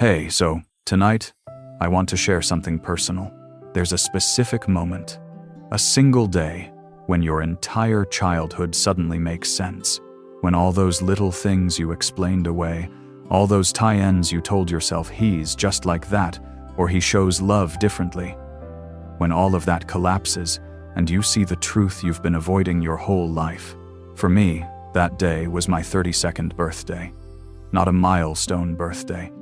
Hey, so tonight, I want to share something personal. There's a specific moment, a single day, when your entire childhood suddenly makes sense. When all those little things you explained away, all those tie-ins you told yourself he's just like that, or he shows love differently. When all of that collapses, and you see the truth you've been avoiding your whole life. For me, that day was my 32nd birthday. Not a milestone birthday.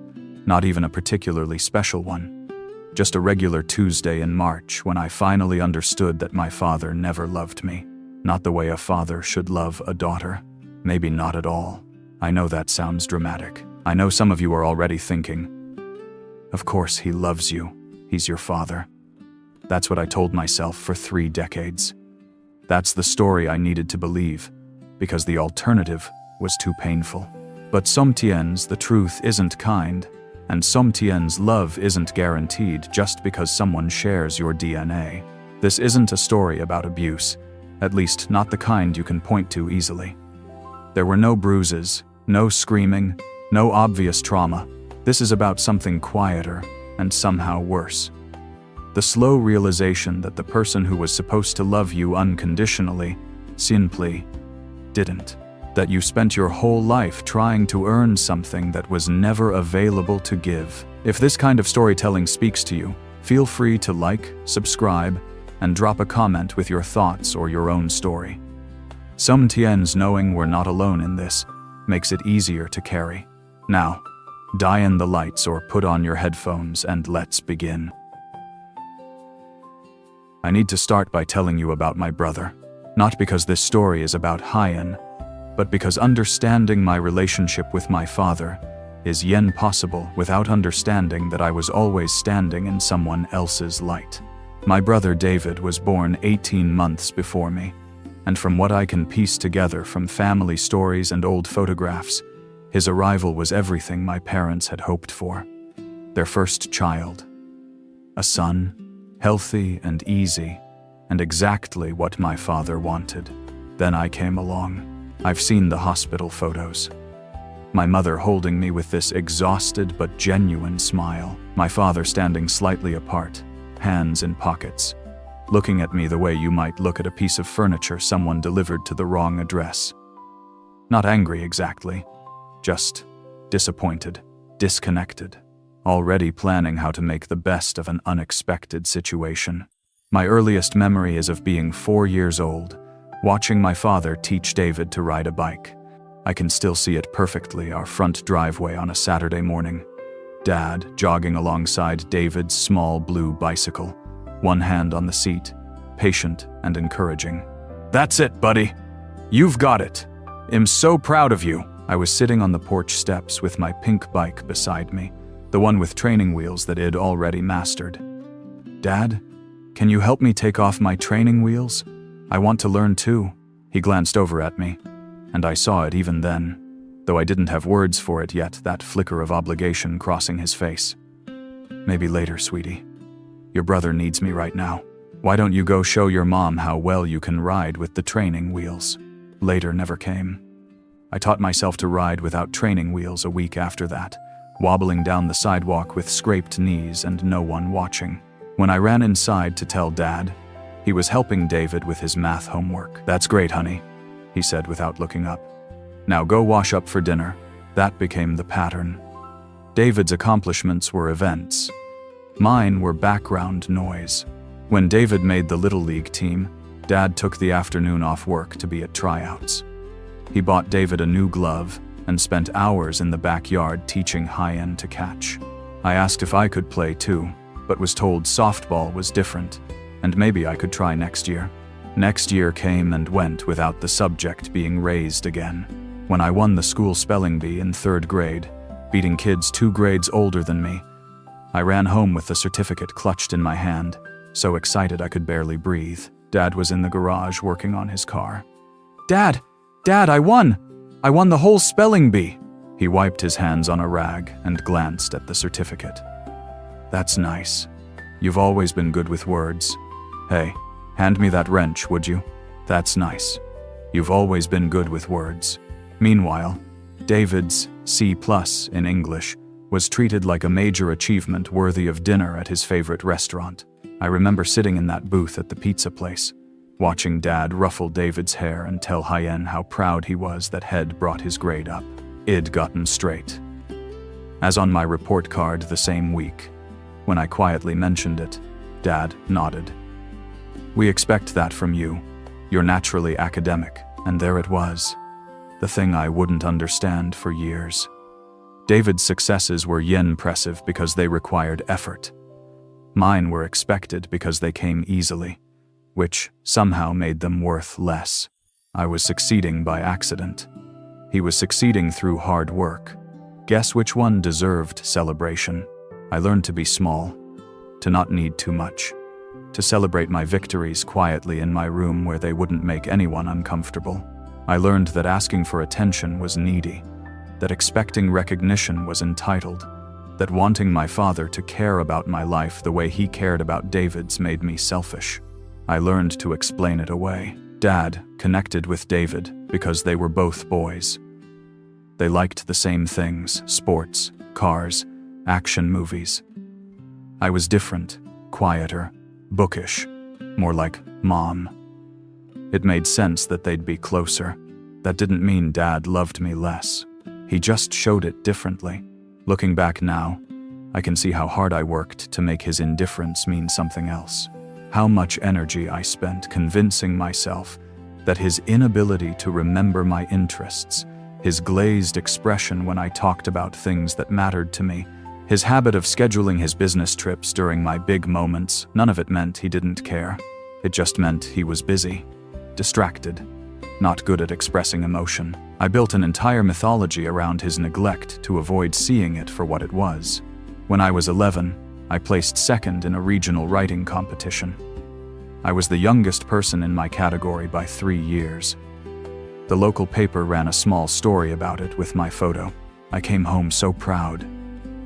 Not even a particularly special one. Just a regular Tuesday in March when I finally understood that my father never loved me. Not the way a father should love a daughter. Maybe not at all. I know that sounds dramatic. I know some of you are already thinking, of course he loves you. He's your father. That's what I told myself for 3 decades. That's the story I needed to believe, because the alternative was too painful. But sometimes the truth isn't kind. And sometimes love isn't guaranteed just because someone shares your DNA. This isn't a story about abuse, at least not the kind you can point to easily. There were no bruises, no screaming, no obvious trauma. This is about something quieter and somehow worse. The slow realization that the person who was supposed to love you unconditionally simply didn't. That you spent your whole life trying to earn something that was never available to give. If this kind of storytelling speaks to you, feel free to like, subscribe, and drop a comment with your thoughts or your own story. Sometimes knowing we're not alone in this makes it easier to carry. Now, die in the lights or put on your headphones and let's begin. I need to start by telling you about my brother. Not because this story is about Hyan, but because understanding my relationship with my father is possible without understanding that I was always standing in someone else's light. My brother David was born 18 months before me, and from what I can piece together from family stories and old photographs, his arrival was everything my parents had hoped for. Their first child. A son, healthy and easy, and exactly what my father wanted. Then I came along. I've seen the hospital photos. My mother holding me with this exhausted but genuine smile. My father standing slightly apart, hands in pockets, looking at me the way you might look at a piece of furniture someone delivered to the wrong address. Not angry exactly, just disappointed, disconnected, already planning how to make the best of an unexpected situation. My earliest memory is of being 4 years old, watching my father teach David to ride a bike. I can still see it perfectly, our front driveway on a Saturday morning. Dad jogging alongside David's small blue bicycle, one hand on the seat, patient and encouraging. "That's it, buddy. You've got it. I'm so proud of you." I was sitting on the porch steps with my pink bike beside me, the one with training wheels that I'd already mastered. "Dad, can you help me take off my training wheels? I want to learn too." He glanced over at me, and I saw it even then, though I didn't have words for it yet, that flicker of obligation crossing his face. "Maybe later, sweetie. Your brother needs me right now. Why don't you go show your mom how well you can ride with the training wheels?" Later never came. I taught myself to ride without training wheels a week after that, wobbling down the sidewalk with scraped knees and no one watching. When I ran inside to tell Dad, he was helping David with his math homework. "That's great, honey," he said without looking up. "Now go wash up for dinner." That became the pattern. David's accomplishments were events. Mine were background noise. When David made the Little League team, Dad took the afternoon off work to be at tryouts. He bought David a new glove and spent hours in the backyard teaching Hyan to catch. I asked if I could play too, but was told softball was different, and maybe I could try next year. Next year came and went without the subject being raised again. When I won the school spelling bee in 3rd grade, beating kids 2 grades older than me, I ran home with the certificate clutched in my hand, so excited I could barely breathe. Dad was in the garage working on his car. Dad, I won! I won the whole spelling bee!" He wiped his hands on a rag and glanced at the certificate. "That's nice. You've always been good with words. Hey, hand me that wrench, would you? That's nice. You've always been good with words." Meanwhile, David's C+ in English was treated like a major achievement worthy of dinner at his favorite restaurant. I remember sitting in that booth at the pizza place, watching Dad ruffle David's hair and tell Hyen how proud he was that Head brought his grade up. I'd gotten straight. As on my report card the same week, when I quietly mentioned it, Dad nodded. "We expect that from you. You're naturally academic," and there it was. The thing I wouldn't understand for years. David's successes were impressive because they required effort. Mine were expected because they came easily, which somehow made them worth less. I was succeeding by accident. He was succeeding through hard work. Guess which one deserved celebration? I learned to be small, to not need too much, to celebrate my victories quietly in my room where they wouldn't make anyone uncomfortable. I learned that asking for attention was needy, that expecting recognition was entitled, that wanting my father to care about my life the way he cared about David's made me selfish. I learned to explain it away. Dad connected with David because they were both boys. They liked the same things: sports, cars, action movies. I was different, quieter, bookish, more like Mom. It made sense that they'd be closer. That didn't mean Dad loved me less. He just showed it differently. Looking back now, I can see how hard I worked to make his indifference mean something else. How much energy I spent convincing myself that his inability to remember my interests, his glazed expression when I talked about things that mattered to me, his habit of scheduling his business trips during my big moments, none of it meant he didn't care. It just meant he was busy, distracted, not good at expressing emotion. I built an entire mythology around his neglect to avoid seeing it for what it was. When I was 11, I placed second in a regional writing competition. I was the youngest person in my category by 3 years. The local paper ran a small story about it with my photo. I came home so proud,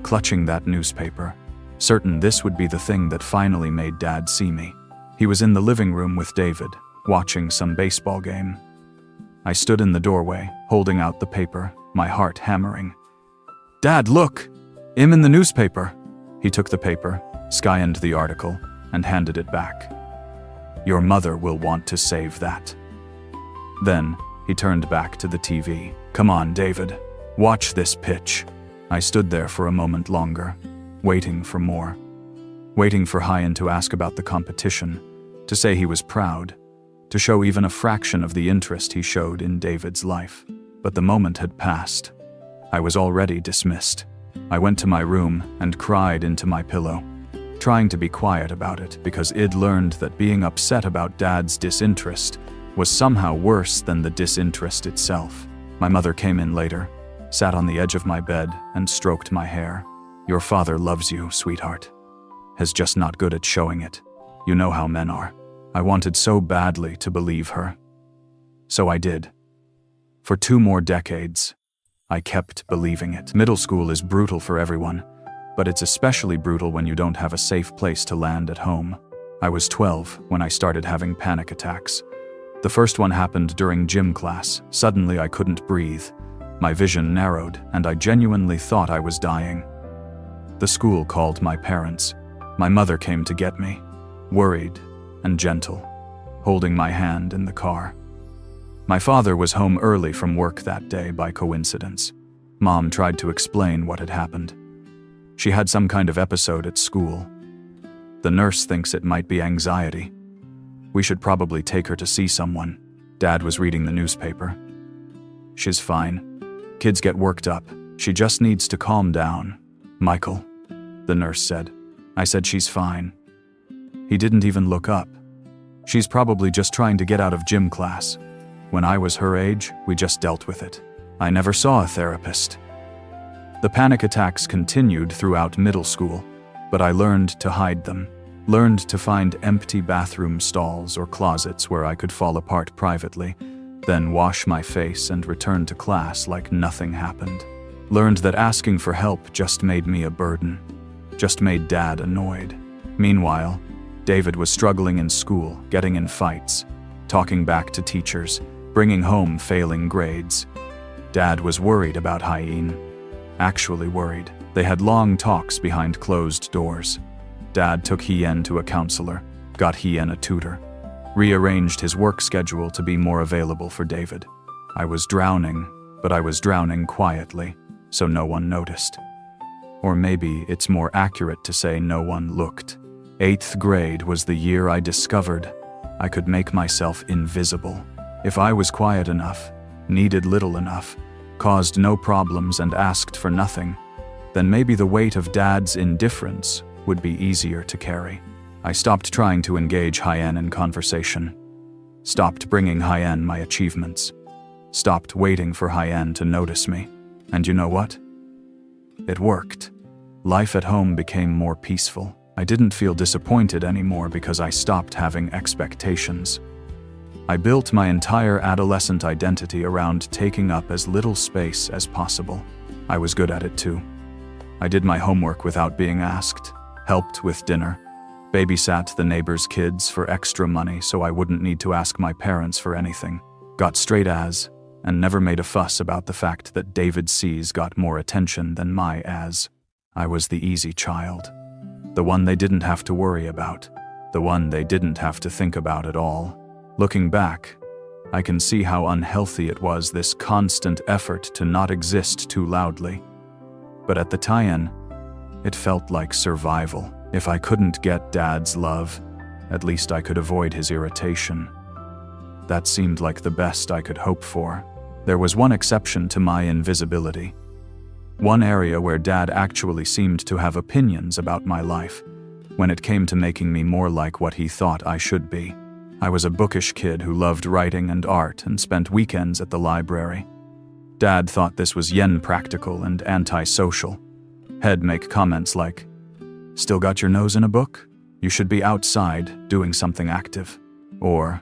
clutching that newspaper, certain this would be the thing that finally made Dad see me. He was in the living room with David, watching some baseball game. I stood in the doorway, holding out the paper, my heart hammering. "Dad, look! I'm in the newspaper!" He took the paper, scanned the article, and handed it back. "Your mother will want to save that." Then, he turned back to the TV. "Come on, David. Watch this pitch." I stood there for a moment longer, waiting for more. Waiting for Hyen to ask about the competition, to say he was proud, to show even a fraction of the interest he showed in David's life. But the moment had passed. I was already dismissed. I went to my room and cried into my pillow, trying to be quiet about it because I'd learned that being upset about Dad's disinterest was somehow worse than the disinterest itself. My mother came in later, sat on the edge of my bed, and stroked my hair. "Your father loves you, sweetheart. He's just not good at showing it. You know how men are." I wanted so badly to believe her. So I did. For 2 more decades, I kept believing it. Middle school is brutal for everyone, but it's especially brutal when you don't have a safe place to land at home. I was 12 when I started having panic attacks. The first one happened during gym class. Suddenly I couldn't breathe. My vision narrowed, and I genuinely thought I was dying. The school called my parents. My mother came to get me, worried and gentle, holding my hand in the car. My father was home early from work that day by coincidence. Mom tried to explain what had happened. She had some kind of episode at school. The nurse thinks it might be anxiety. We should probably take her to see someone. Dad was reading the newspaper. "She's fine. Kids get worked up. She just needs to calm down." "Michael," the nurse said. I said, "She's fine." He didn't even look up. "She's probably just trying to get out of gym class. When I was her age, we just dealt with it. I never saw a therapist." The panic attacks continued throughout middle school, but I learned to hide them, learned to find empty bathroom stalls or closets where I could fall apart privately, then wash my face and return to class like nothing happened. Learned that asking for help just made me a burden, just made Dad annoyed. Meanwhile, David was struggling in school, getting in fights, talking back to teachers, bringing home failing grades. Dad was worried about Hyen, actually worried. They had long talks behind closed doors. Dad took Hien to a counselor, got Hien a tutor, rearranged his work schedule to be more available for David. I was drowning, but I was drowning quietly, so no one noticed. Or maybe it's more accurate to say no one looked. 8th grade was the year I discovered I could make myself invisible. If I was quiet enough, needed little enough, caused no problems and asked for nothing, then maybe the weight of Dad's indifference would be easier to carry. I stopped trying to engage Hien in conversation. Stopped bringing Hien my achievements. Stopped waiting for Hien to notice me. And you know what? It worked. Life at home became more peaceful. I didn't feel disappointed anymore because I stopped having expectations. I built my entire adolescent identity around taking up as little space as possible. I was good at it too. I did my homework without being asked, helped with dinner, babysat the neighbors' kids for extra money so I wouldn't need to ask my parents for anything, got straight A's, and never made a fuss about the fact that David's C's got more attention than my A's. I was the easy child. The one they didn't have to worry about. The one they didn't have to think about at all. Looking back, I can see how unhealthy it was, this constant effort to not exist too loudly. But at the time, it felt like survival. If I couldn't get Dad's love, at least I could avoid his irritation. That seemed like the best I could hope for. There was one exception to my invisibility. One area where Dad actually seemed to have opinions about my life, when it came to making me more like what he thought I should be. I was a bookish kid who loved writing and art and spent weekends at the library. Dad thought this was practical and antisocial. He'd make comments like, "Still got your nose in a book? You should be outside doing something active." Or,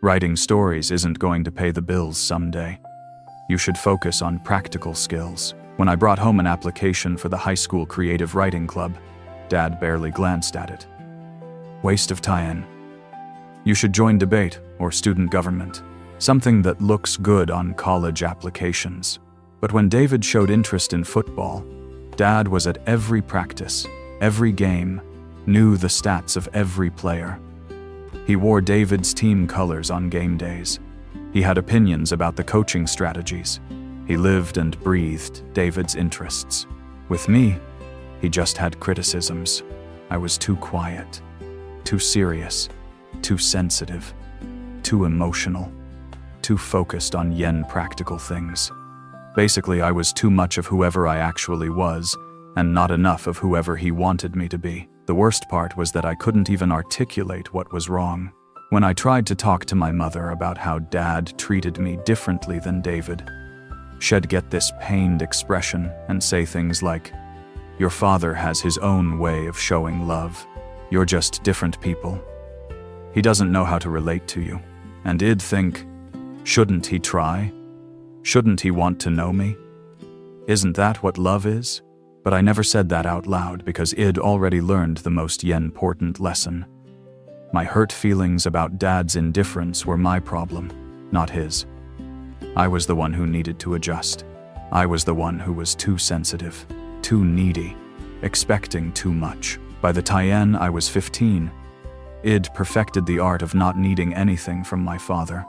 "Writing stories isn't going to pay the bills someday. You should focus on practical skills." When I brought home an application for the high school creative writing club, Dad barely glanced at it. "Waste of time. You should join debate or student government, something that looks good on college applications." But when David showed interest in football, Dad was at every practice, every game, knew the stats of every player. He wore David's team colors on game days. He had opinions about the coaching strategies. He lived and breathed David's interests. With me, he just had criticisms. I was too quiet, too serious, too sensitive, too emotional, too focused on practical things. Basically, I was too much of whoever I actually was, and not enough of whoever he wanted me to be. The worst part was that I couldn't even articulate what was wrong. When I tried to talk to my mother about how Dad treated me differently than David, she'd get this pained expression and say things like, "Your father has his own way of showing love. You're just different people. He doesn't know how to relate to you." And I'd think, shouldn't he try? Shouldn't he want to know me? Isn't that what love is? But I never said that out loud because I'd already learned the most important lesson. My hurt feelings about Dad's indifference were my problem, not his. I was the one who needed to adjust. I was the one who was too sensitive, too needy, expecting too much. By the time I was 15, I'd perfected the art of not needing anything from my father.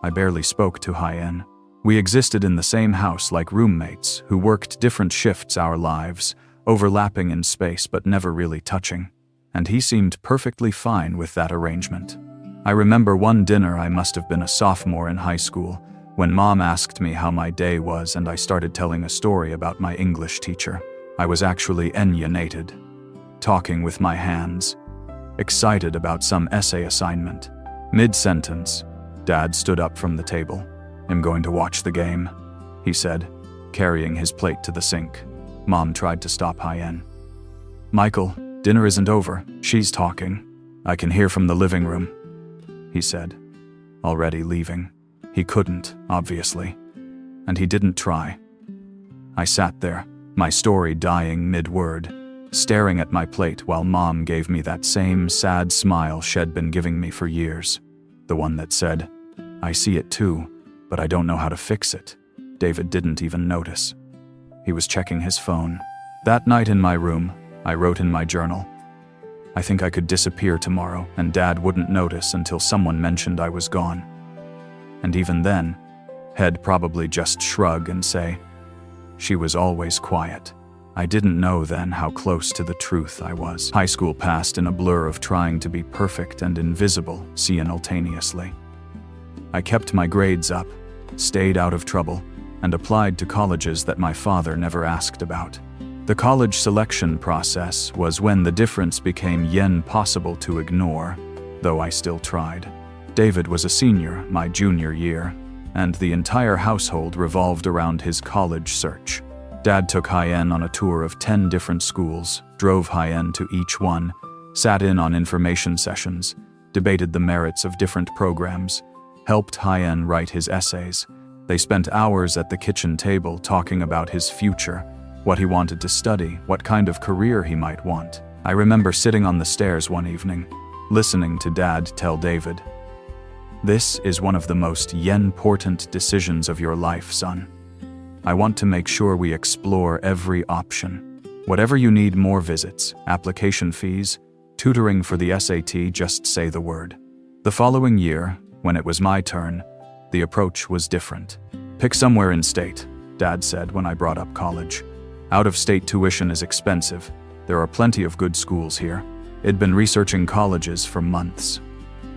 I barely spoke to Hien. We existed in the same house like roommates who worked different shifts our lives, overlapping in space but never really touching. And he seemed perfectly fine with that arrangement. I remember one dinner, I must have been a sophomore in high school, when Mom asked me how my day was and I started telling a story about my English teacher. I was actually enyonated, talking with my hands, excited about some essay assignment. Mid-sentence, Dad stood up from the table. "I'm going to watch the game," he said, carrying his plate to the sink. Mom tried to stop Hien. "Michael, dinner isn't over. She's talking. I can hear from the living room," he said, already leaving. He couldn't, obviously, and he didn't try. I sat there, my story dying mid-word, staring at my plate while Mom gave me that same sad smile she'd been giving me for years. The one that said, "I see it too, but I don't know how to fix it." David didn't even notice. He was checking his phone, That night in my room, I wrote in my journal, I think I could disappear tomorrow and Dad wouldn't notice until someone mentioned I was gone. And even then, he'd probably just shrug and say, she was always quiet. I didn't know then how close to the truth I was. High school passed in a blur of trying to be perfect and invisible simultaneously. I kept my grades up, stayed out of trouble, and applied to colleges that my father never asked about. The college selection process was when the difference became possible to ignore, though I still tried. David was a senior my junior year, and the entire household revolved around his college search. Dad took Hyen on a tour of 10 different schools, drove Hyen to each one, sat in on information sessions, debated the merits of different programs, helped Hyen write his essays. They spent hours at the kitchen table talking about his future, what he wanted to study, what kind of career he might want. I remember sitting on the stairs one evening, listening to Dad tell David, "This is one of the most important decisions of your life, son. I want to make sure we explore every option. Whatever you need, more visits, application fees, tutoring for the SAT, just say the word." The following year, when it was my turn, the approach was different. "Pick somewhere in state," Dad said when I brought up college. "Out-of-state tuition is expensive. There are plenty of good schools here." I'd been researching colleges for months.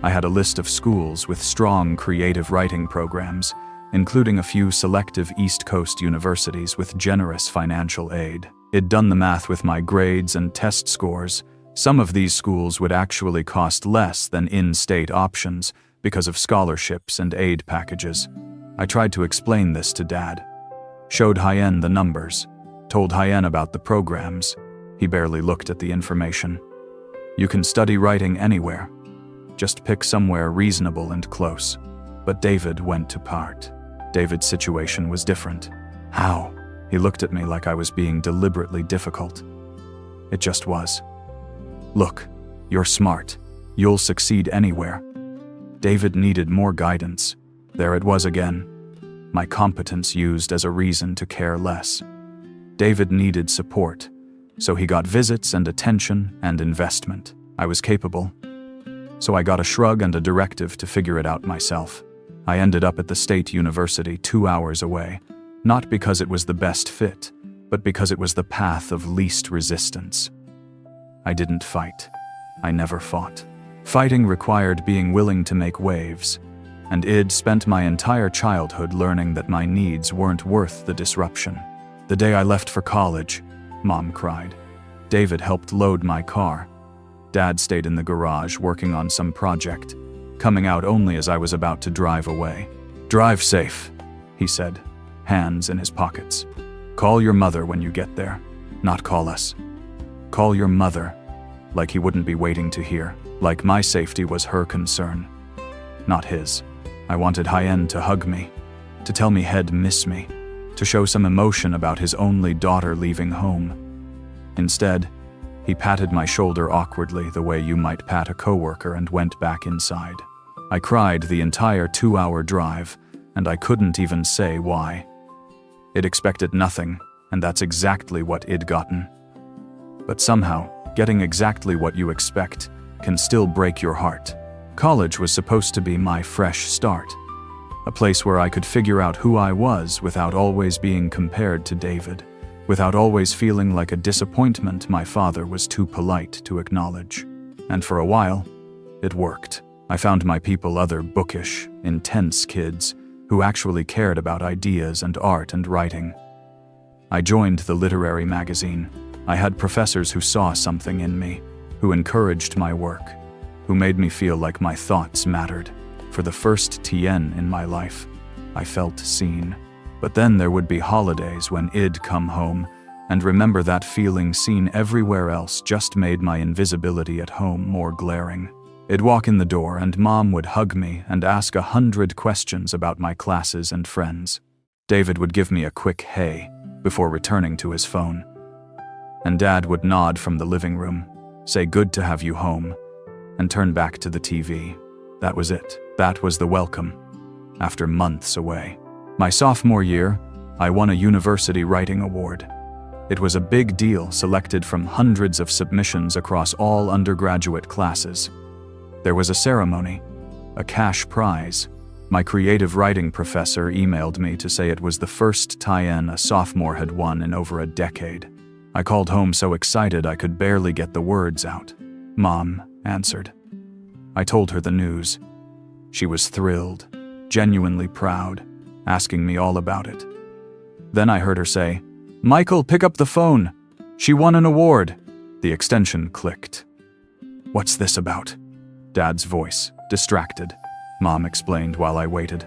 I had a list of schools with strong creative writing programs, including a few selective East Coast universities with generous financial aid. I'd done the math with my grades and test scores. Some of these schools would actually cost less than in-state options because of scholarships and aid packages. I tried to explain this to Dad. Showed Hyen the numbers, told Hyen about the programs. He barely looked at the information. "You can study writing anywhere. Just pick somewhere reasonable and close." But David went to part. David's situation was different. "How?" He looked at me like I was being deliberately difficult. It just was. "Look, you're smart. You'll succeed anywhere." David needed more guidance. There it was again. My competence used as a reason to care less. David needed support, so he got visits and attention and investment. I was capable, so I got a shrug and a directive to figure it out myself. I ended up at the state university 2 hours away, not because it was the best fit, but because it was the path of least resistance. I didn't fight. I never fought. Fighting required being willing to make waves, and I'd spent my entire childhood learning that my needs weren't worth the disruption. The day I left for college, Mom cried. David helped load my car. Dad stayed in the garage working on some project, coming out only as I was about to drive away. "Drive safe," he said, hands in his pockets. "Call your mother when you get there. Not call us. Call your mother," like he wouldn't be waiting to hear, like my safety was her concern, not his. I wanted Hyen to hug me, to tell me he'd miss me, to show some emotion about his only daughter leaving home. Instead, he patted my shoulder awkwardly the way you might pat a coworker and went back inside. I cried the entire 2-hour drive, and I couldn't even say why. I'd expected nothing, and that's exactly what I'd gotten. But somehow, getting exactly what you expect can still break your heart. College was supposed to be my fresh start, a place where I could figure out who I was without always being compared to David, without always feeling like a disappointment my father was too polite to acknowledge. And for a while, it worked. I found my people other bookish, intense kids who actually cared about ideas and art and writing. I joined the literary magazine. I had professors who saw something in me, who encouraged my work, who made me feel like my thoughts mattered. For the first TN in my life, I felt seen. But then there would be holidays when I'd come home, and remember that feeling seen everywhere else just made my invisibility at home more glaring. I'd walk in the door and Mom would hug me and ask 100 questions about my classes and friends. David would give me a quick hey before returning to his phone. And Dad would nod from the living room, say good to have you home, and turn back to the TV. That was it. That was the welcome, after months away. My sophomore year, I won a university writing award. It was a big deal, selected from hundreds of submissions across all undergraduate classes. There was a ceremony, a cash prize. My creative writing professor emailed me to say it was the first tie-in a sophomore had won in over a decade. I called home so excited I could barely get the words out. Mom answered. I told her the news. She was thrilled, genuinely proud, asking me all about it. Then I heard her say, "Michael, pick up the phone. She won an award." The extension clicked. "What's this about?" Dad's voice, distracted. Mom explained while I waited,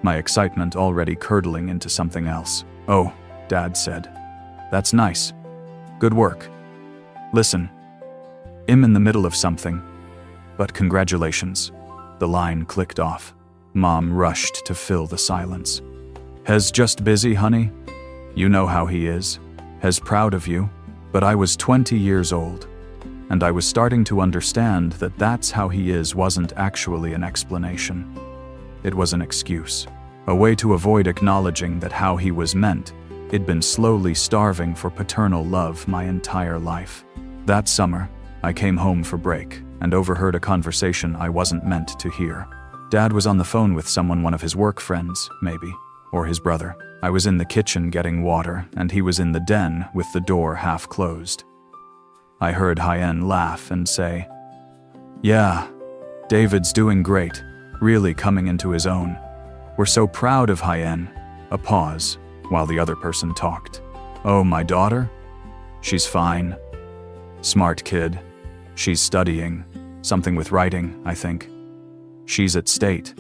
my excitement already curdling into something else. "Oh," Dad said. "That's nice. Good work. Listen, I'm in the middle of something, but congratulations." The line clicked off. Mom rushed to fill the silence. "Hez just busy, honey. You know how he is. Hez proud of you." But I was 20 years old, and I was starting to understand that "that's how he is" wasn't actually an explanation. It was an excuse, a way to avoid acknowledging that how he was meant, he'd been slowly starving for paternal love my entire life. That summer, I came home for break and overheard a conversation I wasn't meant to hear. Dad was on the phone with someone, one of his work friends, maybe, or his brother. I was in the kitchen getting water, and he was in the den with the door half closed. I heard Hyen laugh and say, "Yeah, David's doing great, really coming into his own. We're so proud of Hyen." A pause, while the other person talked. "Oh, my daughter? She's fine. Smart kid. She's studying. Something with writing, I think. She's at state.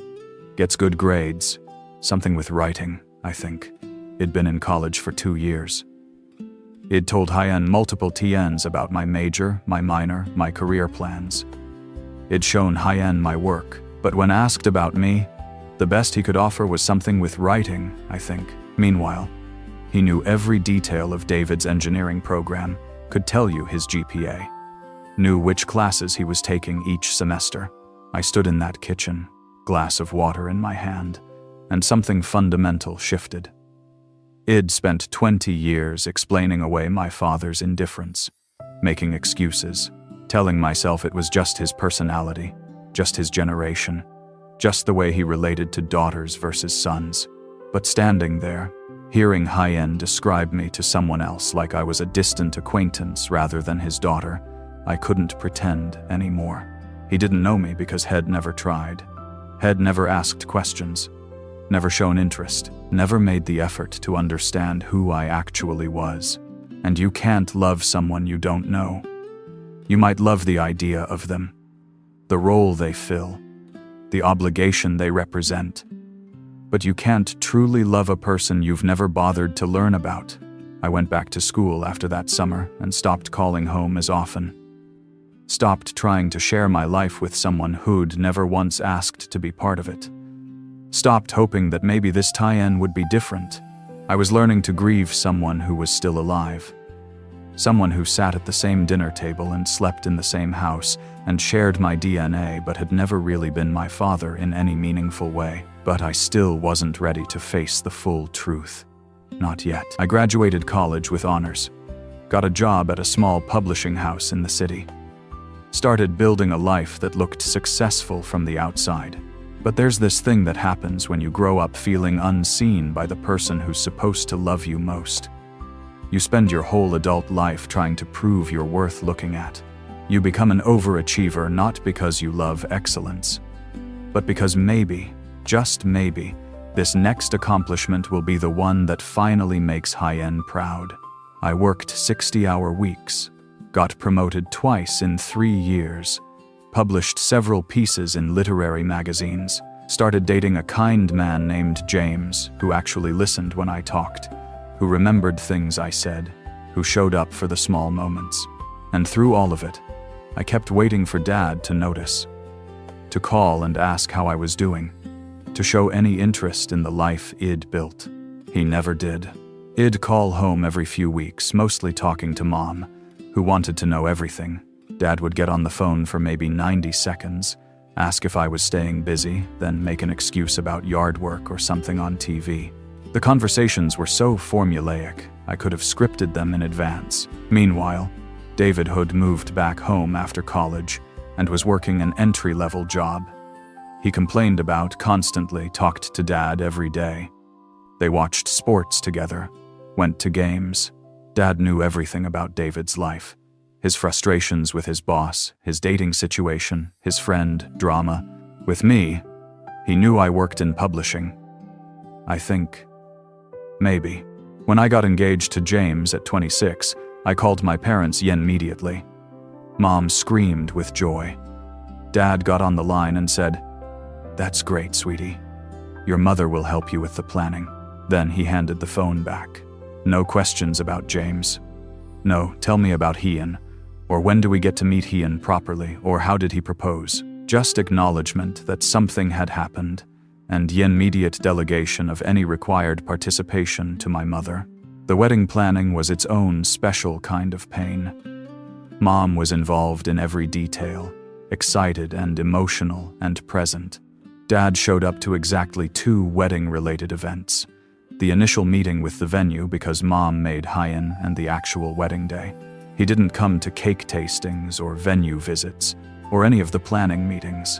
Gets good grades. Something with writing, I think. He'd been in college for 2 years. He'd told Hyen multiple TNs about my major, my minor, my career plans. He'd shown Hyen my work, but when asked about me, the best he could offer was something with writing, I think. Meanwhile, he knew every detail of David's engineering program, could tell you his GPA, knew which classes he was taking each semester. I stood in that kitchen, glass of water in my hand, and something fundamental shifted. I'd spent 20 years explaining away my father's indifference, making excuses, telling myself it was just his personality, just his generation, just the way he related to daughters versus sons. But standing there, hearing Hyen describe me to someone else like I was a distant acquaintance rather than his daughter, I couldn't pretend anymore. He didn't know me because He'd never tried. He'd never asked questions, never shown interest, never made the effort to understand who I actually was. And you can't love someone you don't know. You might love the idea of them, the role they fill, the obligation they represent, but you can't truly love a person you've never bothered to learn about. I went back to school after that summer and stopped calling home as often. Stopped trying to share my life with someone who'd never once asked to be part of it. Stopped hoping that maybe this tie-in would be different. I was learning to grieve someone who was still alive. Someone who sat at the same dinner table and slept in the same house and shared my DNA but had never really been my father in any meaningful way. But I still wasn't ready to face the full truth. Not yet. I graduated college with honors. Got a job at a small publishing house in the city. Started building a life that looked successful from the outside. But there's this thing that happens when you grow up feeling unseen by the person who's supposed to love you most. You spend your whole adult life trying to prove you're worth looking at. You become an overachiever not because you love excellence, but because maybe, just maybe, this next accomplishment will be the one that finally makes Hyen proud. I worked 60-hour weeks, got promoted twice in 3 years, published several pieces in literary magazines, started dating a kind man named James, who actually listened when I talked, who remembered things I said, who showed up for the small moments. And through all of it, I kept waiting for Dad to notice, to call and ask how I was doing, to show any interest in the life I'd built. He never did. I'd call home every few weeks, mostly talking to Mom, who wanted to know everything. Dad would get on the phone for maybe 90 seconds, ask if I was staying busy, then make an excuse about yard work or something on TV. The conversations were so formulaic, I could have scripted them in advance. Meanwhile, David Hood moved back home after college and was working an entry-level job. He complained about, constantly talked to Dad every day. They watched sports together, went to games. Dad knew everything about David's life. His frustrations with his boss, his dating situation, his friend, drama. With me, he knew I worked in publishing. I think, maybe. When I got engaged to James at 26, I called my parents immediately. Mom screamed with joy. Dad got on the line and said, "That's great, sweetie. Your mother will help you with the planning." Then he handed the phone back. "No questions about James. No, tell me about Ian. Or when do we get to meet Ian properly, or how did he propose?" Just acknowledgement that something had happened, and immediate delegation of any required participation to my mother. The wedding planning was its own special kind of pain. Mom was involved in every detail, excited and emotional and present. Dad showed up to exactly 2 wedding-related events. The initial meeting with the venue because Mom made Hyan, and the actual wedding day. He didn't come to cake tastings or venue visits, or any of the planning meetings.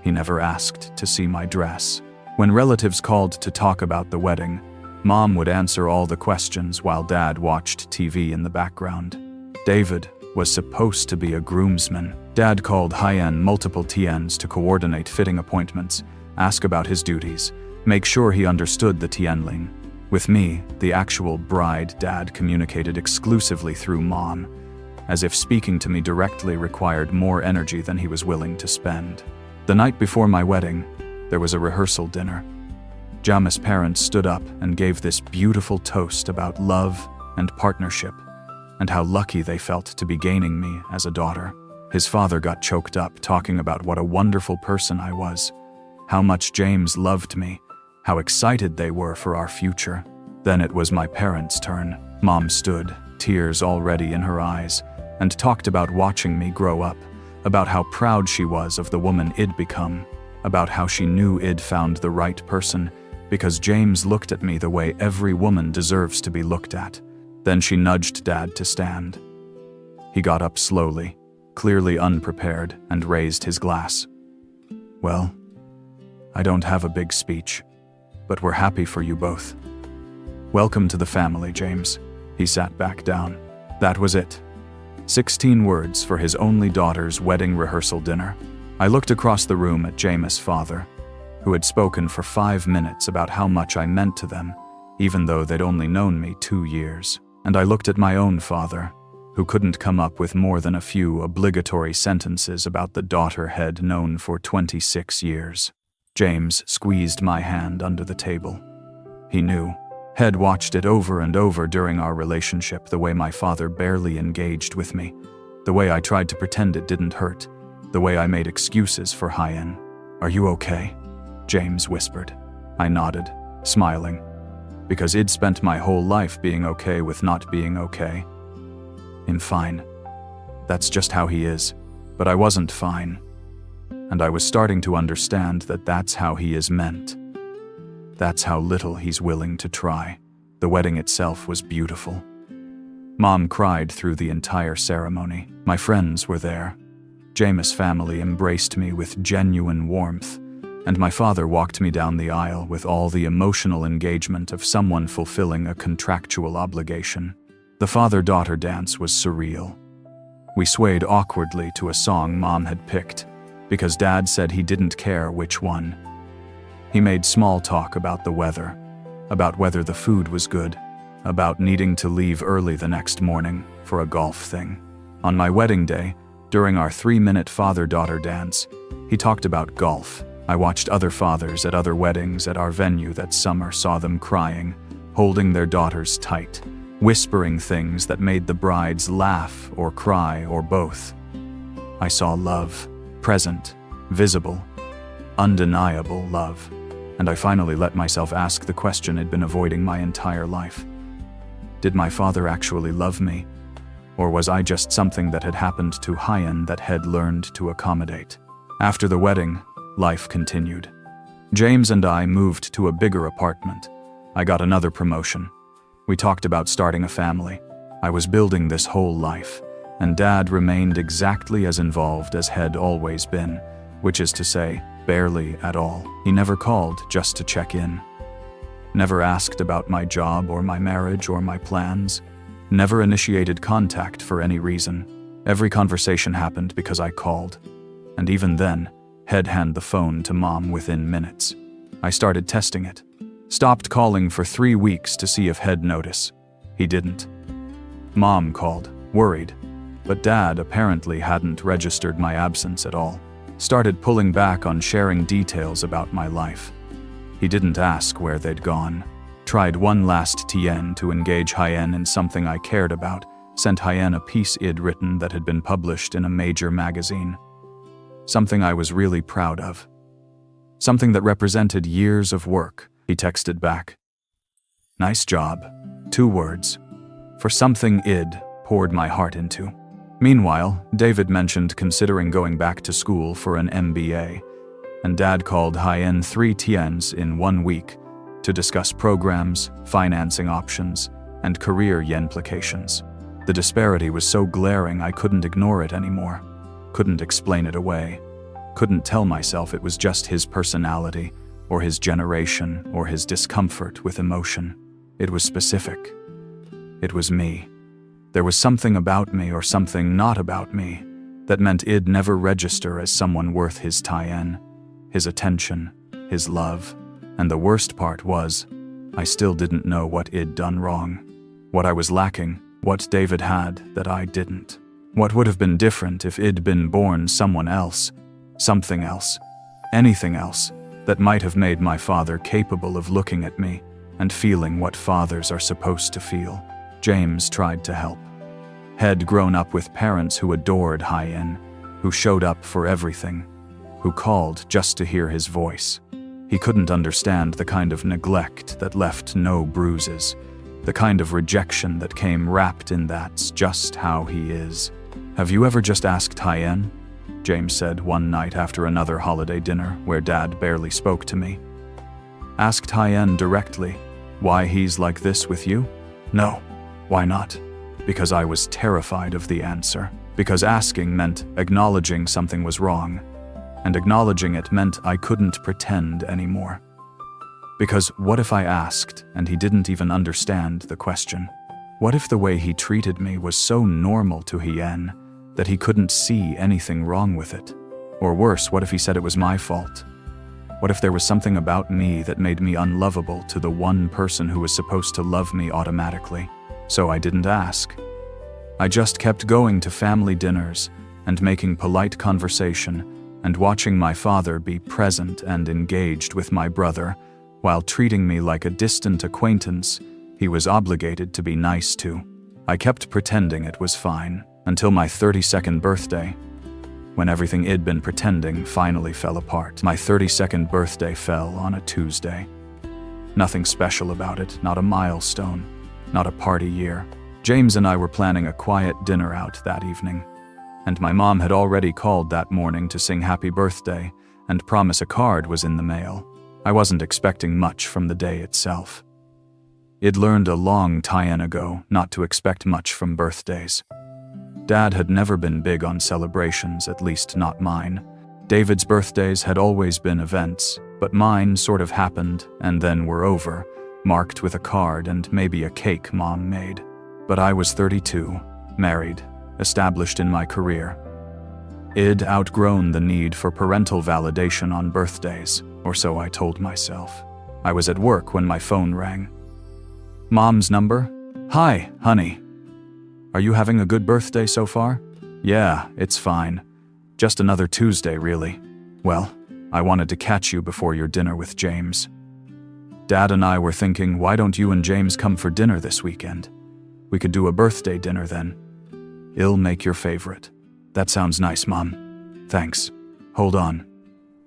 He never asked to see my dress. When relatives called to talk about the wedding, Mom would answer all the questions while Dad watched TV in the background. David was supposed to be a groomsman. Dad called Hyan multiple TNs to coordinate fitting appointments, ask about his duties, make sure he understood the Tianling. With me, the actual bride, Dad communicated exclusively through Mom, as if speaking to me directly required more energy than he was willing to spend. The night before my wedding, there was a rehearsal dinner. Jamis' parents stood up and gave this beautiful toast about love and partnership, and how lucky they felt to be gaining me as a daughter. His father got choked up talking about what a wonderful person I was, how much James loved me, how excited they were for our future. Then it was my parents' turn. Mom stood, tears already in her eyes, and talked about watching me grow up, about how proud she was of the woman I'd become, about how she knew I'd found the right person because James looked at me the way every woman deserves to be looked at. Then she nudged Dad to stand. He got up slowly, clearly unprepared, and raised his glass. "Well, I don't have a big speech, but we're happy for you both. Welcome to the family, James." He sat back down. That was it. 16 words for his only daughter's wedding rehearsal dinner. I looked across the room at Jamis' father, who had spoken for 5 minutes about how much I meant to them, even though they'd only known me 2 years. And I looked at my own father, who couldn't come up with more than a few obligatory sentences about the daughter he'd known for 26 years. James squeezed my hand under the table. He knew. Had watched it over and over during our relationship, the way my father barely engaged with me, the way I tried to pretend it didn't hurt, the way I made excuses for Hyan. "Are you okay?" James whispered. I nodded, smiling, because I'd spent my whole life being okay with not being okay. "I'm fine. That's just how he is." But I wasn't fine. And I was starting to understand that that's how he is meant. That's how little he's willing to try. The wedding itself was beautiful. Mom cried through the entire ceremony. My friends were there. Jamis' family embraced me with genuine warmth, and my father walked me down the aisle with all the emotional engagement of someone fulfilling a contractual obligation. The father-daughter dance was surreal. We swayed awkwardly to a song Mom had picked, because Dad said he didn't care which one. He made small talk about the weather, about whether the food was good, about needing to leave early the next morning for a golf thing. On my wedding day, during our 3-minute father-daughter dance, he talked about golf. I watched other fathers at other weddings at our venue that summer, saw them crying, holding their daughters tight, whispering things that made the brides laugh or cry or both. I saw love, present, visible, undeniable love. And I finally let myself ask the question I'd been avoiding my entire life. Did my father actually love me? Or was I just something that had happened to Hyan that had learned to accommodate? After the wedding, life continued. James and I moved to a bigger apartment. I got another promotion. We talked about starting a family. I was building this whole life, and Dad remained exactly as involved as had always been, which is to say, barely at all. He never called just to check in. Never asked about my job or my marriage or my plans. Never initiated contact for any reason. Every conversation happened because I called. And even then, he'd hand the phone to Mom within minutes. I started testing it. Stopped calling for 3 weeks to see if he'd notice. He didn't. Mom called, worried. But Dad apparently hadn't registered my absence at all. Started pulling back on sharing details about my life. He didn't ask where they'd gone. Tried one last TN to engage Hyen in something I cared about. Sent Hyen a piece I'd written that had been published in a major magazine. Something I was really proud of. Something that represented years of work. He texted back. Nice job. 2 words. For something I'd poured my heart into. Meanwhile, David mentioned considering going back to school for an MBA, and Dad called Hyen 3 TNs in 1 week to discuss programs, financing options, and career implications. The disparity was so glaring I couldn't ignore it anymore. Couldn't explain it away. Couldn't tell myself it was just his personality, or his generation, or his discomfort with emotion. It was specific. It was me. There was something about me or something not about me that meant I'd never register as someone worth his tie-in, his attention, his love. And the worst part was, I still didn't know what I'd done wrong. What I was lacking, what David had that I didn't. What would have been different if I'd been born someone else, something else, anything else that might have made my father capable of looking at me and feeling what fathers are supposed to feel. James tried to help. Had grown up with parents who adored Hyen, who showed up for everything, who called just to hear his voice. He couldn't understand the kind of neglect that left no bruises, the kind of rejection that came wrapped in that's just how he is. Have you ever just asked Hyen? James said one night after another holiday dinner where Dad barely spoke to me. Asked Hyen directly why he's like this with you? No. Why not? Because I was terrified of the answer. Because asking meant acknowledging something was wrong, and acknowledging it meant I couldn't pretend anymore. Because what if I asked and he didn't even understand the question? What if the way he treated me was so normal to Hyen that he couldn't see anything wrong with it? Or worse, what if he said it was my fault? What if there was something about me that made me unlovable to the one person who was supposed to love me automatically? So I didn't ask. I just kept going to family dinners and making polite conversation and watching my father be present and engaged with my brother while treating me like a distant acquaintance he was obligated to be nice to. I kept pretending it was fine until my 32nd birthday, when everything I'd been pretending finally fell apart. My 32nd birthday fell on a Tuesday. Nothing special about it, not a milestone, not a party year. James and I were planning a quiet dinner out that evening, and my mom had already called that morning to sing happy birthday and promise a card was in the mail. I wasn't expecting much from the day itself. I'd learned a long time ago not to expect much from birthdays. Dad had never been big on celebrations, at least not mine. David's birthdays had always been events, but mine sort of happened and then were over, marked with a card and maybe a cake Mom made. But I was 32, married, established in my career. I'd outgrown the need for parental validation on birthdays, or so I told myself. I was at work when my phone rang. Mom's number? Hi, honey. Are you having a good birthday so far? Yeah, it's fine. Just another Tuesday, really. Well, I wanted to catch you before your dinner with James. Dad and I were thinking, why don't you and James come for dinner this weekend? We could do a birthday dinner then. I'll make your favorite. That sounds nice, Mom. Thanks. Hold on.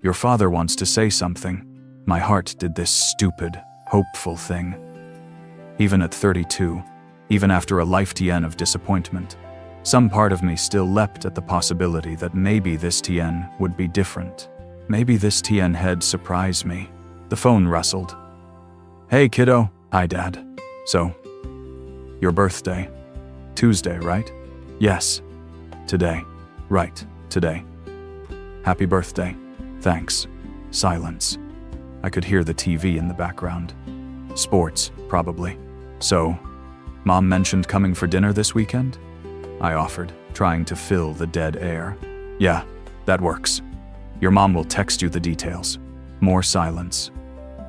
Your father wants to say something. My heart did this stupid, hopeful thing. Even at 32, even after a lifetime of disappointment, some part of me still leapt at the possibility that maybe this TN would be different. Maybe this TN had surprised me. The phone rustled. Hey, kiddo. Hi, Dad. So, Your birthday. Tuesday, right? Yes. Today. Right, today. Happy birthday. Thanks. Silence. I could hear the TV in the background. Sports, probably. So, Mom mentioned coming for dinner this weekend? I offered, trying to fill the dead air. Yeah, that works. Your mom will text you the details. More silence.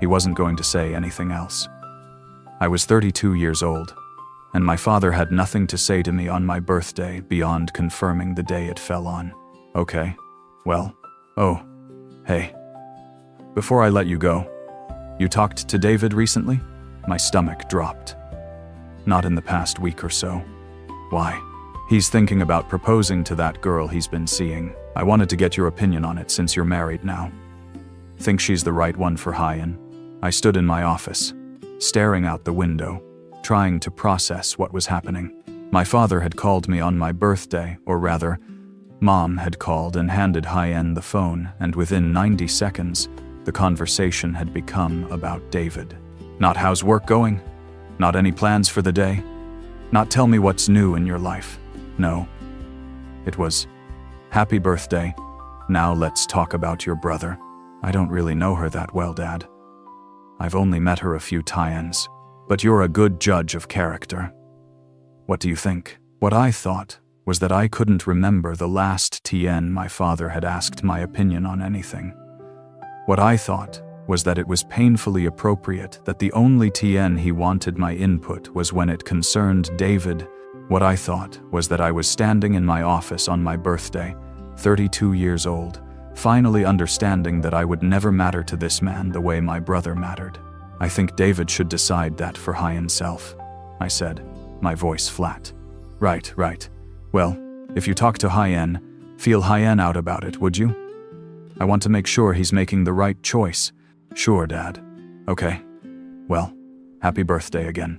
He wasn't going to say anything else. I was 32 years old, and my father had nothing to say to me on my birthday beyond confirming the day it fell on. Okay, well, oh, hey. Before I let you go, you talked to David recently? My stomach dropped. Not in the past week or so. Why? He's thinking about proposing to that girl he's been seeing. I wanted to get your opinion on it since you're married now. Think she's the right one for Hyan? I stood in my office, staring out the window, trying to process what was happening. My father had called me on my birthday, or rather, Mom had called and handed Hyan the phone, and within 90 seconds, the conversation had become about David. Not how's work going? Not any plans for the day? Not tell me what's new in your life? No. It was, happy birthday. Now let's talk about your brother. I don't really know her that well, Dad. I've only met her a few times, but you're a good judge of character. What do you think? What I thought was that I couldn't remember the last TN my father had asked my opinion on anything. What I thought was that it was painfully appropriate that the only TN he wanted my input was when it concerned David. What I thought was that I was standing in my office on my birthday, 32 years old, finally understanding that I would never matter to this man the way my brother mattered. I think David should decide that for Hyan's self, I said, my voice flat. Right. Well, if you talk to Hyan, feel Hyan out about it, would you? I want to make sure he's making the right choice. Sure, Dad. Okay. Well, happy birthday again.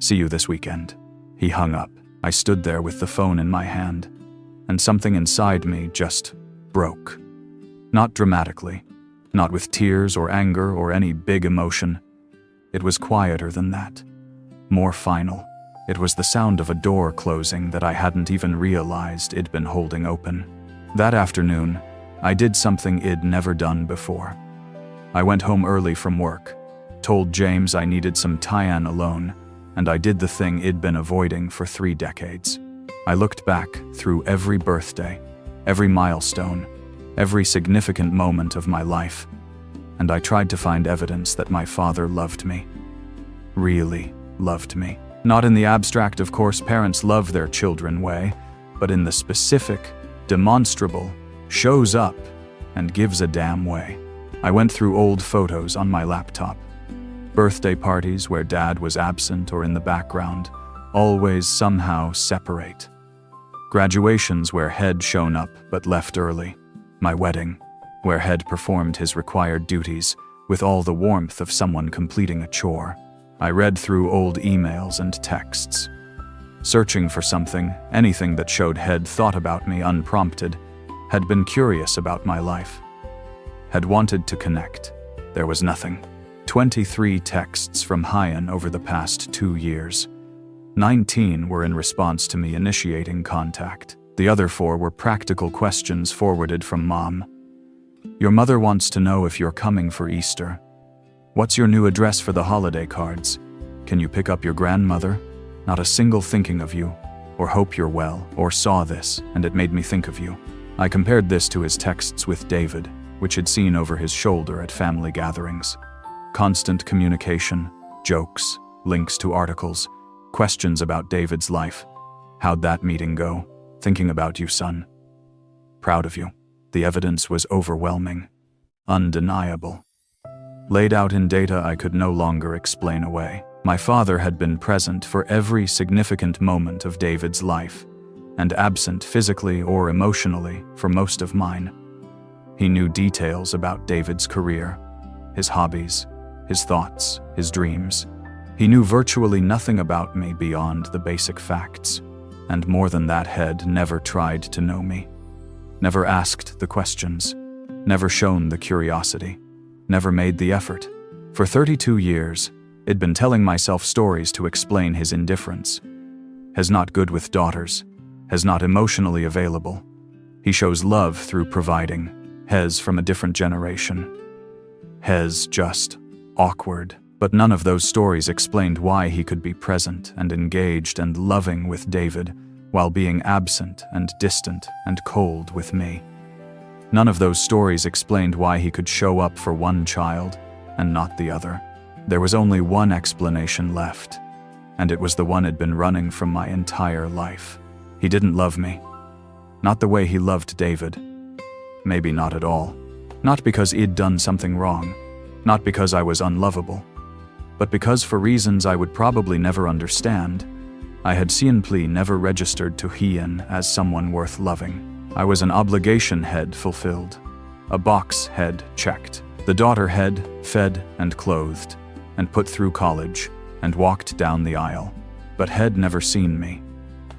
See you this weekend. He hung up. I stood there with the phone in my hand, and something inside me just broke. Not dramatically, not with tears or anger or any big emotion. It was quieter than that, more final. It was the sound of a door closing that I hadn't even realized it'd been holding open. That afternoon, I did something I'd never done before. I went home early from work, told James I needed some Hyan alone, and I did the thing I'd been avoiding for 3 decades. I looked back through every birthday, every milestone, every significant moment of my life, and I tried to find evidence that my father loved me. Really loved me. Not in the abstract, of course, parents love their children way, but in the specific, demonstrable, shows up and gives a damn way. I went through old photos on my laptop. Birthday parties where Dad was absent or in the background, always somehow separate. Graduations where Head shown up but left early. My wedding, where Head performed his required duties with all the warmth of someone completing a chore. I read through old emails and texts, searching for something, anything that showed Head thought about me unprompted, had been curious about my life, had wanted to connect. There was nothing. 23 texts from Hyan over the past 2 years. 19 were in response to me initiating contact. The other 4 were practical questions forwarded from Mom. Your mother wants to know if you're coming for Easter. What's your new address for the holiday cards? Can you pick up your grandmother? Not a single thinking of you, or hope you're well, or saw this, and it made me think of you. I compared this to his texts with David, which he'd seen over his shoulder at family gatherings. Constant communication, jokes, links to articles, questions about David's life. How'd that meeting go? Thinking about you, son. Proud of you. The evidence was overwhelming, undeniable. Laid out in data I could no longer explain away. My father had been present for every significant moment of David's life, and absent physically or emotionally for most of mine. He knew details about David's career, his hobbies, his thoughts, his dreams. He knew virtually nothing about me beyond the basic facts, and more than that, Head never tried to know me, never asked the questions, never shown the curiosity, never made the effort. For 32 years, I'd been telling myself stories to explain his indifference, Has not good with daughters. Has not emotionally available. He shows love through providing. Has from a different generation. Has just awkward. But none of those stories explained why he could be present and engaged and loving with David while being absent and distant and cold with me. None of those stories explained why he could show up for one child and not the other. There was only one explanation left, and it was the one I'd been running from my entire life. He didn't love me. Not the way he loved David. Maybe not at all. Not because I'd done something wrong. Not because I was unlovable. But because for reasons I would probably never understand, I had simply never registered to Hien as someone worth loving. I was an obligation head fulfilled. A box head checked. The daughter head fed and clothed, and put through college, and walked down the aisle. But had never seen me.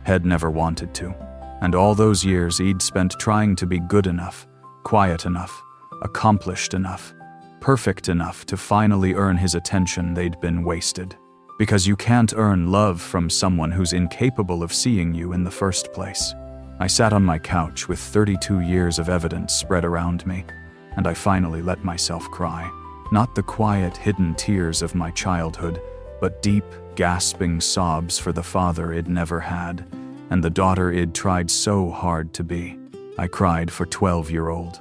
Had never wanted to. And all those years I'd spent trying to be good enough, quiet enough, accomplished enough, perfect enough to finally earn his attention, they'd been wasted. Because you can't earn love from someone who's incapable of seeing you in the first place. I sat on my couch with 32 years of evidence spread around me, and I finally let myself cry. Not the quiet, hidden tears of my childhood, but deep, gasping sobs for the father I'd never had, and the daughter I'd tried so hard to be. I cried for 12-year-old.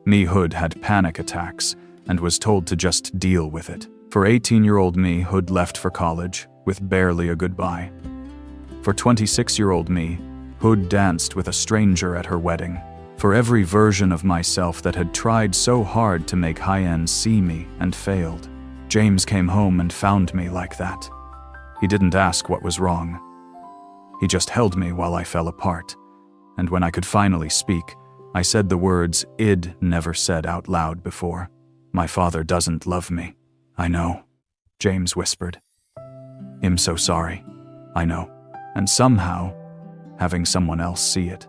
Me Hood had panic attacks, and was told to just deal with it. For 18-year-old me, Hood left for college, with barely a goodbye. For 26-year-old me, Hood danced with a stranger at her wedding. For every version of myself that had tried so hard to make Hien see me and failed, James came home and found me like that. He didn't ask what was wrong. He just held me while I fell apart, and when I could finally speak, I said the words I'd never said out loud before. My father doesn't love me. I know, James whispered. I'm so sorry. I know. And somehow, having someone else see it,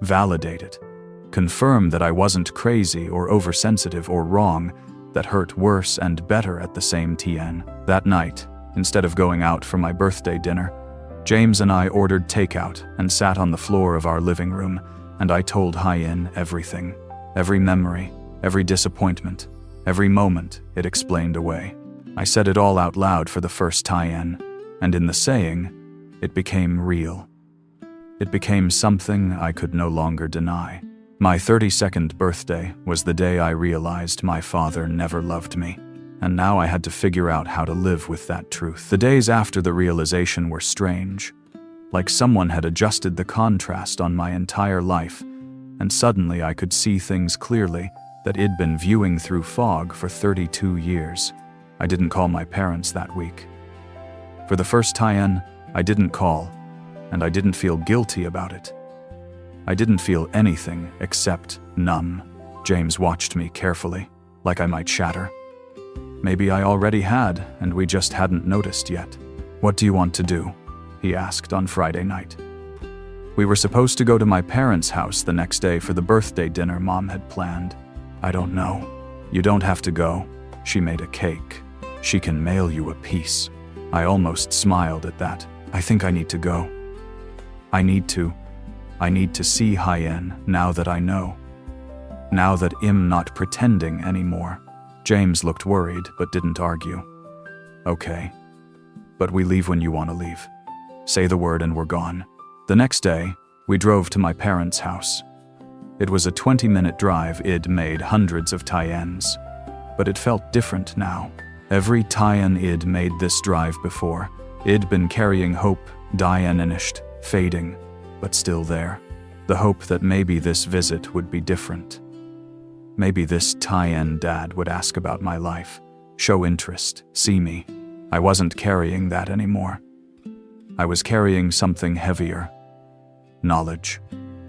validate it, confirm that I wasn't crazy or oversensitive or wrong, that hurt worse and better at the same TN. That night, instead of going out for my birthday dinner, James and I ordered takeout and sat on the floor of our living room, and I told Hien everything, every memory, every disappointment, every moment it explained away. I said it all out loud for the first time, and in the saying, it became real. It became something I could no longer deny. My 32nd birthday was the day I realized my father never loved me, and now I had to figure out how to live with that truth. The days after the realization were strange, like someone had adjusted the contrast on my entire life, and suddenly I could see things clearly that I'd been viewing through fog for 32 years. I didn't call my parents that week. For the first time, I didn't call, and I didn't feel guilty about it. I didn't feel anything except numb. James watched me carefully, like I might shatter. Maybe I already had, and we just hadn't noticed yet. What do you want to do? He asked on Friday night. We were supposed to go to my parents' house the next day for the birthday dinner Mom had planned. I don't know. You don't have to go. She made a cake. She can mail you a piece. I almost smiled at that. I think I need to go. I need to see Hien now that I know. Now that I'm not pretending anymore. James looked worried but didn't argue. Okay. But we leave when you want to leave. Say the word and we're gone. The next day, we drove to my parents' house. It was a 20-minute drive. I'd made hundreds of tie-ins, but it felt different now. Every tie-in I'd made this drive before, I'd been carrying hope, diminished, fading, but still there. The hope that maybe this visit would be different. Maybe this tie-in dad would ask about my life, show interest, see me. I wasn't carrying that anymore. I was carrying something heavier. Knowledge.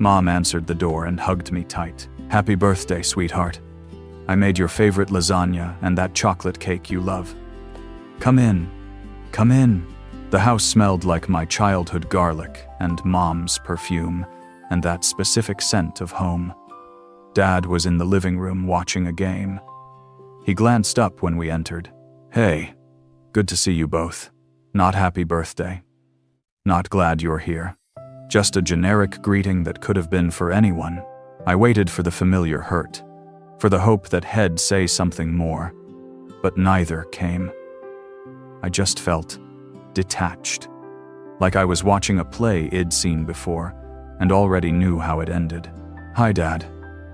Mom answered the door and hugged me tight. Happy birthday, sweetheart. I made your favorite lasagna and that chocolate cake you love. Come in. Come in. The house smelled like my childhood garlic and Mom's perfume and that specific scent of home. Dad was in the living room watching a game. He glanced up when we entered. Hey, good to see you both. Not happy birthday. Not glad you're here. Just a generic greeting that could have been for anyone. I waited for the familiar hurt, for the hope that he'd say something more, but neither came. I just felt detached, like I was watching a play I'd seen before and already knew how it ended. "Hi, Dad,"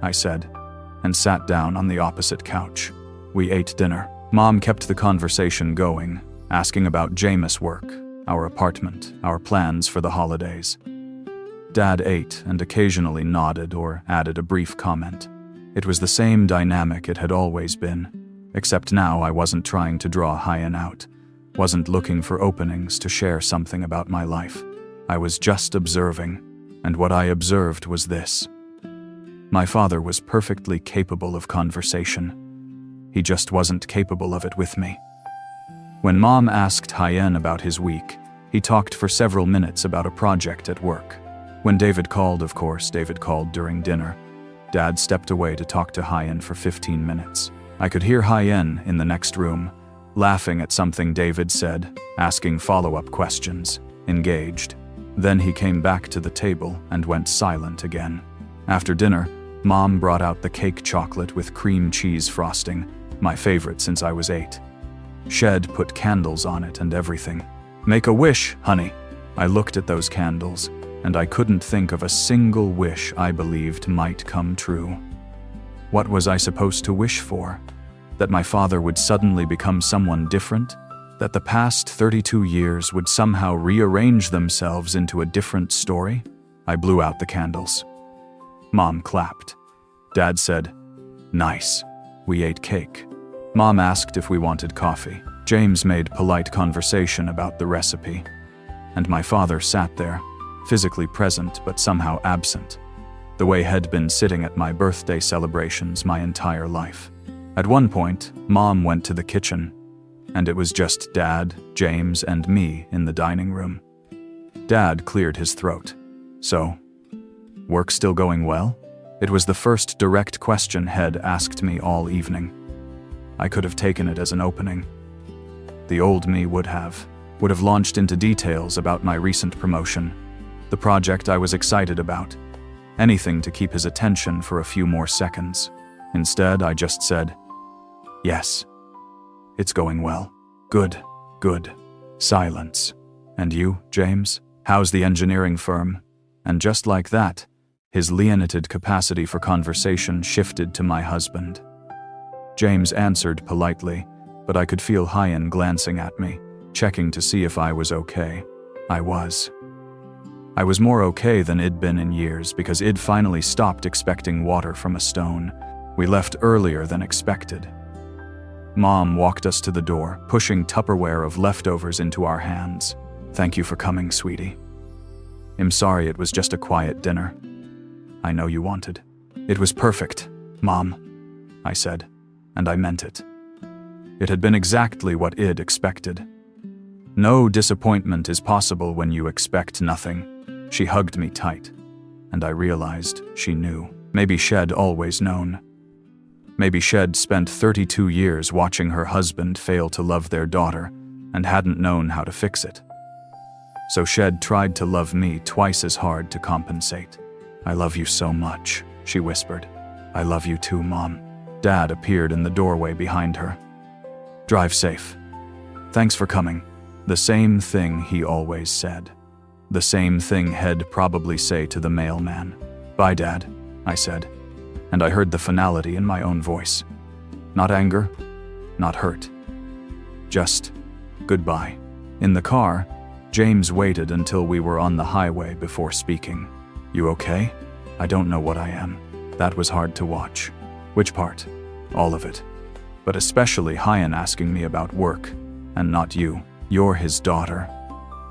I said, and sat down on the opposite couch. We ate dinner. Mom kept the conversation going, asking about Jameis' work, our apartment, our plans for the holidays. Dad ate and occasionally nodded or added a brief comment. It was the same dynamic it had always been, except now I wasn't trying to draw Hyan out, wasn't looking for openings to share something about my life. I was just observing, and what I observed was this. My father was perfectly capable of conversation. He just wasn't capable of it with me. When Mom asked Hyan about his week, he talked for several minutes about a project at work. When David called, of course, David called during dinner, Dad stepped away to talk to Hyan for 15 minutes. I could hear Hyan in the next room, laughing at something David said, asking follow-up questions, engaged. Then he came back to the table and went silent again. After dinner, Mom brought out the cake chocolate with cream cheese frosting, my favorite since I was 8. Shed put candles on it and everything. "Make a wish, honey." I looked at those candles, and I couldn't think of a single wish I believed might come true. What was I supposed to wish for? That my father would suddenly become someone different? That the past 32 years would somehow rearrange themselves into a different story? I blew out the candles. Mom clapped. Dad said, "Nice." We ate cake. Mom asked if we wanted coffee. James made polite conversation about the recipe. And my father sat there, physically present but somehow absent, the way he'd been sitting at my birthday celebrations my entire life. At one point, Mom went to the kitchen, and it was just Dad, James, and me in the dining room. Dad cleared his throat. "So, work still going well?" It was the first direct question Head asked me all evening. I could have taken it as an opening. The old me would have launched into details about my recent promotion, the project I was excited about, anything to keep his attention for a few more seconds. Instead, I just said, "Yes, it's going well. Good, good." Silence. "And you, James? How's the engineering firm?" And just like that, his limited capacity for conversation shifted to my husband. James answered politely, but I could feel Hyan glancing at me, checking to see if I was okay. I was. I was more okay than I'd been in years because I'd finally stopped expecting water from a stone. We left earlier than expected. Mom walked us to the door, pushing Tupperware of leftovers into our hands. "Thank you for coming, sweetie. I'm sorry it was just a quiet dinner. I know you wanted." "It was perfect, Mom," I said, and I meant it. It had been exactly what I'd expected. No disappointment is possible when you expect nothing. She hugged me tight, and I realized she knew. Maybe she'd always known. Maybe she'd spent 32 years watching her husband fail to love their daughter and hadn't known how to fix it. So she'd tried to love me twice as hard to compensate. "I love you so much," she whispered. "I love you too, Mom." Dad appeared in the doorway behind her. "Drive safe. Thanks for coming." The same thing he always said. The same thing he'd probably say to the mailman. "Bye, Dad," I said, and I heard the finality in my own voice. Not anger, not hurt. Just goodbye. In the car, James waited until we were on the highway before speaking. "You okay?" "I don't know what I am." That was hard to watch. Which part? All of it. But especially Hyan asking me about work, and not you. You're his daughter.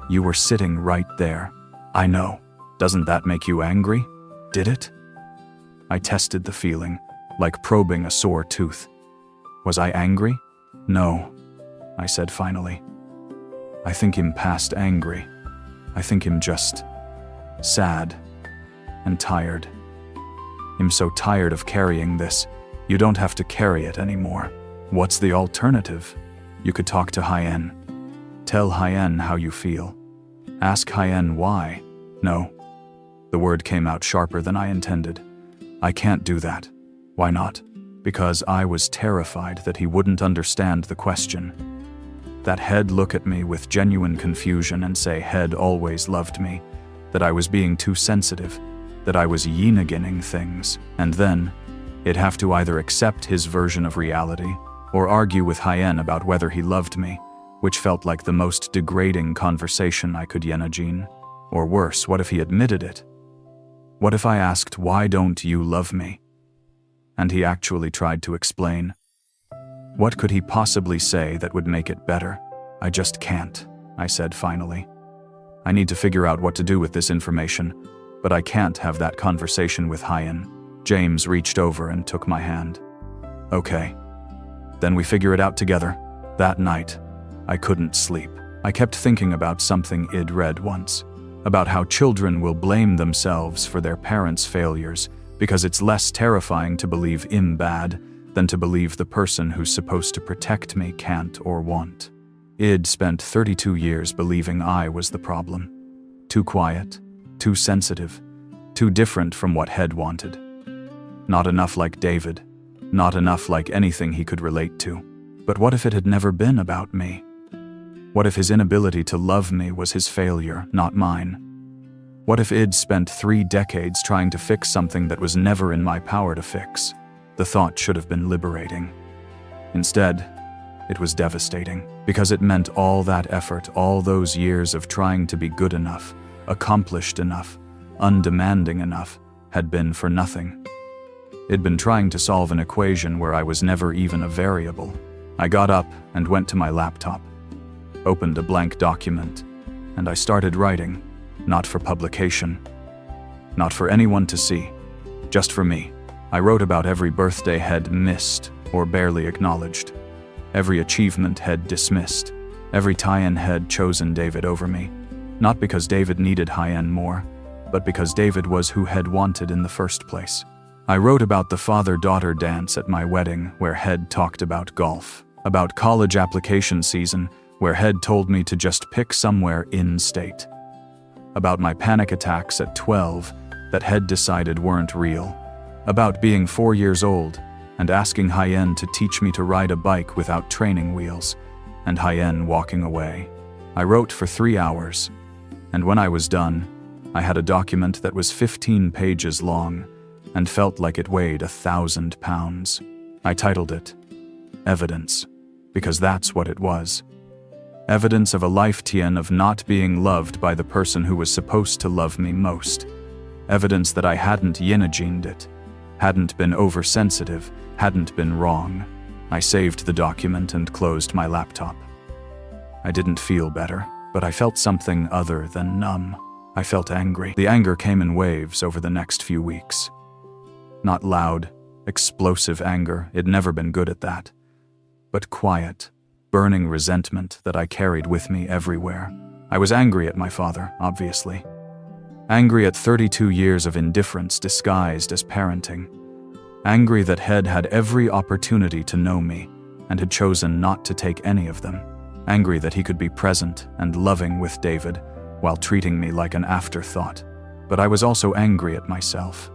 You were sitting right there. I know. Doesn't that make you angry? Did it? I tested the feeling, like probing a sore tooth. Was I angry? No, I said finally. I think him past angry. I think him just sad and tired. I'm so tired of carrying this. You don't have to carry it anymore. What's the alternative? You could talk to Hyan. Tell Hyan how you feel. Ask Hyen why. No. The word came out sharper than I intended. I can't do that. Why not? Because I was terrified that he wouldn't understand the question. That he'd look at me with genuine confusion and say he'd always loved me, that I was being too sensitive, that I was yin-againning things, and then he'd have to either accept his version of reality or argue with Hyen about whether he loved me, which felt like the most degrading conversation I could yin-agene. Or worse, what if he admitted it? What if I asked, "Why don't you love me?" And he actually tried to explain? What could he possibly say that would make it better? I just can't, I said finally. I need to figure out what to do with this information, but I can't have that conversation with Hyen. James reached over and took my hand. Okay. Then we figure it out together. That night, I couldn't sleep. I kept thinking about something I'd read once, about how children will blame themselves for their parents' failures because it's less terrifying to believe I'm bad than to believe the person who's supposed to protect me can't or won't. I'd spent 32 years believing I was the problem. Too quiet, too sensitive, too different from what he'd wanted. Not enough like David, not enough like anything he could relate to. But what if it had never been about me? What if his inability to love me was his failure, not mine? What if I'd spent 3 decades trying to fix something that was never in my power to fix? The thought should have been liberating. Instead, it was devastating, because it meant all that effort, all those years of trying to be good enough, accomplished enough, undemanding enough, had been for nothing. I'd been trying to solve an equation where I was never even a variable. I got up and went to my laptop, opened a blank document, and I started writing, not for publication, not for anyone to see, just for me. I wrote about every birthday he'd missed or barely acknowledged, every achievement he'd dismissed, every tie-in he'd chosen David over me, not because David needed Hyen more, but because David was who he'd wanted in the first place. I wrote about the father-daughter dance at my wedding where he'd talked about golf, about college application season where he'd told me to just pick somewhere in-state, about my panic attacks at 12 that he'd decided weren't real, about being 4 years old and asking Hyen to teach me to ride a bike without training wheels, and Hyen walking away. I wrote for 3 hours, and when I was done, I had a document that was 15 pages long and felt like it weighed 1,000 pounds. I titled it Evidence, because that's what it was. Evidence of a lifetime of not being loved by the person who was supposed to love me most. Evidence that I hadn't yin-agened it, hadn't been oversensitive, hadn't been wrong. I saved the document and closed my laptop. I didn't feel better, but I felt something other than numb. I felt angry. The anger came in waves over the next few weeks. Not loud, explosive anger, I'd never been good at that, but quiet, burning resentment that I carried with me everywhere. I was angry at my father, obviously. Angry at 32 years of indifference disguised as parenting. Angry that he'd had every opportunity to know me and had chosen not to take any of them. Angry that he could be present and loving with David while treating me like an afterthought. But I was also angry at myself.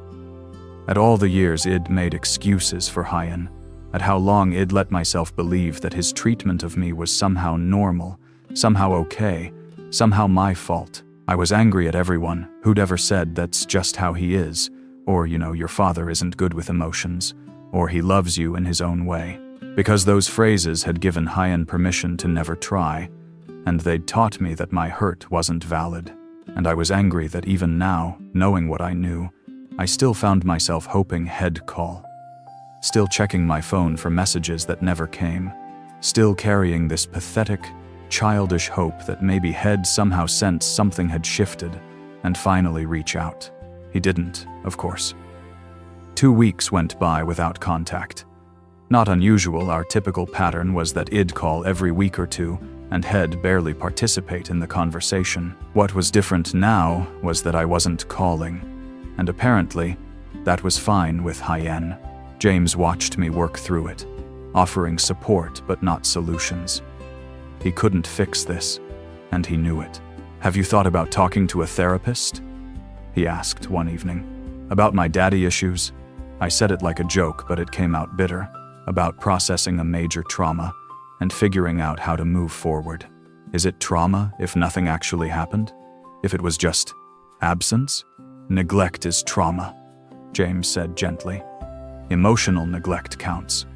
At all the years I'd made excuses for Hyen, at how long I'd let myself believe that his treatment of me was somehow normal, somehow okay, somehow my fault. I was angry at everyone who'd ever said that's just how he is, or, your father isn't good with emotions, or he loves you in his own way. Because those phrases had given Hyen permission to never try, and they'd taught me that my hurt wasn't valid. And I was angry that even now, knowing what I knew, I still found myself hoping he'd call. Still checking my phone for messages that never came. Still carrying this pathetic, childish hope that maybe he'd somehow sense something had shifted and finally reach out. He didn't, of course. 2 weeks went by without contact. Not unusual, our typical pattern was that I'd call every week or two and he'd barely participate in the conversation. What was different now was that I wasn't calling, and apparently, that was fine with Hyen. James watched me work through it, offering support but not solutions. He couldn't fix this, and he knew it. "Have you thought about talking to a therapist?" he asked one evening. "About my daddy issues?" I said it like a joke, but it came out bitter. About processing a major trauma and figuring out how to move forward. Is it trauma if nothing actually happened? If it was just absence? Neglect is trauma, James said gently. Emotional neglect counts.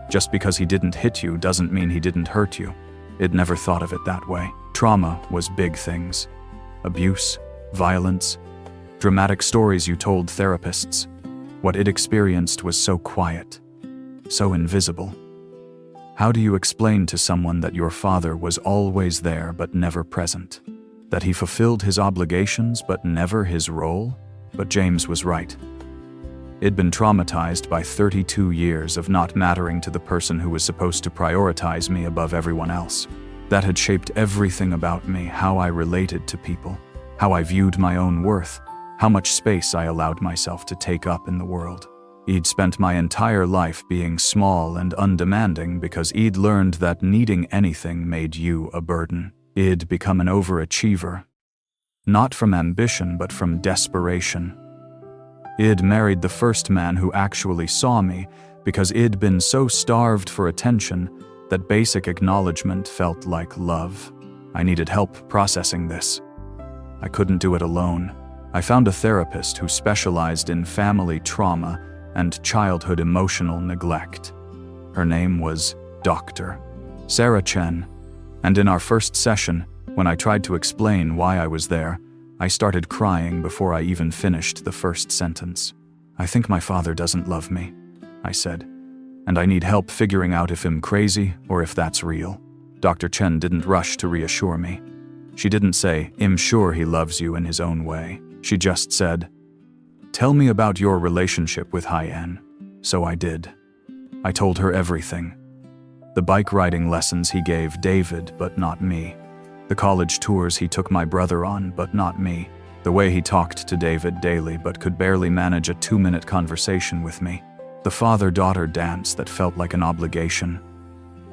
Just because he didn't hit you doesn't mean he didn't hurt you. I'd never thought of it that way. Trauma was big things. Abuse, violence, dramatic stories you told therapists. What I'd experienced was so quiet, so invisible. How do you explain to someone that your father was always there but never present? That he fulfilled his obligations but never his role? But James was right. I'd been traumatized by 32 years of not mattering to the person who was supposed to prioritize me above everyone else. That had shaped everything about me, how I related to people, how I viewed my own worth, how much space I allowed myself to take up in the world. I'd spent my entire life being small and undemanding because I'd learned that needing anything made you a burden. I'd become an overachiever. Not from ambition, but from desperation. I'd married the first man who actually saw me because I'd been so starved for attention that basic acknowledgement felt like love. I needed help processing this. I couldn't do it alone. I found a therapist who specialized in family trauma and childhood emotional neglect. Her name was Dr. Sarah Chen, and in our first session, when I tried to explain why I was there, I started crying before I even finished the first sentence. "I think my father doesn't love me," I said, "and I need help figuring out if I'm crazy or if that's real." Dr. Chen didn't rush to reassure me. She didn't say, "I'm sure he loves you in his own way." She just said, "Tell me about your relationship with Haiyan." So I did. I told her everything. The bike riding lessons he gave David, but not me. The college tours he took my brother on, but not me. The way he talked to David daily, but could barely manage a 2-minute conversation with me. The father-daughter dance that felt like an obligation.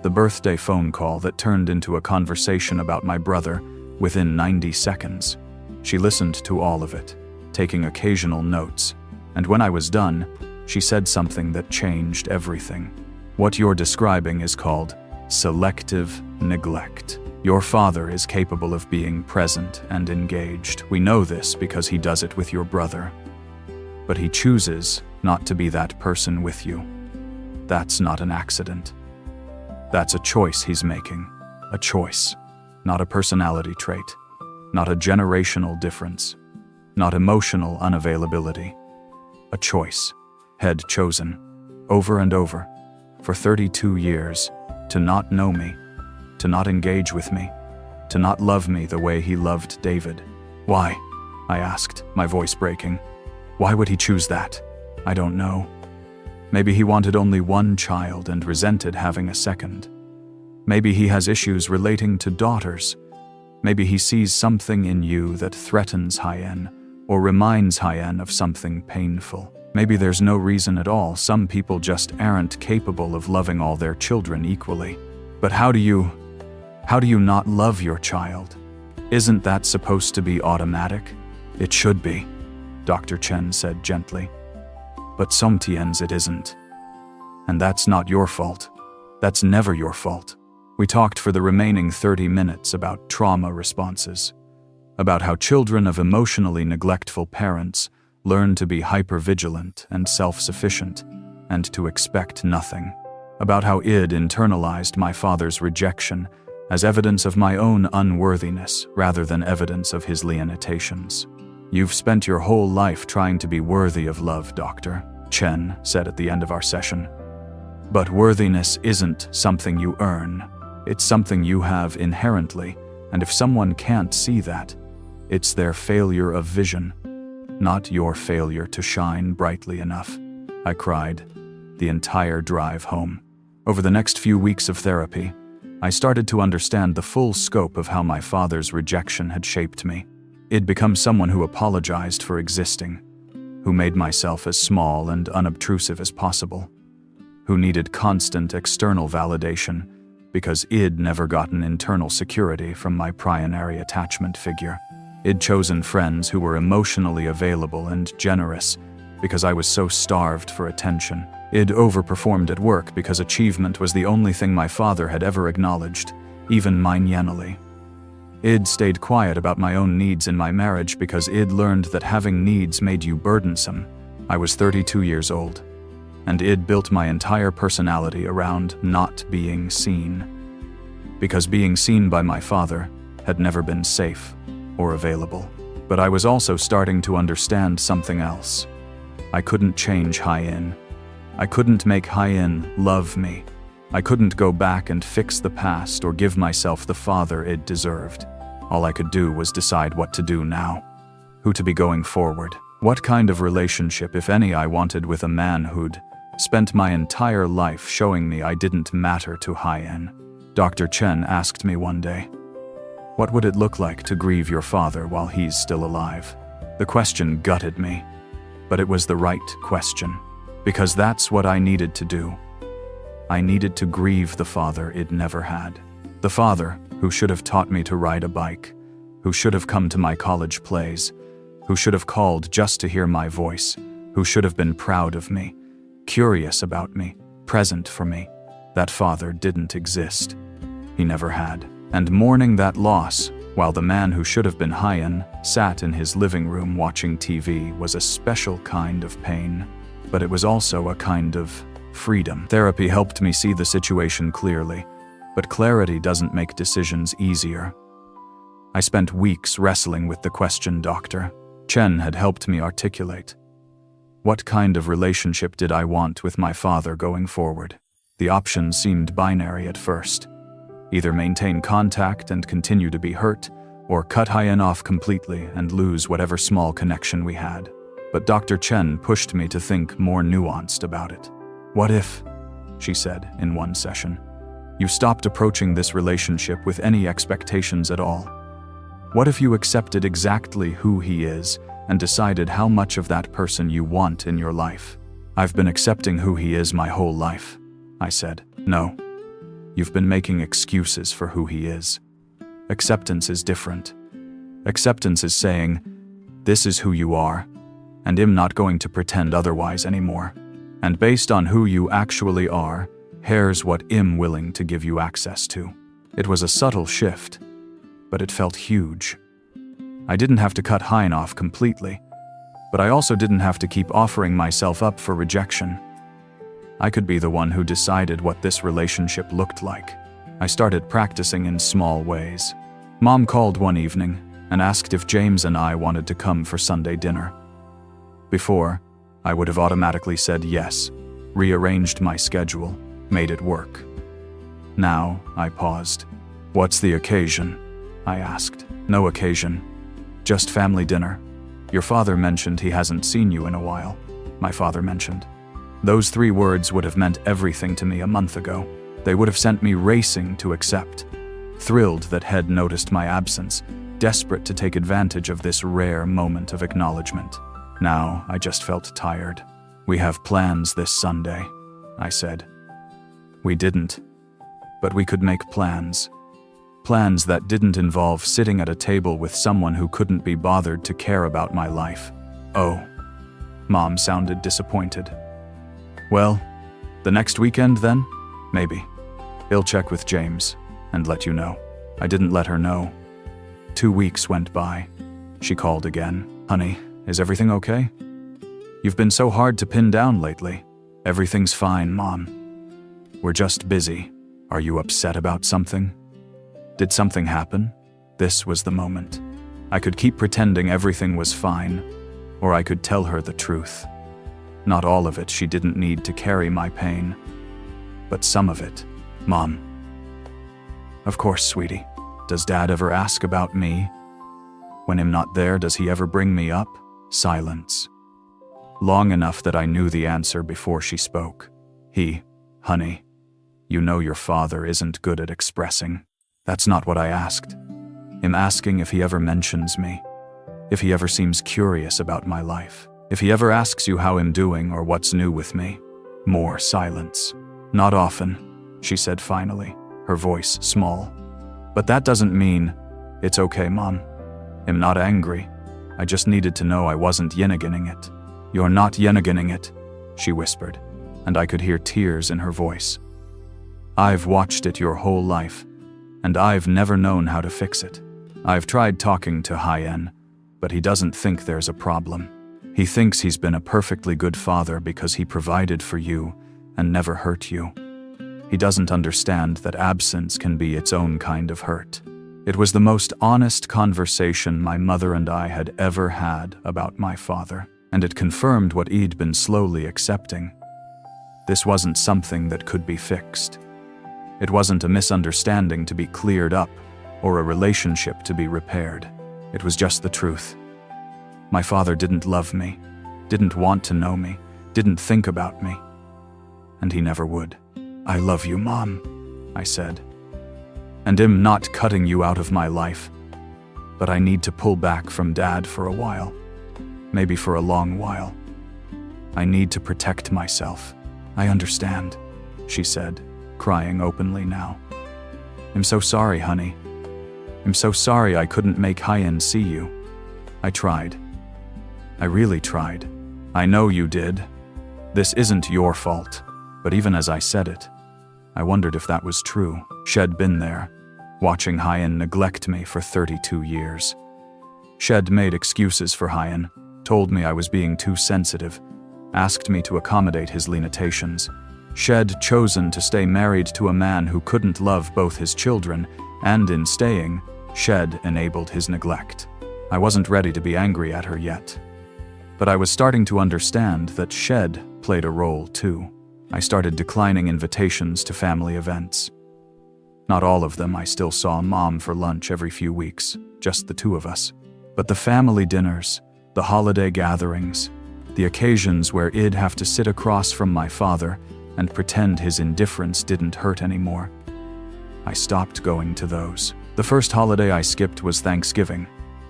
The birthday phone call that turned into a conversation about my brother within 90 seconds. She listened to all of it, taking occasional notes, and when I was done, she said something that changed everything. "What you're describing is called selective neglect. Your father is capable of being present and engaged. We know this because he does it with your brother. But he chooses not to be that person with you. That's not an accident. That's a choice he's making. A choice, not a personality trait, not a generational difference, not emotional unavailability. A choice, had chosen, over and over, for 32 years, to not know me, to not engage with me, to not love me the way he loved David. Why? I asked, my voice breaking. Why would he choose that? I don't know. Maybe he wanted only one child and resented having a second. Maybe he has issues relating to daughters. Maybe he sees something in you that threatens Haiyan or reminds Haiyan of something painful. Maybe there's no reason at all. Some people just aren't capable of loving all their children equally. But how do you not love your child? Isn't that supposed to be automatic? It should be, Dr. Chen said gently. But sometimes it isn't. And that's not your fault. That's never your fault. We talked for the remaining 30 minutes about trauma responses, about how children of emotionally neglectful parents learn to be hypervigilant and self-sufficient, and to expect nothing, about how I'd internalized my father's rejection as evidence of my own unworthiness rather than evidence of his limitations. You've spent your whole life trying to be worthy of love, Dr. Chen said at the end of our session. But worthiness isn't something you earn. It's something you have inherently, and if someone can't see that, it's their failure of vision, not your failure to shine brightly enough. I cried the entire drive home. Over the next few weeks of therapy, I started to understand the full scope of how my father's rejection had shaped me. I'd become someone who apologized for existing, who made myself as small and unobtrusive as possible, who needed constant external validation because I'd never gotten internal security from my primary attachment figure. I'd chosen friends who were emotionally available and generous because I was so starved for attention. I'd overperformed at work because achievement was the only thing my father had ever acknowledged, even mañanally. I'd stayed quiet about my own needs in my marriage because I'd learned that having needs made you burdensome. I was 32 years old, and I'd built my entire personality around not being seen. Because being seen by my father had never been safe or available. But I was also starting to understand something else. I couldn't change Hye-in. I couldn't make Hye-in love me. I couldn't go back and fix the past or give myself the father it deserved. All I could do was decide what to do now. Who to be going forward. What kind of relationship, if any, I wanted with a man who'd spent my entire life showing me I didn't matter to Hye-in. Dr. Chen asked me one day, "What would it look like to grieve your father while he's still alive?" The question gutted me, but it was the right question, because that's what I needed to do. I needed to grieve the father I'd never had. The father who should have taught me to ride a bike, who should have come to my college plays, who should have called just to hear my voice, who should have been proud of me, curious about me, present for me. That father didn't exist. He never had. And mourning that loss, while the man who should have been Hye-in sat in his living room watching TV, was a special kind of pain. But it was also a kind of freedom. Therapy helped me see the situation clearly, but clarity doesn't make decisions easier. I spent weeks wrestling with the question Dr. Chen had helped me articulate. What kind of relationship did I want with my father going forward? The options seemed binary at first. Either maintain contact and continue to be hurt, or cut Hye-in off completely and lose whatever small connection we had. But Dr. Chen pushed me to think more nuanced about it. "What if," she said in one session, "you stopped approaching this relationship with any expectations at all? What if you accepted exactly who he is and decided how much of that person you want in your life?" "I've been accepting who he is my whole life," I said. "No. You've been making excuses for who he is. Acceptance is different. Acceptance is saying, this is who you are, and I'm not going to pretend otherwise anymore. And based on who you actually are, here's what I'm willing to give you access to." It was a subtle shift, but it felt huge. I didn't have to cut Hye-in off completely, but I also didn't have to keep offering myself up for rejection. I could be the one who decided what this relationship looked like. I started practicing in small ways. Mom called one evening and asked if James and I wanted to come for Sunday dinner. Before, I would have automatically said yes, rearranged my schedule, made it work. Now, I paused. "What's the occasion?" I asked. "No occasion. Just family dinner. Your father mentioned he hasn't seen you in a while," my father mentioned. Those 3 words would have meant everything to me a month ago. They would have sent me racing to accept. Thrilled that Head noticed my absence, desperate to take advantage of this rare moment of acknowledgement. Now, I just felt tired. "We have plans this Sunday," I said. We didn't, but we could make plans. Plans that didn't involve sitting at a table with someone who couldn't be bothered to care about my life. "Oh." Mom sounded disappointed. "Well, the next weekend then? Maybe. I'll check with James and let you know." I didn't let her know. 2 weeks went by. She called again. "Honey, is everything okay? You've been so hard to pin down lately." "Everything's fine, Mom. We're just busy." "Are you upset about something? Did something happen?" This was the moment. I could keep pretending everything was fine, or I could tell her the truth. Not all of it. She didn't need to carry my pain. But some of it. "Mom." "Of course, sweetie. Does Dad ever ask about me? When I'm not there, does he ever bring me up?" Silence. Long enough that I knew the answer before she spoke. "Honey, you know your father isn't good at expressing." "That's not what I asked. I'm asking if he ever mentions me. If he ever seems curious about my life. If he ever asks you how I'm doing or what's new with me." More silence. "Not often," she said finally, her voice small. "But that doesn't mean..." "It's okay, Mom. I'm not angry. I just needed to know I wasn't yeniganing it. You're not yeniganing it, she whispered, and I could hear tears in her voice. I've watched it your whole life, and I've never known how to fix it. I've tried talking to Hyen, but he doesn't think there's a problem. He thinks he's been a perfectly good father because he provided for you and never hurt you. He doesn't understand that absence can be its own kind of hurt. It was the most honest conversation my mother and I had ever had about my father, and it confirmed what he'd been slowly accepting. This wasn't something that could be fixed. It wasn't a misunderstanding to be cleared up or a relationship to be repaired. It was just the truth. My father didn't love me, didn't want to know me, didn't think about me. And he never would. I love you, Mom, I said. And I'm not cutting you out of my life. But I need to pull back from Dad for a while. Maybe for a long while. I need to protect myself. I understand, she said, crying openly now. I'm so sorry, honey. I'm so sorry I couldn't make Hyen see you. I tried. I really tried. I know you did. This isn't your fault. But even as I said it, I wondered if that was true. She'd been there, watching Hyen neglect me for 32 years. She'd made excuses for Hyen, told me I was being too sensitive, asked me to accommodate his limitations. She'd chosen to stay married to a man who couldn't love both his children, and in staying, she'd enabled his neglect. I wasn't ready to be angry at her yet. But I was starting to understand that she'd played a role too. I started declining invitations to family events. Not all of them. I still saw Mom for lunch every few weeks, just the two of us. But the family dinners, the holiday gatherings, the occasions where I'd have to sit across from my father and pretend his indifference didn't hurt anymore, I stopped going to those. The first holiday I skipped was Thanksgiving,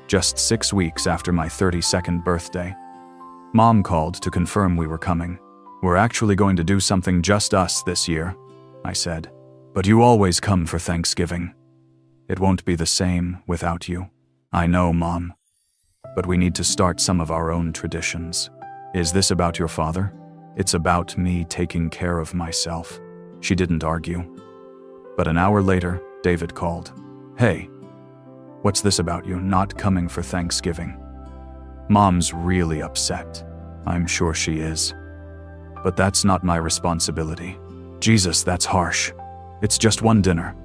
just 6 weeks after my 32nd birthday. Mom called to confirm we were coming. We're actually going to do something just us this year, I said. But you always come for Thanksgiving. It won't be the same without you. I know, Mom. But we need to start some of our own traditions. Is this about your father? It's about me taking care of myself. She didn't argue. But an hour later, David called. Hey, what's this about you not coming for Thanksgiving? Mom's really upset. I'm sure she is. But that's not my responsibility. Jesus, that's harsh. It's just one dinner.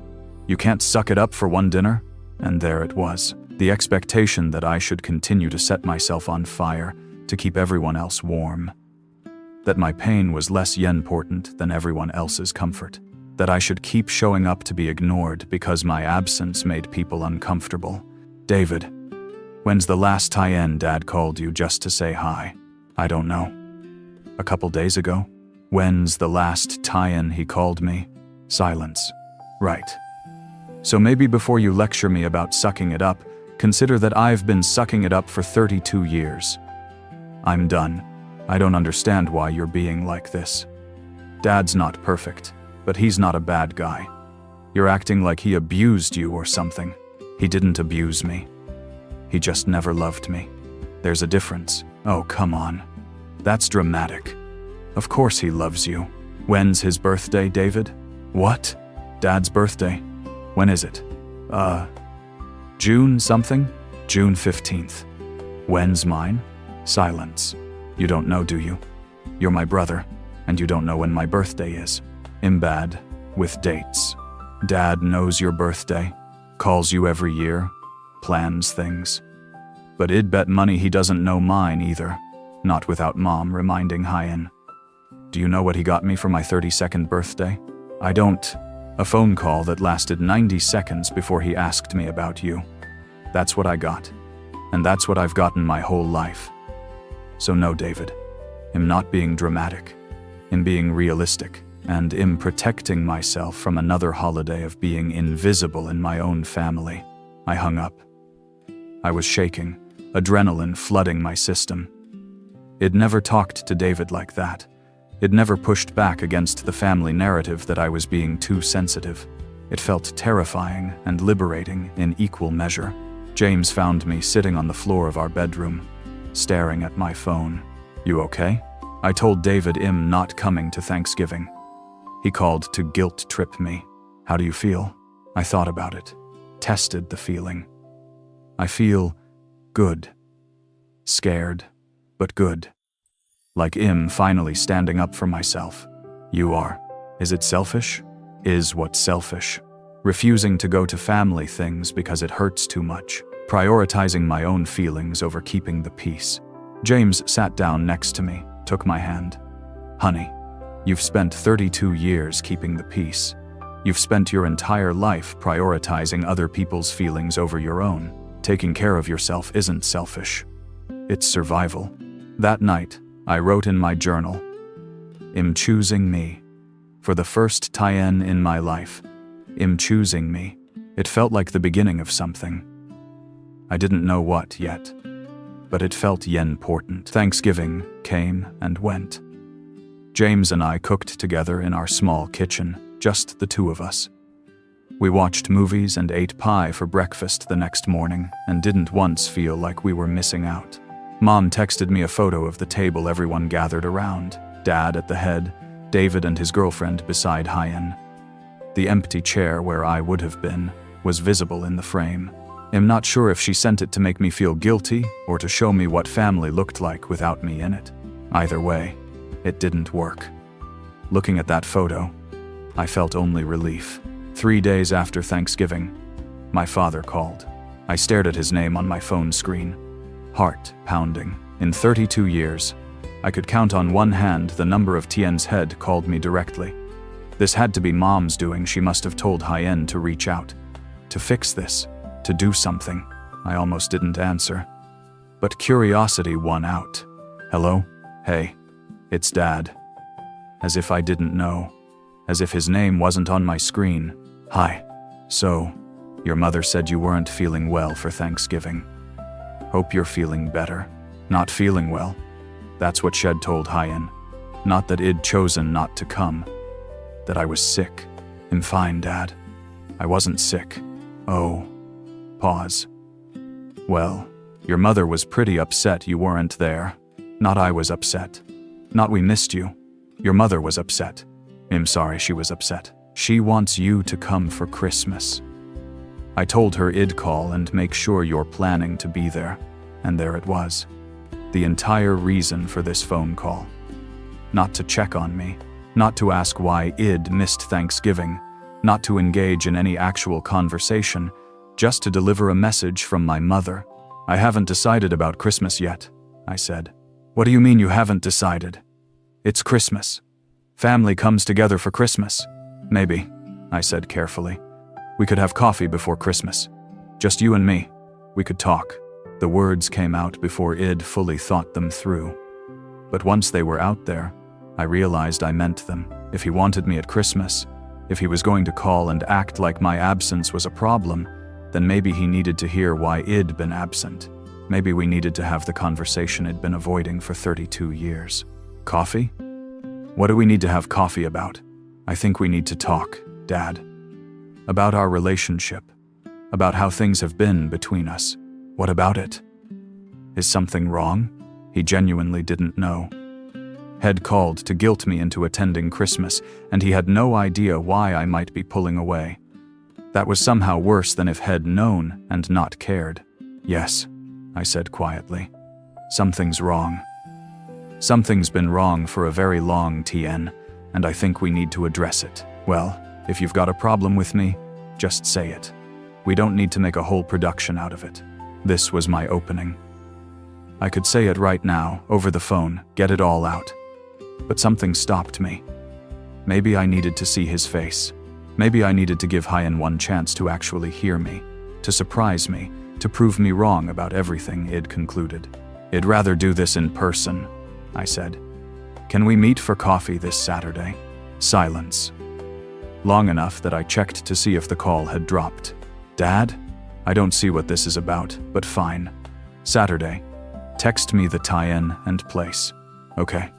You can't suck it up for one dinner? And there it was. The expectation that I should continue to set myself on fire to keep everyone else warm. That my pain was less important than everyone else's comfort. That I should keep showing up to be ignored because my absence made people uncomfortable. David, when's the last time Dad called you just to say hi? I don't know. A couple days ago? When's the last time he called me? Silence. Right. So maybe before you lecture me about sucking it up, consider that I've been sucking it up for 32 years. I'm done. I don't understand why you're being like this. Dad's not perfect, but he's not a bad guy. You're acting like he abused you or something. He didn't abuse me. He just never loved me. There's a difference. Oh, come on. That's dramatic. Of course he loves you. When's his birthday, David? What? Dad's birthday? When is it? June something? June 15th. When's mine? Silence. You don't know, do you? You're my brother, and you don't know when my birthday is. I'm bad with dates. Dad knows your birthday, calls you every year, plans things. But I'd bet money he doesn't know mine either. Not without Mom reminding Hyen. Do you know what he got me for my 32nd birthday? I don't. A phone call that lasted 90 seconds before he asked me about you. That's what I got. And that's what I've gotten my whole life. So no, David. I'm not being dramatic. I'm being realistic. And I'm protecting myself from another holiday of being invisible in my own family. I hung up. I was shaking, adrenaline flooding my system. I'd never talked to David like that. I'd never pushed back against the family narrative that I was being too sensitive. It felt terrifying and liberating in equal measure. James found me sitting on the floor of our bedroom, staring at my phone. You okay? I told David I'm not coming to Thanksgiving. He called to guilt trip me. How do you feel? I thought about it, tested the feeling. I feel good. Scared, but good. Like I'm finally standing up for myself. You are. Is it selfish? Is what's selfish? Refusing to go to family things because it hurts too much. Prioritizing my own feelings over keeping the peace. James sat down next to me, took my hand. Honey, you've spent 32 years keeping the peace. You've spent your entire life prioritizing other people's feelings over your own. Taking care of yourself isn't selfish. It's survival. That night, I wrote in my journal, I'm choosing me. For the first time in my life, I'm choosing me. It felt like the beginning of something. I didn't know what yet, but it felt important. Thanksgiving came and went. James and I cooked together in our small kitchen, just the two of us. We watched movies and ate pie for breakfast the next morning and didn't once feel like we were missing out. Mom texted me a photo of the table everyone gathered around. Dad at the head, David and his girlfriend beside Hyan. The empty chair where I would have been was visible in the frame. I'm not sure if she sent it to make me feel guilty or to show me what family looked like without me in it. Either way, it didn't work. Looking at that photo, I felt only relief. 3 days after Thanksgiving, my father called. I stared at his name on my phone screen, heart pounding. In 32 years, I could count on one hand the number of Tien's head called me directly. This had to be Mom's doing. She must have told Hyan to reach out, to fix this, to do something. I almost didn't answer. But curiosity won out. Hello? Hey, it's Dad. As if I didn't know. As if his name wasn't on my screen. Hi. So, your mother said you weren't feeling well for Thanksgiving. Hope you're feeling better. Not feeling well. That's what Shed told Hyan. Not that I'd chosen not to come. That I was sick. I'm fine, Dad. I wasn't sick. Oh. Pause. Well, your mother was pretty upset you weren't there. Not I was upset. Not we missed you. Your mother was upset. I'm sorry she was upset. She wants you to come for Christmas. I told her I'd call and make sure you're planning to be there. And there it was. The entire reason for this phone call. Not to check on me. Not to ask why I'd missed Thanksgiving. Not to engage in any actual conversation. Just to deliver a message from my mother. I haven't decided about Christmas yet, I said. What do you mean you haven't decided? It's Christmas. Family comes together for Christmas. Maybe, I said carefully. We could have coffee before Christmas. Just you and me. We could talk. The words came out before I'd fully thought them through. But once they were out there, I realized I meant them. If he wanted me at Christmas, if he was going to call and act like my absence was a problem, then maybe he needed to hear why I'd been absent. Maybe we needed to have the conversation I'd been avoiding for 32 years. Coffee? What do we need to have coffee about? I think we need to talk, Dad. About our relationship. About how things have been between us. What about it? Is something wrong? He genuinely didn't know. Head called to guilt me into attending Christmas, and he had no idea why I might be pulling away. That was somehow worse than if Head known and not cared. Yes, I said quietly. Something's wrong. Something's been wrong for a very long Tien, and I think we need to address it. Well, if you've got a problem with me, just say it. We don't need to make a whole production out of it. This was my opening. I could say it right now, over the phone, get it all out. But something stopped me. Maybe I needed to see his face. Maybe I needed to give Hyan one chance to actually hear me, to surprise me, to prove me wrong about everything I'd concluded. I'd rather do this in person, I said. Can we meet for coffee this Saturday? Silence. Long enough that I checked to see if the call had dropped. Dad? I don't see what this is about, but fine. Saturday. Text me the tie-in and place. Okay.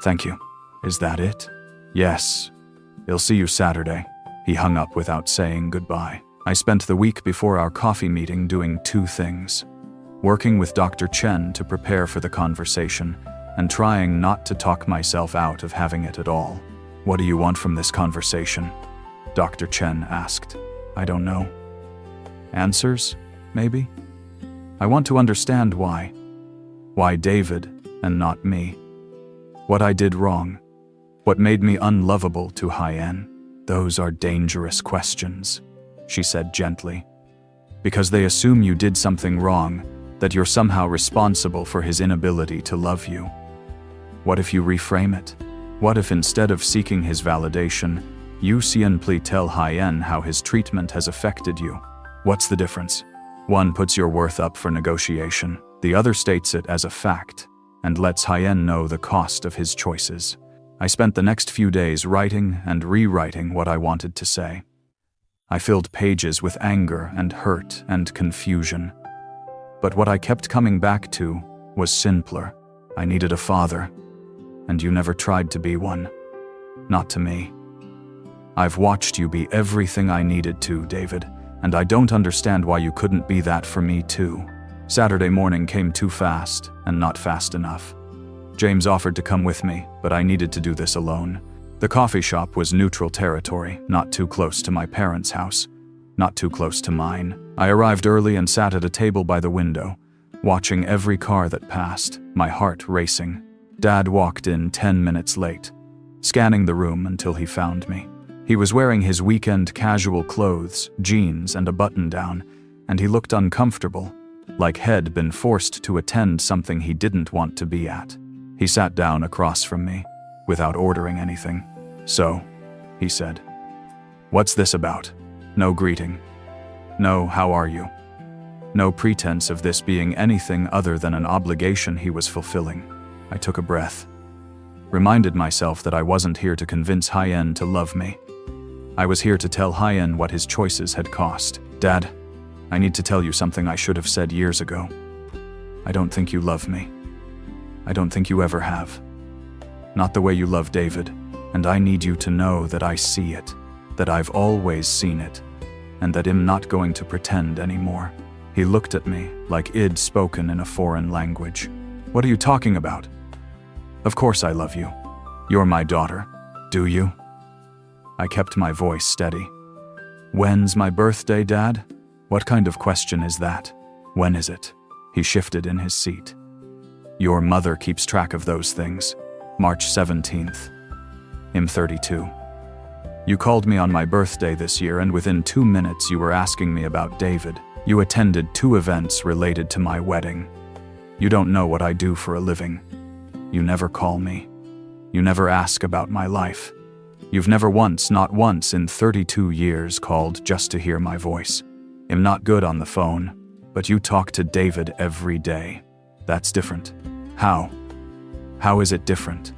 Thank you. Is that it? Yes. I'll see you Saturday. He hung up without saying goodbye. I spent the week before our coffee meeting doing two things: working with Dr. Chen to prepare for the conversation, and trying not to talk myself out of having it at all. "What do you want from this conversation?" Dr. Chen asked. "I don't know. Answers, maybe? I want to understand why. Why David and not me? What I did wrong? What made me unlovable to Hyen? Those are dangerous questions," she said gently. "Because they assume you did something wrong, that you're somehow responsible for his inability to love you. What if you reframe it? What if instead of seeking his validation, you simply tell Hyen how his treatment has affected you? What's the difference? One puts your worth up for negotiation, the other states it as a fact, and lets Hyen know the cost of his choices." I spent the next few days writing and rewriting what I wanted to say. I filled pages with anger and hurt and confusion. But what I kept coming back to was simpler. I needed a father, and you never tried to be one. Not to me. I've watched you be everything I needed to, David, and I don't understand why you couldn't be that for me too. Saturday morning came too fast, and not fast enough. James offered to come with me, but I needed to do this alone. The coffee shop was neutral territory, not too close to my parents' house, not too close to mine. I arrived early and sat at a table by the window, watching every car that passed, my heart racing. Dad walked in 10 minutes late, scanning the room until he found me. He was wearing his weekend casual clothes, jeans, and a button-down, and he looked uncomfortable, like he'd been forced to attend something he didn't want to be at. He sat down across from me, without ordering anything. "So," he said. "What's this about?" No greeting. No "how are you?" No pretense of this being anything other than an obligation he was fulfilling. I took a breath. Reminded myself that I wasn't here to convince Hyen to love me. I was here to tell Hyen what his choices had cost. "Dad, I need to tell you something I should have said years ago. I don't think you love me. I don't think you ever have. Not the way you love David, and I need you to know that I see it, that I've always seen it, and that I'm not going to pretend anymore." He looked at me like I'd spoken in a foreign language. "What are you talking about? Of course I love you. You're my daughter. Do you?" I kept my voice steady. "When's my birthday, Dad? What kind of question is that? When is it?" He shifted in his seat. "Your mother keeps track of those things. March 17th. I'm 32. You called me on my birthday this year, and within 2 minutes you were asking me about David. You attended 2 events related to my wedding. You don't know what I do for a living. You never call me. You never ask about my life. You've never once, not once in 32 years, called just to hear my voice. I'm not good on the phone, but you talk to David every day. That's different. How? How is it different?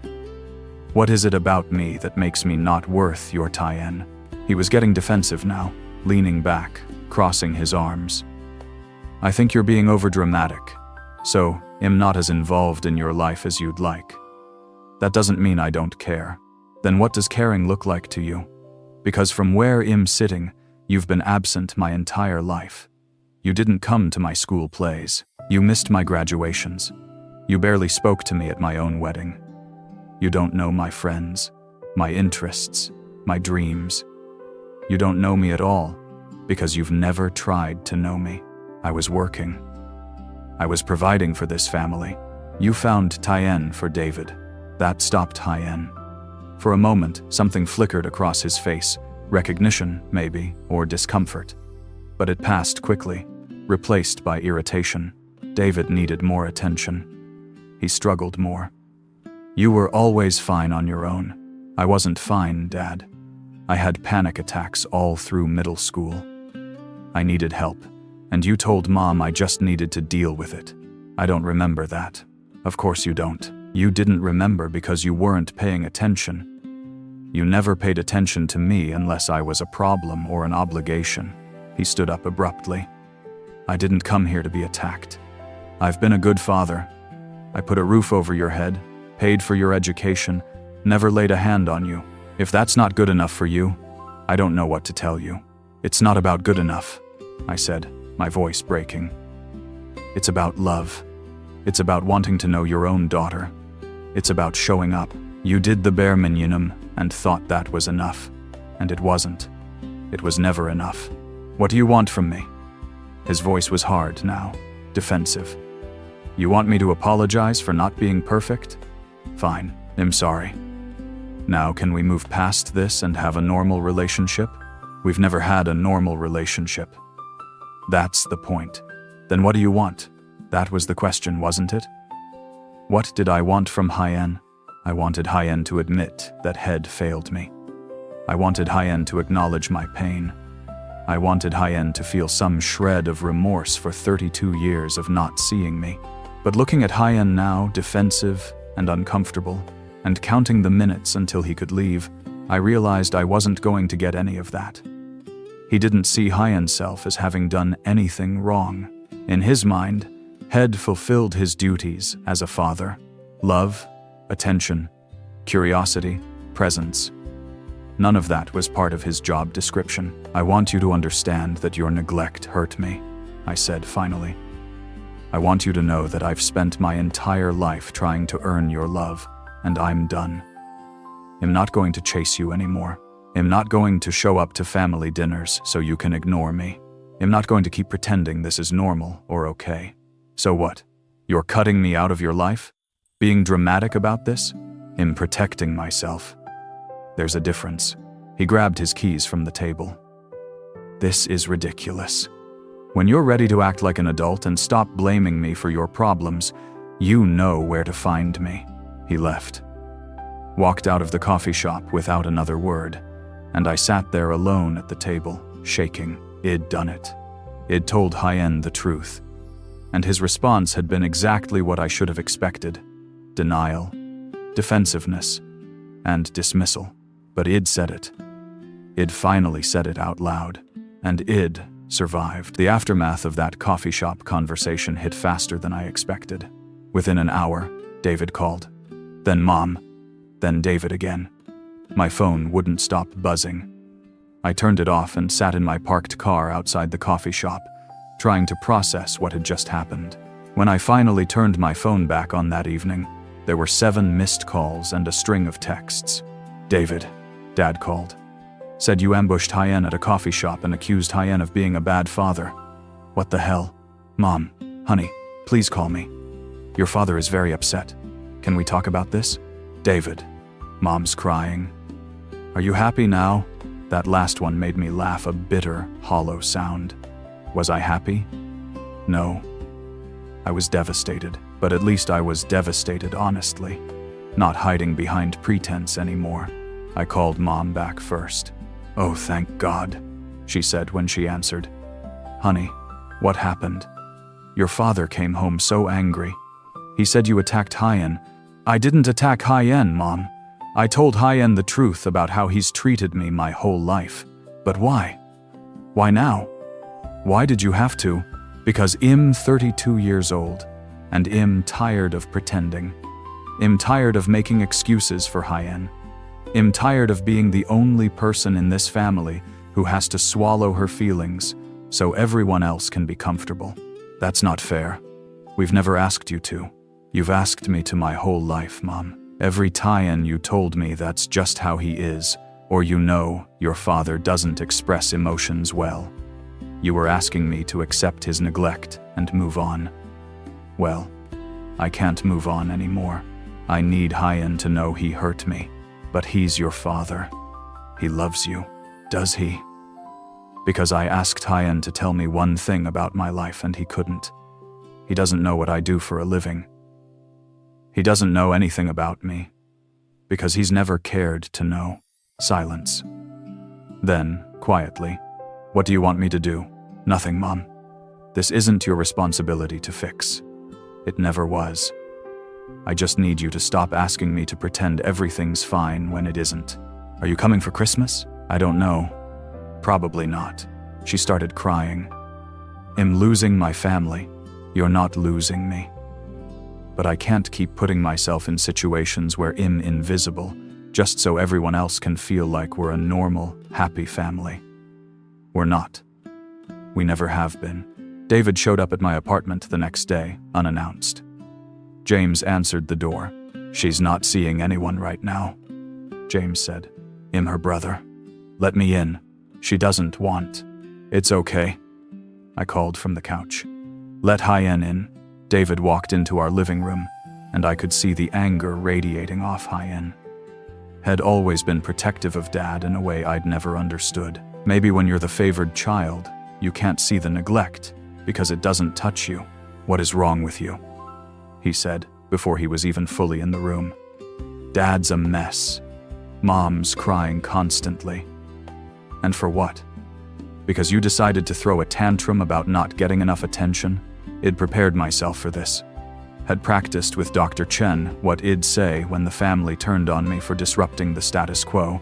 What is it about me that makes me not worth your Hyen?" He was getting defensive now, leaning back, crossing his arms. "I think you're being overdramatic, so I'm not as involved in your life as you'd like. That doesn't mean I don't care. Then what does caring look like to you? Because from where I'm sitting, you've been absent my entire life. You didn't come to my school plays. You missed my graduations. You barely spoke to me at my own wedding. You don't know my friends, my interests, my dreams. You don't know me at all, because you've never tried to know me. I was working. I was providing for this family. You found Hyen for David. That stopped Hyen." For a moment, something flickered across his face, recognition, maybe, or discomfort. But it passed quickly, replaced by irritation. David needed more attention. He struggled more. "You were always fine on your own. I wasn't fine, Dad. I had panic attacks all through middle school. I needed help, and you told Mom I just needed to deal with it. I don't remember that. Of course you don't. You didn't remember because you weren't paying attention. You never paid attention to me unless I was a problem or an obligation." He stood up abruptly. "I didn't come here to be attacked. I've been a good father. I put a roof over your head, paid for your education, never laid a hand on you. If that's not good enough for you, I don't know what to tell you. It's not about good enough, I said, my voice breaking. It's about love. It's about wanting to know your own daughter. It's about showing up. You did the bare minimum and thought that was enough. And it wasn't. It was never enough. What do you want from me? His voice was hard now, defensive. You want me to apologize for not being perfect? Fine, I'm sorry. Now can we move past this and have a normal relationship? We've never had a normal relationship. That's the point. Then what do you want? That was the question, wasn't it? What did I want from Hyen? I wanted Hyen to admit that Head failed me. I wanted Hyen to acknowledge my pain. I wanted Hyen to feel some shred of remorse for 32 years of not seeing me. But looking at Hyen now, defensive and uncomfortable, and counting the minutes until he could leave, I realized I wasn't going to get any of that. He didn't see Hyen's self as having done anything wrong. In his mind, Head fulfilled his duties as a father. Love, attention, curiosity, presence. None of that was part of his job description. I want you to understand that your neglect hurt me, I said finally. I want you to know that I've spent my entire life trying to earn your love, and I'm done. I'm not going to chase you anymore. I'm not going to show up to family dinners so you can ignore me. I'm not going to keep pretending this is normal or okay. So what? You're cutting me out of your life? Being dramatic about this? I'm protecting myself. There's a difference. He grabbed his keys from the table. This is ridiculous. When you're ready to act like an adult and stop blaming me for your problems, you know where to find me. He left. Walked out of the coffee shop without another word, and I sat there alone at the table, shaking. I'd done it. I'd told Hyen the truth. And his response had been exactly what I should have expected. Denial, defensiveness, and dismissal. But I'd said it. I'd finally said it out loud. And I'd survived. The aftermath of that coffee shop conversation hit faster than I expected. Within an hour, David called. Then Mom. Then David again. My phone wouldn't stop buzzing. I turned it off and sat in my parked car outside the coffee shop, trying to process what had just happened. When I finally turned my phone back on that evening, there were 7 missed calls and a string of texts. David, Dad called. Said you ambushed Hyen at a coffee shop and accused Hyen of being a bad father. What the hell? Mom, honey, please call me. Your father is very upset. Can we talk about this? David, Mom's crying. Are you happy now? That last one made me laugh, a bitter, hollow sound. Was I happy? No. I was devastated, but at least I was devastated honestly, not hiding behind pretense anymore. I called Mom back first. Oh, thank God, she said when she answered. Honey, what happened? Your father came home so angry. He said you attacked Hyen. I didn't attack Hyen, Mom. I told Hyen the truth about how he's treated me my whole life. But why? Why now? Why did you have to? Because I'm 32 years old, and I'm tired of pretending. I'm tired of making excuses for Hyen. I'm tired of being the only person in this family who has to swallow her feelings so everyone else can be comfortable. That's not fair. We've never asked you to. You've asked me to my whole life, Mom. Every time you told me that's just how he is, or you know your father doesn't express emotions well. You were asking me to accept his neglect and move on. Well, I can't move on anymore. I need Hyen to know he hurt me. But he's your father. He loves you, does he? Because I asked Hyen to tell me one thing about my life and he couldn't. He doesn't know what I do for a living. He doesn't know anything about me. Because he's never cared to know. Silence. Then, quietly, what do you want me to do? Nothing, Mom. This isn't your responsibility to fix. It never was. I just need you to stop asking me to pretend everything's fine when it isn't. Are you coming for Christmas? I don't know. Probably not. She started crying. I'm losing my family. You're not losing me. But I can't keep putting myself in situations where I'm invisible, just so everyone else can feel like we're a normal, happy family. We're not. We never have been. David showed up at my apartment the next day, unannounced. James answered the door. She's not seeing anyone right now, James said. I'm her brother. Let me in. She doesn't want. It's okay, I called from the couch. Let Hyen in. David walked into our living room, and I could see the anger radiating off Hyen. Had always been protective of Dad in a way I'd never understood. Maybe when you're the favored child, you can't see the neglect because it doesn't touch you. What is wrong with you? He said before he was even fully in the room. Dad's a mess. Mom's crying constantly. And for what? Because you decided to throw a tantrum about not getting enough attention? I'd prepared myself for this. Had practiced with Dr. Chen what I'd say when the family turned on me for disrupting the status quo.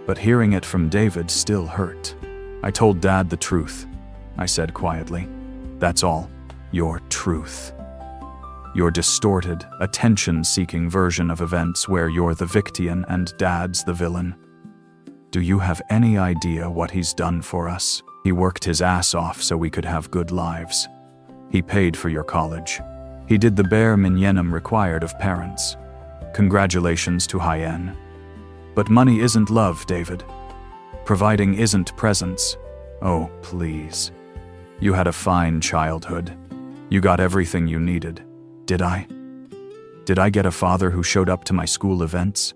But hearing it from David still hurt. I told Dad the truth, I said quietly. That's all. Your truth. Your distorted, attention-seeking version of events where you're the victim and Dad's the villain. Do you have any idea what he's done for us? He worked his ass off so we could have good lives. He paid for your college. He did the bare minimum required of parents. Congratulations to Hyen. But money isn't love, David. Providing isn't presence. Oh, please. You had a fine childhood. You got everything you needed. Did I? Did I get a father who showed up to my school events?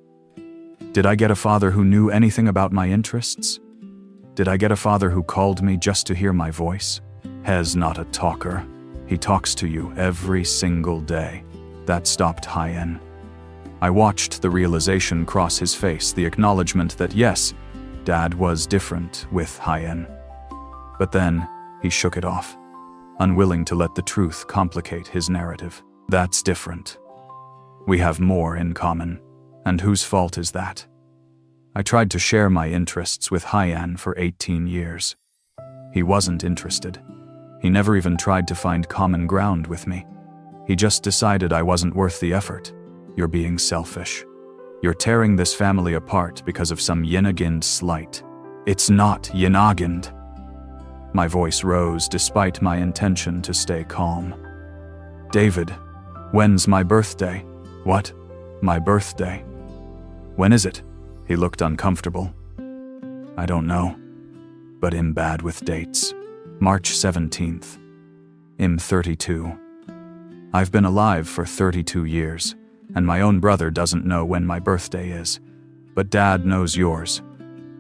Did I get a father who knew anything about my interests? Did I get a father who called me just to hear my voice? He's not a talker. He talks to you every single day. That stopped Hyen. I watched the realization cross his face, the acknowledgement that yes, Dad was different with Hyen. But then, he shook it off, unwilling to let the truth complicate his narrative. That's different. We have more in common. And whose fault is that? I tried to share my interests with Hyen for 18 years. He wasn't interested. He never even tried to find common ground with me. He just decided I wasn't worth the effort. You're being selfish. You're tearing this family apart because of some Yinagind slight. It's not Yinagind. My voice rose despite my intention to stay calm. David, when's my birthday? What? My birthday? When is it? He looked uncomfortable. I don't know, but I'm bad with dates. March 17th. I'm 32. I've been alive for 32 years, and my own brother doesn't know when my birthday is. But Dad knows yours.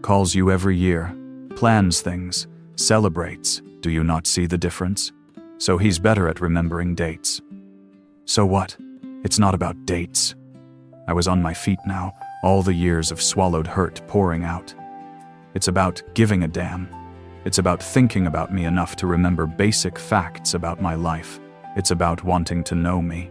Calls you every year, plans things, celebrates. Do you not see the difference? So he's better at remembering dates. So what? It's not about dates. I was on my feet now, all the years of swallowed hurt pouring out. It's about giving a damn. It's about thinking about me enough to remember basic facts about my life. It's about wanting to know me.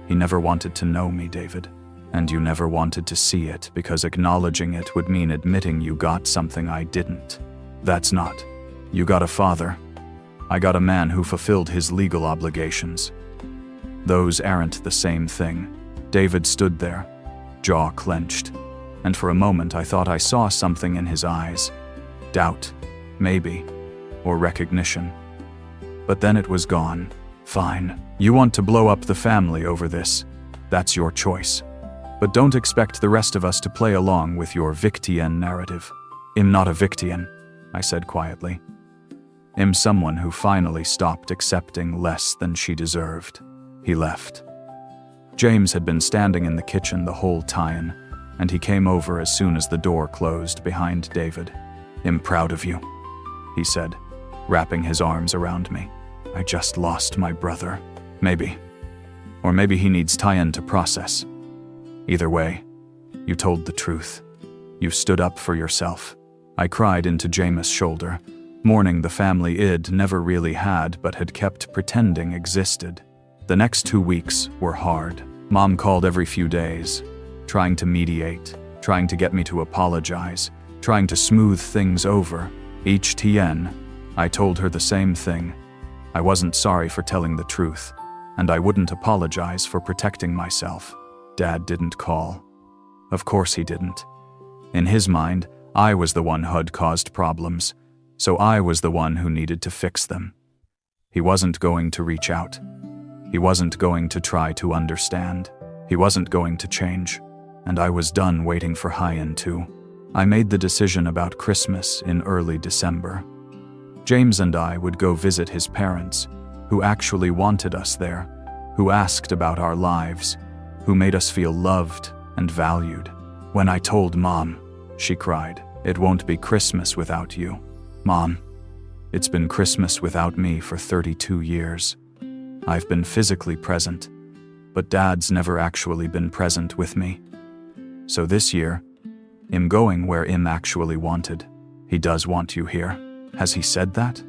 He never wanted to know me, David. And you never wanted to see it because acknowledging it would mean admitting you got something I didn't. That's not. You got a father. I got a man who fulfilled his legal obligations. Those aren't the same thing. David stood there, jaw clenched, and for a moment I thought I saw something in his eyes. Doubt, maybe, or recognition. But then it was gone. Fine. You want to blow up the family over this. That's your choice. But don't expect the rest of us to play along with your victien narrative. I'm not a victien, I said quietly. I'm someone who finally stopped accepting less than she deserved. He left. James had been standing in the kitchen the whole time, and he came over as soon as the door closed behind David. I'm proud of you, he said, wrapping his arms around me. I just lost my brother. Maybe. Or maybe he needs Tyen to process. Either way, you told the truth. You stood up for yourself. I cried into James' shoulder, mourning the family I'd never really had but had kept pretending existed. The next 2 weeks were hard. Mom called every few days, trying to mediate, trying to get me to apologize, trying to smooth things over. Each Tien, I told her the same thing. I wasn't sorry for telling the truth, and I wouldn't apologize for protecting myself. Dad didn't call. Of course he didn't. In his mind, I was the one who'd caused problems, So I was the one who needed to fix them. He wasn't going to reach out. He wasn't going to try to understand. He wasn't going to change. And I was done waiting for Hyan too. I made the decision about Christmas in early December. James and I would go visit his parents, who actually wanted us there, who asked about our lives, who made us feel loved and valued. When I told Mom, she cried, "It won't be Christmas without you." Mom, it's been Christmas without me for 32 years. I've been physically present, but Dad's never actually been present with me. So this year, I'm going where I'm actually wanted. He does want you here. Has he said that?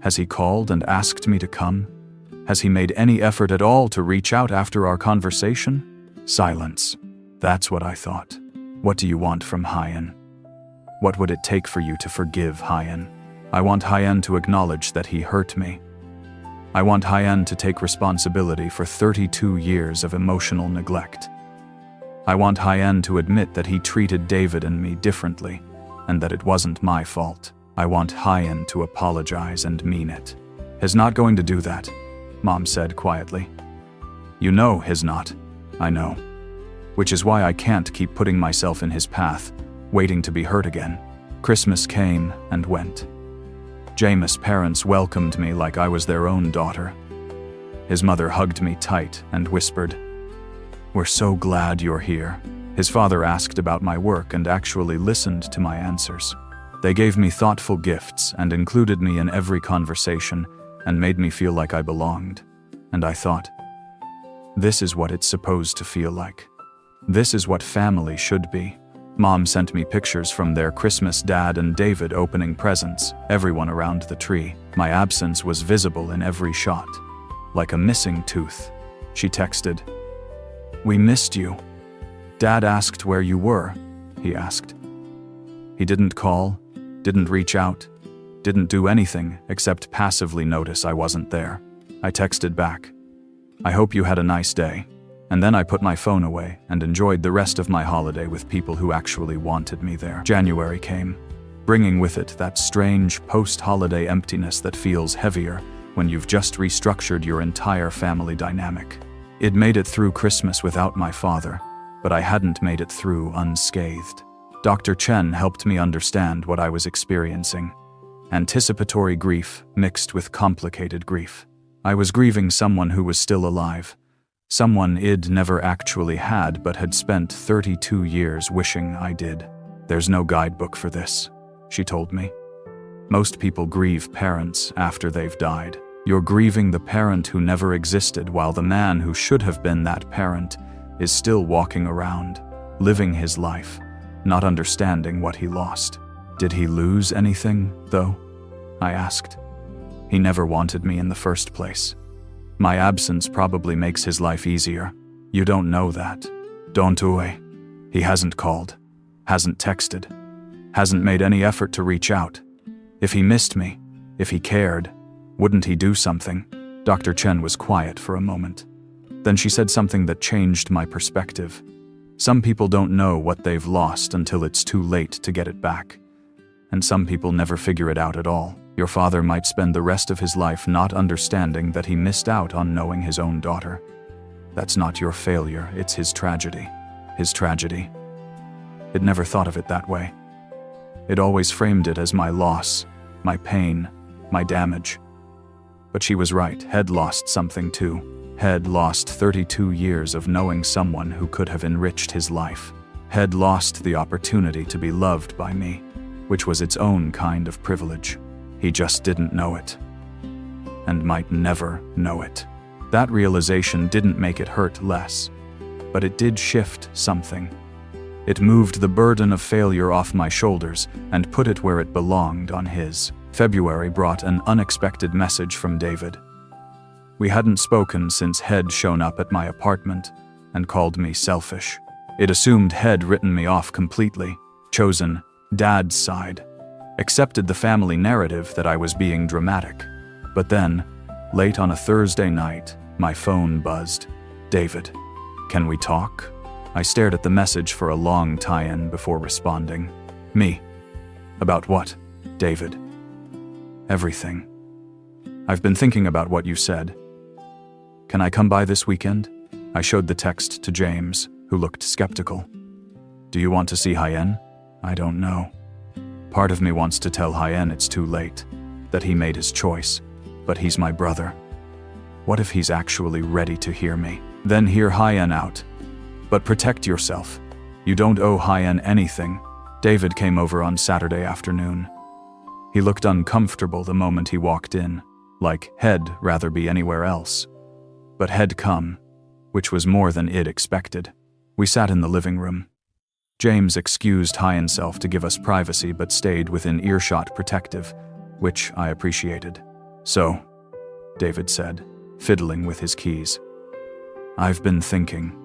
Has he called and asked me to come? Has he made any effort at all to reach out after our conversation? Silence. That's what I thought. What do you want from Hyan? What would it take for you to forgive Hyan? I want Hyan to acknowledge that he hurt me. I want Hyan to take responsibility for 32 years of emotional neglect. I want Hyan to admit that he treated David and me differently, and that it wasn't my fault. I want Hyan to apologize and mean it. He's not going to do that, Mom said quietly. You know he's not. I know. Which is why I can't keep putting myself in his path, waiting to be hurt again. Christmas came and went. Jameis' parents welcomed me like I was their own daughter. His mother hugged me tight and whispered, "We're so glad you're here." His father asked about my work and actually listened to my answers. They gave me thoughtful gifts and included me in every conversation and made me feel like I belonged. And I thought, this is what it's supposed to feel like. This is what family should be. Mom sent me pictures from their Christmas, Dad and David opening presents, everyone around the tree. My absence was visible in every shot, like a missing tooth. She texted, "We missed you." Dad asked where you were, he asked. He didn't call, didn't reach out, didn't do anything except passively notice I wasn't there. I texted back, "I hope you had a nice day." And then I put my phone away and enjoyed the rest of my holiday with people who actually wanted me there. January came, bringing with it that strange post-holiday emptiness that feels heavier when you've just restructured your entire family dynamic. I'd made it through Christmas without my father, but I hadn't made it through unscathed. Dr. Chen helped me understand what I was experiencing. Anticipatory grief mixed with complicated grief. I was grieving someone who was still alive. Someone I'd never actually had but had spent 32 years wishing I did. There's no guidebook for this, she told me. Most people grieve parents after they've died. You're grieving the parent who never existed while the man who should have been that parent is still walking around, living his life, not understanding what he lost. Did he lose anything, though? I asked. He never wanted me in the first place. My absence probably makes his life easier. You don't know that. Don't we? He hasn't called, hasn't texted, hasn't made any effort to reach out. If he missed me, if he cared, wouldn't he do something? Dr. Chen was quiet for a moment. Then she said something that changed my perspective. Some people don't know what they've lost until it's too late to get it back. And some people never figure it out at all. Your father might spend the rest of his life not understanding that he missed out on knowing his own daughter. That's not your failure, it's his tragedy. His tragedy. I'd never thought of it that way. I'd always framed it as my loss, my pain, my damage. But she was right, Head lost something too. Head lost 32 years of knowing someone who could have enriched his life. Head lost the opportunity to be loved by me, which was its own kind of privilege. He just didn't know it. And might never know it. That realization didn't make it hurt less, but it did shift something. It moved the burden of failure off my shoulders and put it where it belonged, on his. February brought an unexpected message from David. We hadn't spoken since Head shown up at my apartment and called me selfish. It assumed Head written me off completely, chosen Dad's side, accepted the family narrative that I was being dramatic. But then, late on a Thursday night, my phone buzzed. "David, can we talk?" I stared at the message for a long tie-in before responding. "Me? About what, David?" Everything. I've been thinking about what you said. Can I come by this weekend? I showed the text to James, who looked skeptical. Do you want to see Hyen? I don't know. Part of me wants to tell Hyen it's too late, that he made his choice, but he's my brother. What if he's actually ready to hear me? Then hear Hyen out. But protect yourself. You don't owe Hyen anything. David came over on Saturday afternoon. He looked uncomfortable the moment he walked in, like he'd rather be anywhere else. But he'd come, which was more than I'd expected. We sat in the living room. James excused himself to give us privacy but stayed within earshot protective, which I appreciated. So, David said, fiddling with his keys. I've been thinking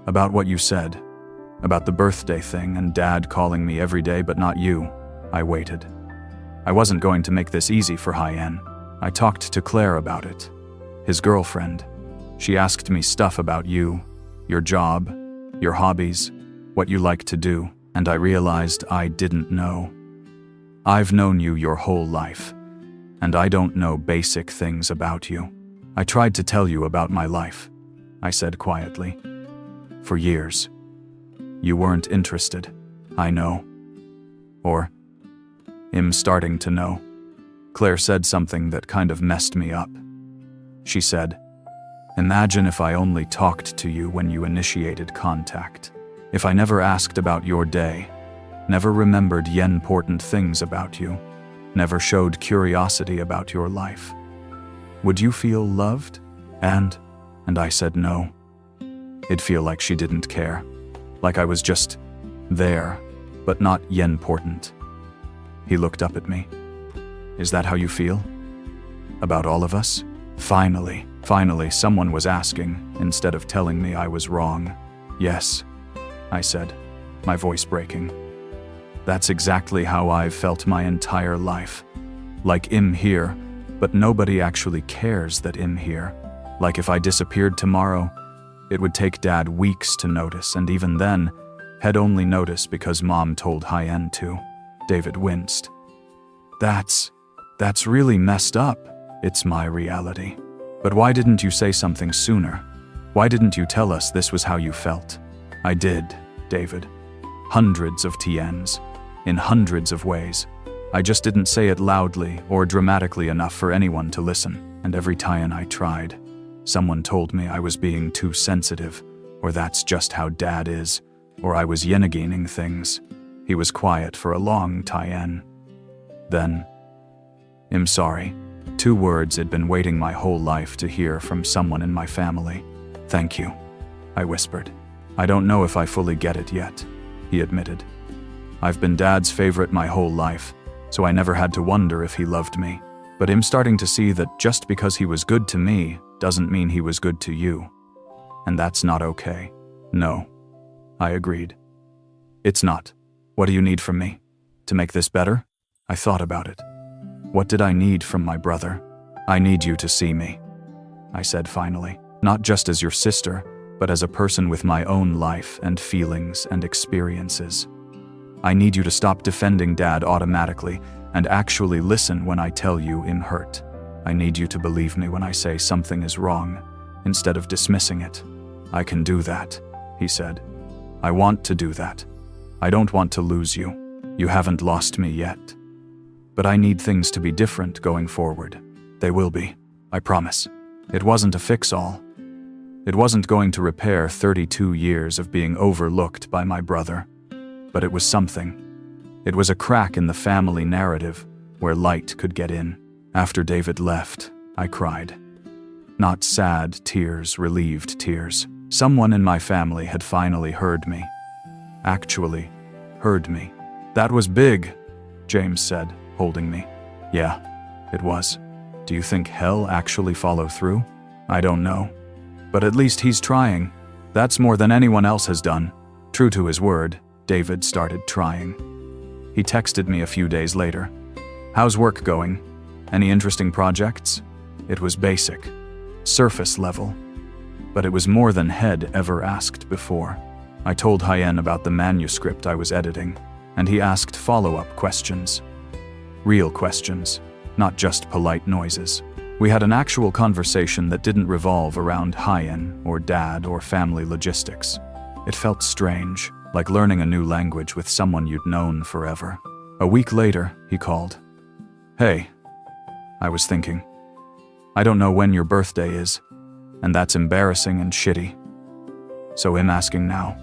about what you said, about the birthday thing and Dad calling me every day but not you. I waited. I wasn't going to make this easy for Hyen. I talked to Claire about it, his girlfriend. She asked me stuff about you, your job, your hobbies, what you like to do, and I realized I didn't know. I've known you your whole life, and I don't know basic things about you. I tried to tell you about my life, I said quietly. For years. You weren't interested, I know. Or, I'm starting to know. Claire said something that kind of messed me up. She said, imagine if I only talked to you when you initiated contact. If I never asked about your day, never remembered important things about you, never showed curiosity about your life. Would you feel loved? And I said no. It'd feel like she didn't care. Like I was just there, but not important. He looked up at me. Is that how you feel? About all of us? Finally, someone was asking, instead of telling me I was wrong. Yes, I said, my voice breaking. That's exactly how I've felt my entire life. Like I'm here, but nobody actually cares that I'm here. Like if I disappeared tomorrow, it would take Dad weeks to notice, and even then, he'd only notice because Mom told Hyen to. David winced. That's really messed up. It's my reality. But why didn't you say something sooner? Why didn't you tell us this was how you felt? I did, David. Hundreds of TNs, in hundreds of ways. I just didn't say it loudly or dramatically enough for anyone to listen, and every time I tried, someone told me I was being too sensitive, or that's just how Dad is, or I was yenagaining things. He was quiet for a long time. Then, I'm sorry. 2 words I'd been waiting my whole life to hear from someone in my family. Thank you, I whispered. I don't know if I fully get it yet, he admitted. I've been Dad's favorite my whole life, so I never had to wonder if he loved me. But I'm starting to see that just because he was good to me doesn't mean he was good to you. And that's not okay. No, I agreed. It's not. What do you need from me? To make this better? I thought about it. What did I need from my brother? I need you to see me, I said finally. Not just as your sister, but as a person with my own life and feelings and experiences. I need you to stop defending Dad automatically and actually listen when I tell you I'm hurt. I need you to believe me when I say something is wrong, instead of dismissing it. I can do that, he said. I want to do that. I don't want to lose you. You haven't lost me yet. But I need things to be different going forward. They will be, I promise. It wasn't a fix-all. It wasn't going to repair 32 years of being overlooked by my brother. But it was something. It was a crack in the family narrative where light could get in. After David left, I cried. Not sad tears, relieved tears. Someone in my family had finally heard me. Actually, heard me. That was big, James said, holding me. Yeah, it was. Do you think he'll actually follow through? I don't know. But at least he's trying. That's more than anyone else has done. True to his word, David started trying. He texted me a few days later. How's work going? Any interesting projects? It was basic, surface level. But it was more than he'd ever asked before. I told Hyen about the manuscript I was editing, and he asked follow-up questions. Real questions, not just polite noises. We had an actual conversation that didn't revolve around Hyen or Dad or family logistics. It felt strange, like learning a new language with someone you'd known forever. A week later, he called. "Hey," I was thinking. "I don't know when your birthday is, and that's embarrassing and shitty. So I'm asking now.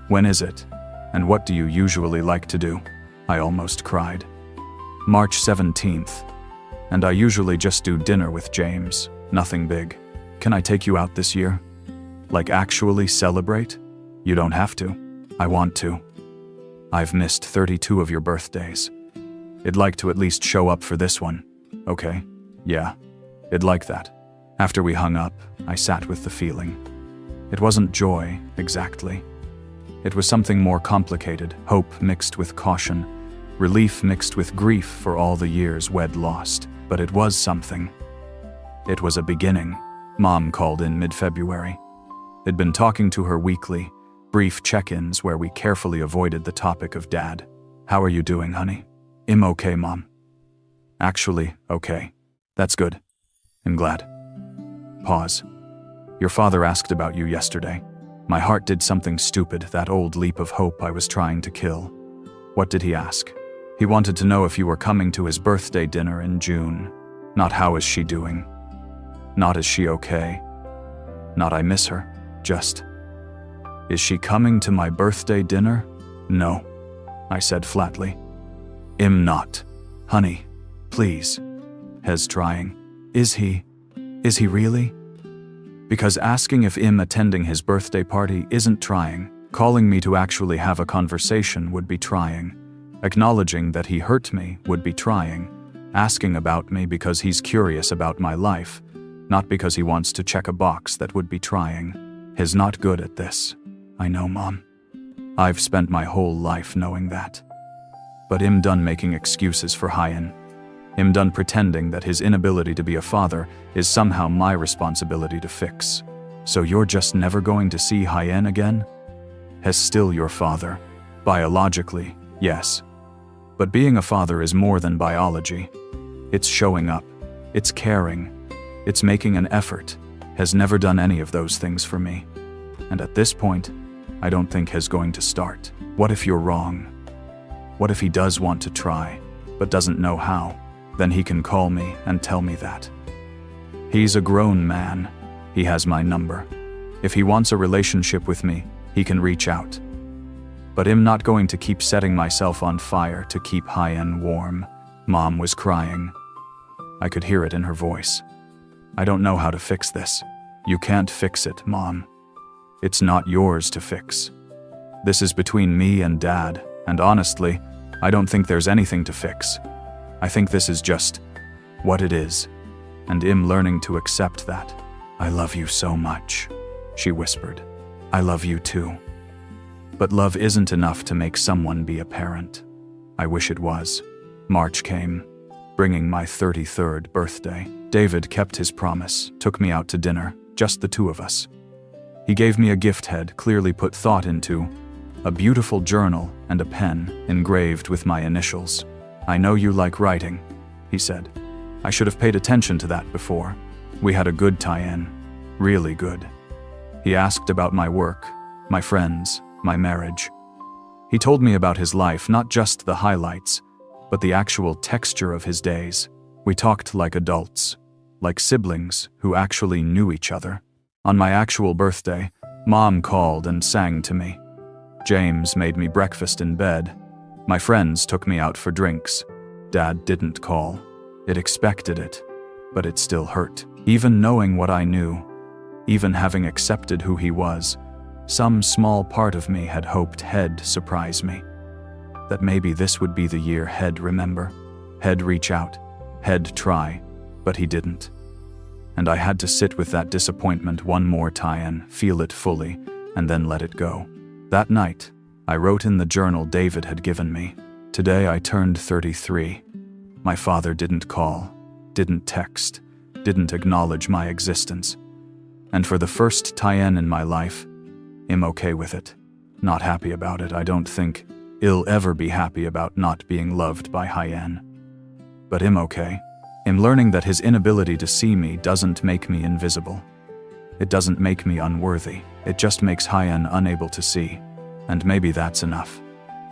When is it? And what do you usually like to do?" I almost cried. "March 17th. And I usually just do dinner with James. Nothing big. Can I take you out this year? Like actually celebrate? You don't have to. I want to. I've missed 32 of your birthdays. I'd like to at least show up for this one. Okay? Yeah. I'd like that." After we hung up, I sat with the feeling. It wasn't joy, exactly. It was something more complicated, hope mixed with caution, relief mixed with grief for all the years we'd lost. But it was something. It was a beginning. Mom called in mid-February. I'd been talking to her weekly, brief check-ins where we carefully avoided the topic of Dad. "How are you doing, honey?" "I'm okay, Mom." "Actually, okay. That's good. I'm glad." Pause. "Your father asked about you yesterday. My heart did something stupid, that old leap of hope I was trying to kill." "What did he ask?" "He wanted to know if you were coming to his birthday dinner in June. Not how is she doing. Not is she okay. Not I miss her. Just, is she coming to my birthday dinner?" "No," I said flatly. "I'm not. Honey, please." "Hez trying." Is he? Is he really?" Because asking if I'm attending his birthday party isn't trying. Calling me to actually have a conversation would be trying. Acknowledging that he hurt me would be trying. Asking about me because he's curious about my life, not because he wants to check a box, that would be trying. He's not good at this. I know, Mom. I've spent my whole life knowing that. But I'm done making excuses for Hyen. I'm done pretending that his inability to be a father is somehow my responsibility to fix. So you're just never going to see Hyen again? He's still your father. Biologically, yes. But being a father is more than biology. It's showing up. It's caring. It's making an effort. Has never done any of those things for me. And at this point, I don't think he's going to start. What if you're wrong? What if he does want to try, but doesn't know how? Then he can call me and tell me that. He's a grown man. He has my number. If he wants a relationship with me, he can reach out. But I'm not going to keep setting myself on fire to keep Hyen warm. Mom was crying. I could hear it in her voice. "I don't know how to fix this." "You can't fix it, Mom. It's not yours to fix. This is between me and Dad, and honestly, I don't think there's anything to fix. I think this is just what it is, and I'm learning to accept that." "I love you so much," she whispered. "I love you too. But love isn't enough to make someone be a parent. I wish it was." March came, bringing my 33rd birthday. David kept his promise, took me out to dinner, just the two of us. He gave me a gift head clearly put thought into, a beautiful journal and a pen engraved with my initials. "I know you like writing," he said. I should have paid attention to that before. We had a good tie-in, really good. He asked about my work, my friends, my marriage. He told me about his life, not just the highlights, but the actual texture of his days. We talked like adults, like siblings who actually knew each other. On my actual birthday, Mom called and sang to me. James made me breakfast in bed. My friends took me out for drinks. Dad didn't call. It expected it, but it still hurt. Even knowing what I knew, even having accepted who he was, some small part of me had hoped he'd surprise me. That maybe this would be the year he'd remember. He'd reach out. He'd try, but he didn't. And I had to sit with that disappointment one more time, feel it fully, and then let it go. That night, I wrote in the journal David had given me. Today I turned 33. My father didn't call, didn't text, didn't acknowledge my existence. And for the first tie-in in my life, I'm okay with it. Not happy about it. I don't think I'll ever be happy about not being loved by Hyen. But I'm okay. I'm learning that his inability to see me doesn't make me invisible. It doesn't make me unworthy. It just makes Hyen unable to see. And maybe that's enough.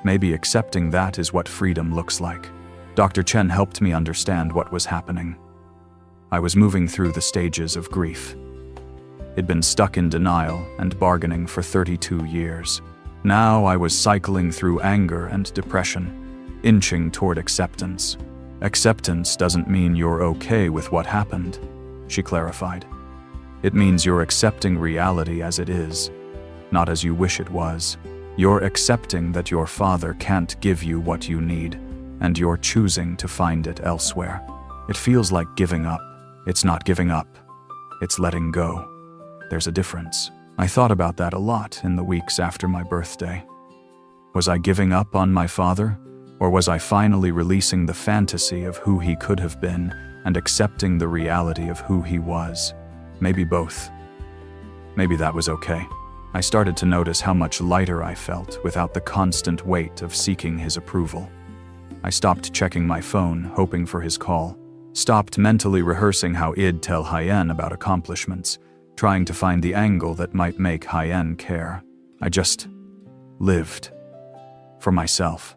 Maybe accepting that is what freedom looks like. Dr. Chen helped me understand what was happening. I was moving through the stages of grief. I'd been stuck in denial and bargaining for 32 years. Now I was cycling through anger and depression, inching toward acceptance. Acceptance doesn't mean you're okay with what happened, she clarified. It means you're accepting reality as it is, not as you wish it was. You're accepting that your father can't give you what you need, and you're choosing to find it elsewhere. It feels like giving up. It's not giving up. It's letting go. There's a difference. I thought about that a lot in the weeks after my birthday. Was I giving up on my father, or was I finally releasing the fantasy of who he could have been and accepting the reality of who he was? Maybe both. Maybe that was okay. I started to notice how much lighter I felt without the constant weight of seeking his approval. I stopped checking my phone, hoping for his call. Stopped mentally rehearsing how I'd tell Hyen about accomplishments, trying to find the angle that might make Hyen care. I just lived. For myself.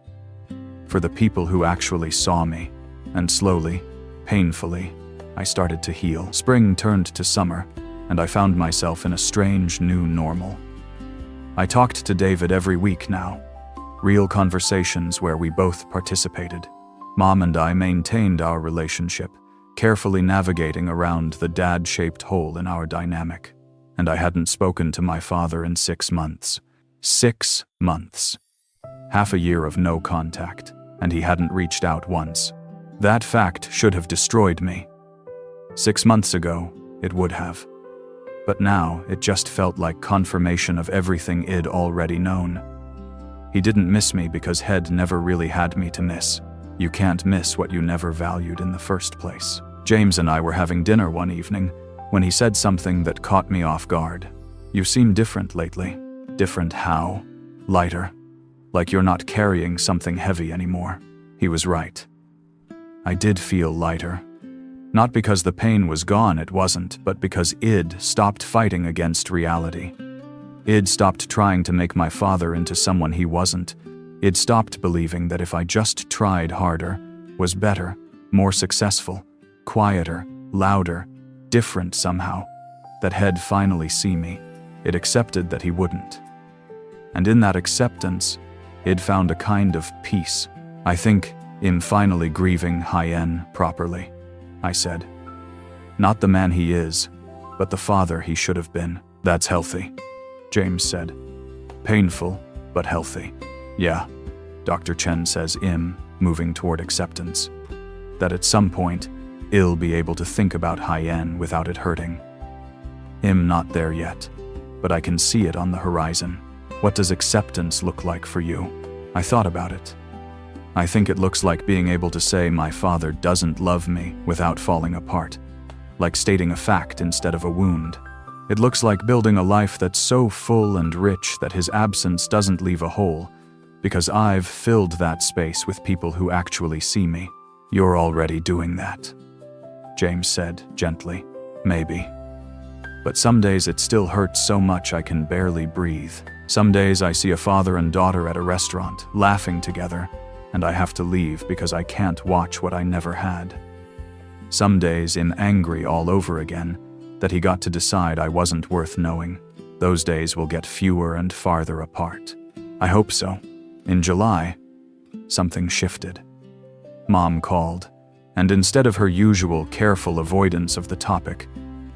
For the people who actually saw me. And slowly, painfully, I started to heal. Spring turned to summer, and I found myself in a strange new normal. I talked to David every week now. Real conversations where we both participated. Mom and I maintained our relationship, carefully navigating around the dad-shaped hole in our dynamic. And I hadn't spoken to my father in 6 months. 6 months. Half a year of no contact, and he hadn't reached out once. That fact should have destroyed me. 6 months ago, it would have. But now, it just felt like confirmation of everything I'd already known. He didn't miss me because Head never really had me to miss. You can't miss what you never valued in the first place. James and I were having dinner one evening when he said something that caught me off guard. You seem different lately. Different how? Lighter. Like you're not carrying something heavy anymore. He was right. I did feel lighter. Not because the pain was gone, it wasn't, but because I'd stopped fighting against reality. I'd stopped trying to make my father into someone he wasn't. I'd stopped believing that if I just tried harder, was better, more successful, quieter, louder, different somehow, that He'd finally see me. I'd accepted that he wouldn't. And in that acceptance, I'd found a kind of peace. I think I'm finally grieving Hyen properly, I said. Not the man he is, but the father he should have been. That's healthy, James said. Painful, but healthy. Yeah, Dr. Chen says moving toward acceptance. That at some point, I'll be able to think about Hyen without it hurting. Not there yet, but I can see it on the horizon. What does acceptance look like for you? I thought about it. I think it looks like being able to say my father doesn't love me without falling apart. Like stating a fact instead of a wound. It looks like building a life that's so full and rich that his absence doesn't leave a hole, because I've filled that space with people who actually see me. You're already doing that, James said gently. Maybe. But some days it still hurts so much I can barely breathe. Some days I see a father and daughter at a restaurant, laughing together, and I have to leave because I can't watch what I never had. Some days I'm angry all over again, that he got to decide I wasn't worth knowing. Those days will get fewer and farther apart. I hope so. In July, something shifted. Mom called, and instead of her usual careful avoidance of the topic,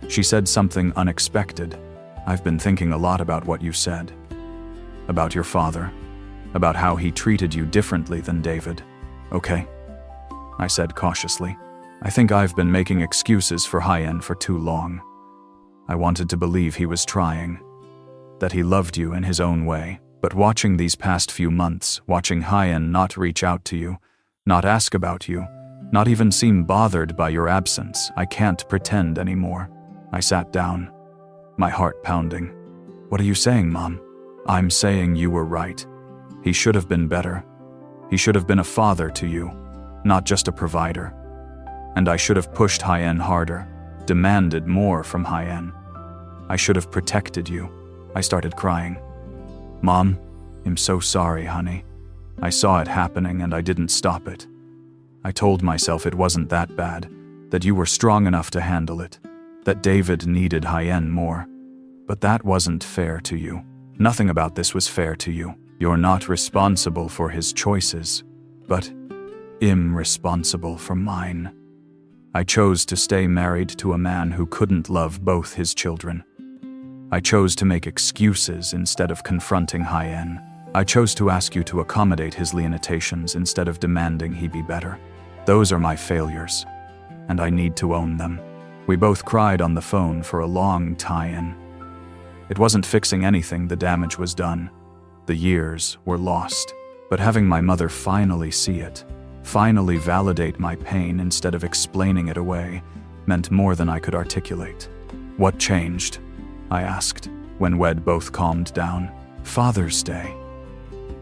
she said something unexpected. I've been thinking a lot about what you said. About your father. About how he treated you differently than David. Okay? I said cautiously. I think I've been making excuses for Hyen for too long. I wanted to believe he was trying. That he loved you in his own way. But watching these past few months, watching Hyen not reach out to you, not ask about you, not even seem bothered by your absence, I can't pretend anymore. I sat down, my heart pounding. What are you saying, Mom? I'm saying you were right. He should have been better. He should have been a father to you, not just a provider. And I should have pushed Hyen harder, demanded more from Hyen. I should have protected you. I started crying. Mom, I'm so sorry, honey. I saw it happening and I didn't stop it. I told myself it wasn't that bad, that you were strong enough to handle it, that David needed Hyen more. But that wasn't fair to you. Nothing about this was fair to you. You're not responsible for his choices, but I'm responsible for mine. I chose to stay married to a man who couldn't love both his children. I chose to make excuses instead of confronting Hyen. I chose to ask you to accommodate his limitations instead of demanding he be better. Those are my failures, and I need to own them. We both cried on the phone for a long time. It wasn't fixing anything, the damage was done. The years were lost. But having my mother finally see it, finally validate my pain instead of explaining it away, meant more than I could articulate. What changed? I asked, when we'd both calmed down. Father's Day.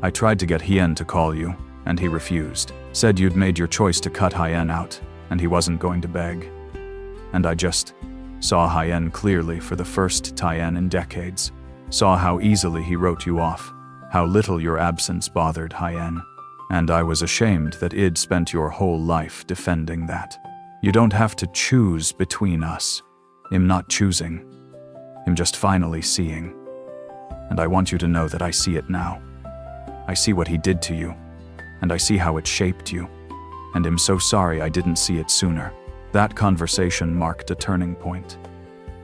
I tried to get Hyen to call you, and he refused. Said you'd made your choice to cut Hyen out, and he wasn't going to beg. And I just saw Hyen clearly for the first time in decades. Saw how easily he wrote you off, how little your absence bothered Hyen. And I was ashamed that I'd spent your whole life defending that. You don't have to choose between us. I'm not choosing. I'm just finally seeing. And I want you to know that I see it now. I see what he did to you, and I see how it shaped you. And I'm so sorry I didn't see it sooner. That conversation marked a turning point.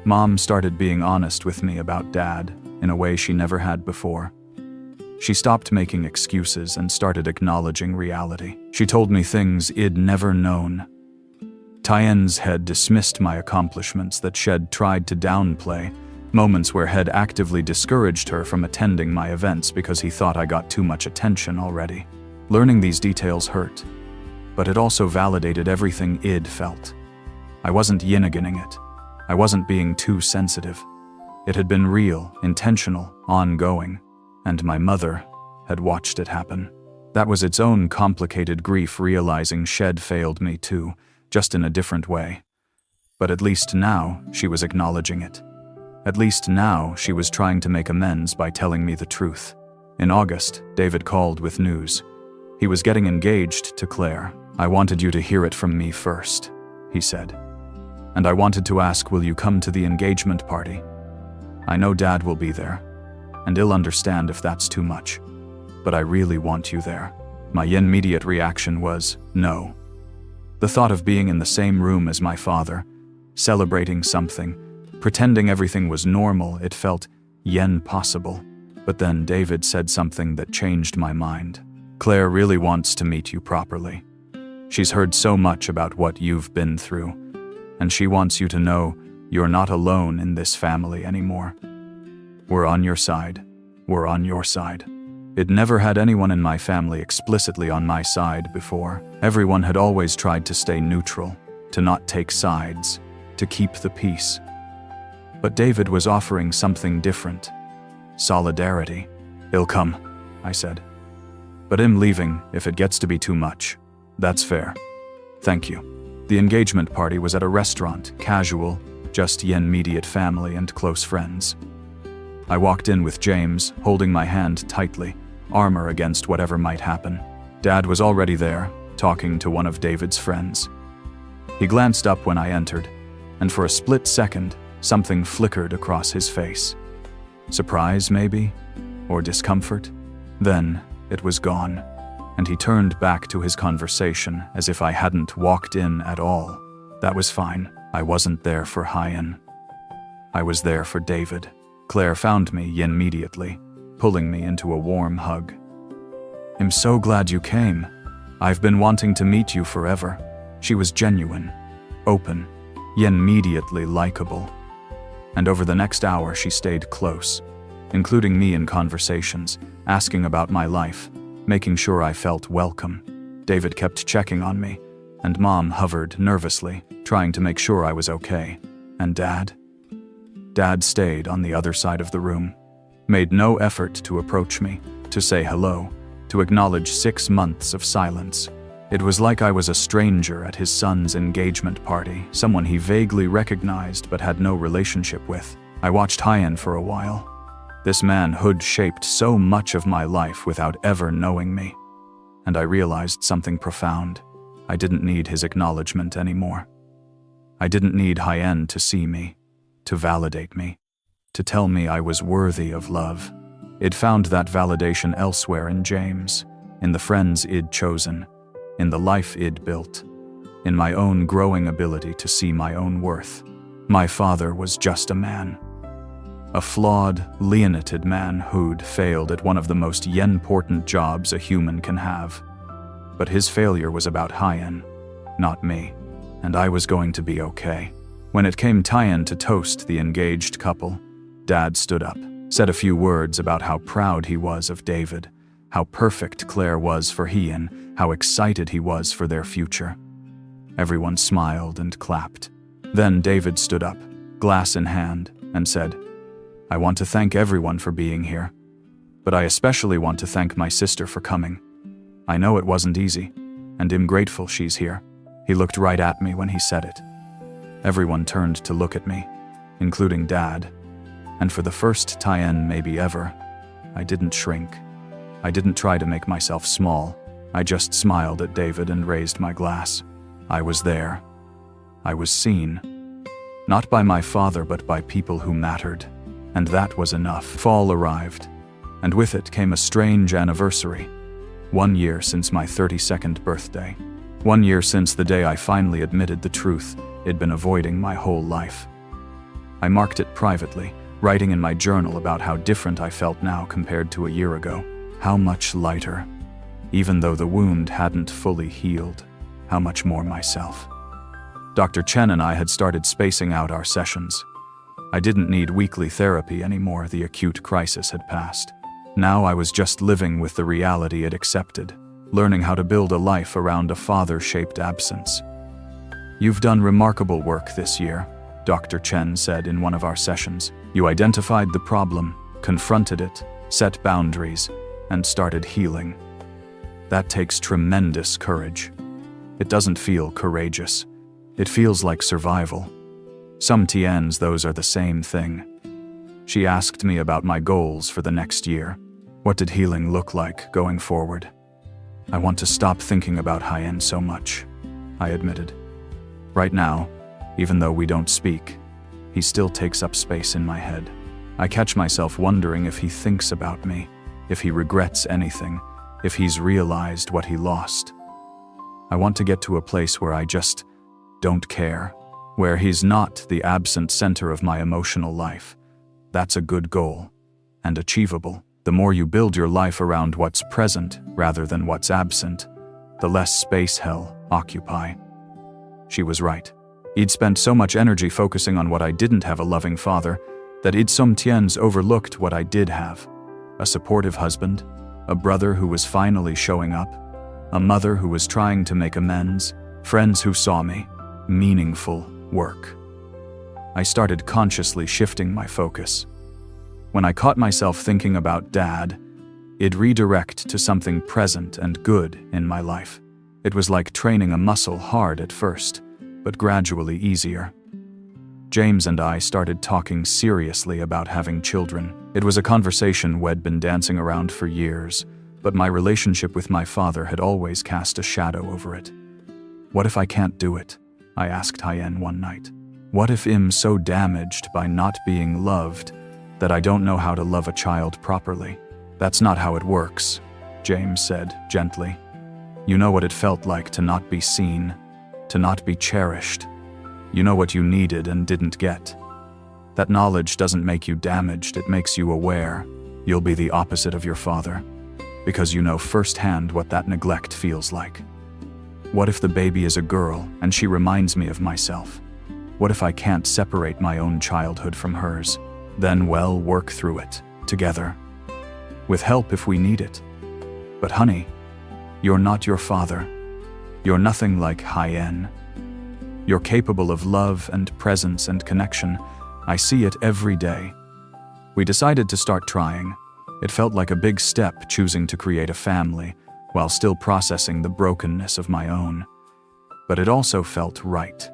Mom started being honest with me about Dad in a way she never had before. She stopped making excuses and started acknowledging reality. She told me things I'd never known. Hyen's had dismissed my accomplishments that she'd tried to downplay, moments where he'd actively discouraged her from attending my events because he thought I got too much attention already. Learning these details hurt, but it also validated everything I'd felt. I wasn't yin-aganing it. I wasn't being too sensitive. It had been real, intentional, ongoing, and my mother had watched it happen. That was its own complicated grief, realizing she'd failed me too, just in a different way. But at least now she was acknowledging it. At least now she was trying to make amends by telling me the truth. In August, David called with news. He was getting engaged to Claire. I wanted you to hear it from me first, he said. And I wanted to ask, will you come to the engagement party? I know Dad will be there, and he'll understand if that's too much. But I really want you there. My immediate reaction was, no. The thought of being in the same room as my father, celebrating something, pretending everything was normal, it felt possible. But then David said something that changed my mind. Claire really wants to meet you properly. She's heard so much about what you've been through, and she wants you to know you're not alone in this family anymore. We're on your side. We're on your side. I'd never had anyone in my family explicitly on my side before. Everyone had always tried to stay neutral, to not take sides, to keep the peace. But David was offering something different. Solidarity. He'll come, I said. But I'm leaving if it gets to be too much. That's fair. Thank you. The engagement party was at a restaurant, casual, just immediate family and close friends. I walked in with James, holding my hand tightly, armor against whatever might happen. Dad was already there, talking to one of David's friends. He glanced up when I entered, and for a split second, something flickered across his face. Surprise, maybe? Or discomfort? Then it was gone, and he turned back to his conversation as if I hadn't walked in at all. That was fine. I wasn't there for Hyen. I was there for David. Claire found me immediately, pulling me into a warm hug. I'm so glad you came. I've been wanting to meet you forever. She was genuine, open, immediately likable. And over the next hour she stayed close, including me in conversations, asking about my life, making sure I felt welcome. David kept checking on me, and Mom hovered nervously, trying to make sure I was okay. And Dad? Dad stayed on the other side of the room, made no effort to approach me, to say hello, to acknowledge 6 months of silence. It was like I was a stranger at his son's engagement party, someone he vaguely recognized but had no relationship with. I watched Hyen for a while. This man hood-shaped so much of my life without ever knowing me. And I realized something profound. I didn't need his acknowledgement anymore. I didn't need Hyen to see me, to validate me, to tell me I was worthy of love. I'd found that validation elsewhere in James, in the friends I'd chosen, in the life I'd built, in my own growing ability to see my own worth. My father was just a man. A flawed, leonid man who'd failed at one of the most important jobs a human can have. But his failure was about Hyen, not me, and I was going to be okay. When it came time to toast the engaged couple, Dad stood up, said a few words about how proud he was of David, how perfect Claire was for Hyen, how excited he was for their future. Everyone smiled and clapped. Then David stood up, glass in hand, and said, "I want to thank everyone for being here, but I especially want to thank my sister for coming. I know it wasn't easy, and I'm grateful she's here." He looked right at me when he said it. Everyone turned to look at me, including Dad, and for the first time maybe ever, I didn't shrink. I didn't try to make myself small. I just smiled at David and raised my glass. I was there. I was seen. Not by my father, but by people who mattered. And that was enough. Fall arrived, and with it came a strange anniversary. 1 year since my 32nd birthday. 1 year since the day I finally admitted the truth I'd been avoiding my whole life. I marked it privately, writing in my journal about how different I felt now compared to a year ago. How much lighter. Even though the wound hadn't fully healed, how much more myself. Dr. Chen and I had started spacing out our sessions. I didn't need weekly therapy anymore, the acute crisis had passed. Now I was just living with the reality I'd accepted, learning how to build a life around a father-shaped absence. "You've done remarkable work this year," Dr. Chen said in one of our sessions. "You identified the problem, confronted it, set boundaries, and started healing. That takes tremendous courage. It doesn't feel courageous. It feels like survival. Some TNs, those are the same thing." She asked me about my goals for the next year. What did healing look like going forward? "I want to stop thinking about Hyen so much," I admitted. "Right now, even though we don't speak, he still takes up space in my head. I catch myself wondering if he thinks about me, if he regrets anything, if he's realized what he lost. I want to get to a place where I just don't care, where he's not the absent center of my emotional life. That's a good goal, and achievable. The more you build your life around what's present rather than what's absent, the less space he'll occupy." She was right. I'd spent so much energy focusing on what I didn't have, a loving father, that I'd sometimes overlooked what I did have. A supportive husband, a brother who was finally showing up, a mother who was trying to make amends, friends who saw me, meaningful work. I started consciously shifting my focus. When I caught myself thinking about Dad, it'd redirect to something present and good in my life. It was like training a muscle, hard at first, but gradually easier. James and I started talking seriously about having children. It was a conversation we'd been dancing around for years, but my relationship with my father had always cast a shadow over it. "What if I can't do it?" I asked Hyen one night. "What if I'm so damaged by not being loved that I don't know how to love a child properly?" "That's not how it works," James said gently. "You know what it felt like to not be seen, to not be cherished. You know what you needed and didn't get. That knowledge doesn't make you damaged, it makes you aware. You'll be the opposite of your father, because you know firsthand what that neglect feels like. What if the baby is a girl and she reminds me of myself? What if I can't separate my own childhood from hers? Then we'll work through it, together. With help if we need it. But honey, you're not your father. You're nothing like Hyen. You're capable of love and presence and connection. I see it every day." We decided to start trying. It felt like a big step, choosing to create a family, while still processing the brokenness of my own. But it also felt right,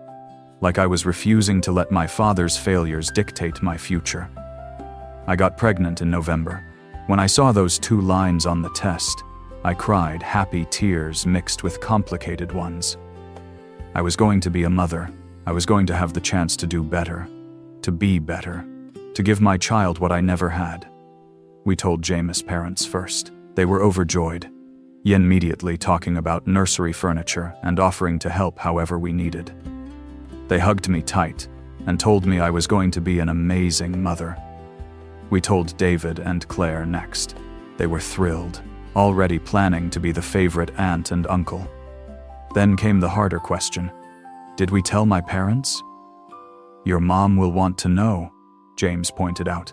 like I was refusing to let my father's failures dictate my future. I got pregnant in November. When I saw those 2 lines on the test, I cried happy tears mixed with complicated ones. I was going to be a mother. I was going to have the chance to do better, to be better, to give my child what I never had. We told Jameis' parents first. They were overjoyed, immediately talking about nursery furniture and offering to help however we needed. They hugged me tight and told me I was going to be an amazing mother. We told David and Claire next. They were thrilled, already planning to be the favorite aunt and uncle. Then came the harder question. Did we tell my parents? Your mom will want to know, James pointed out.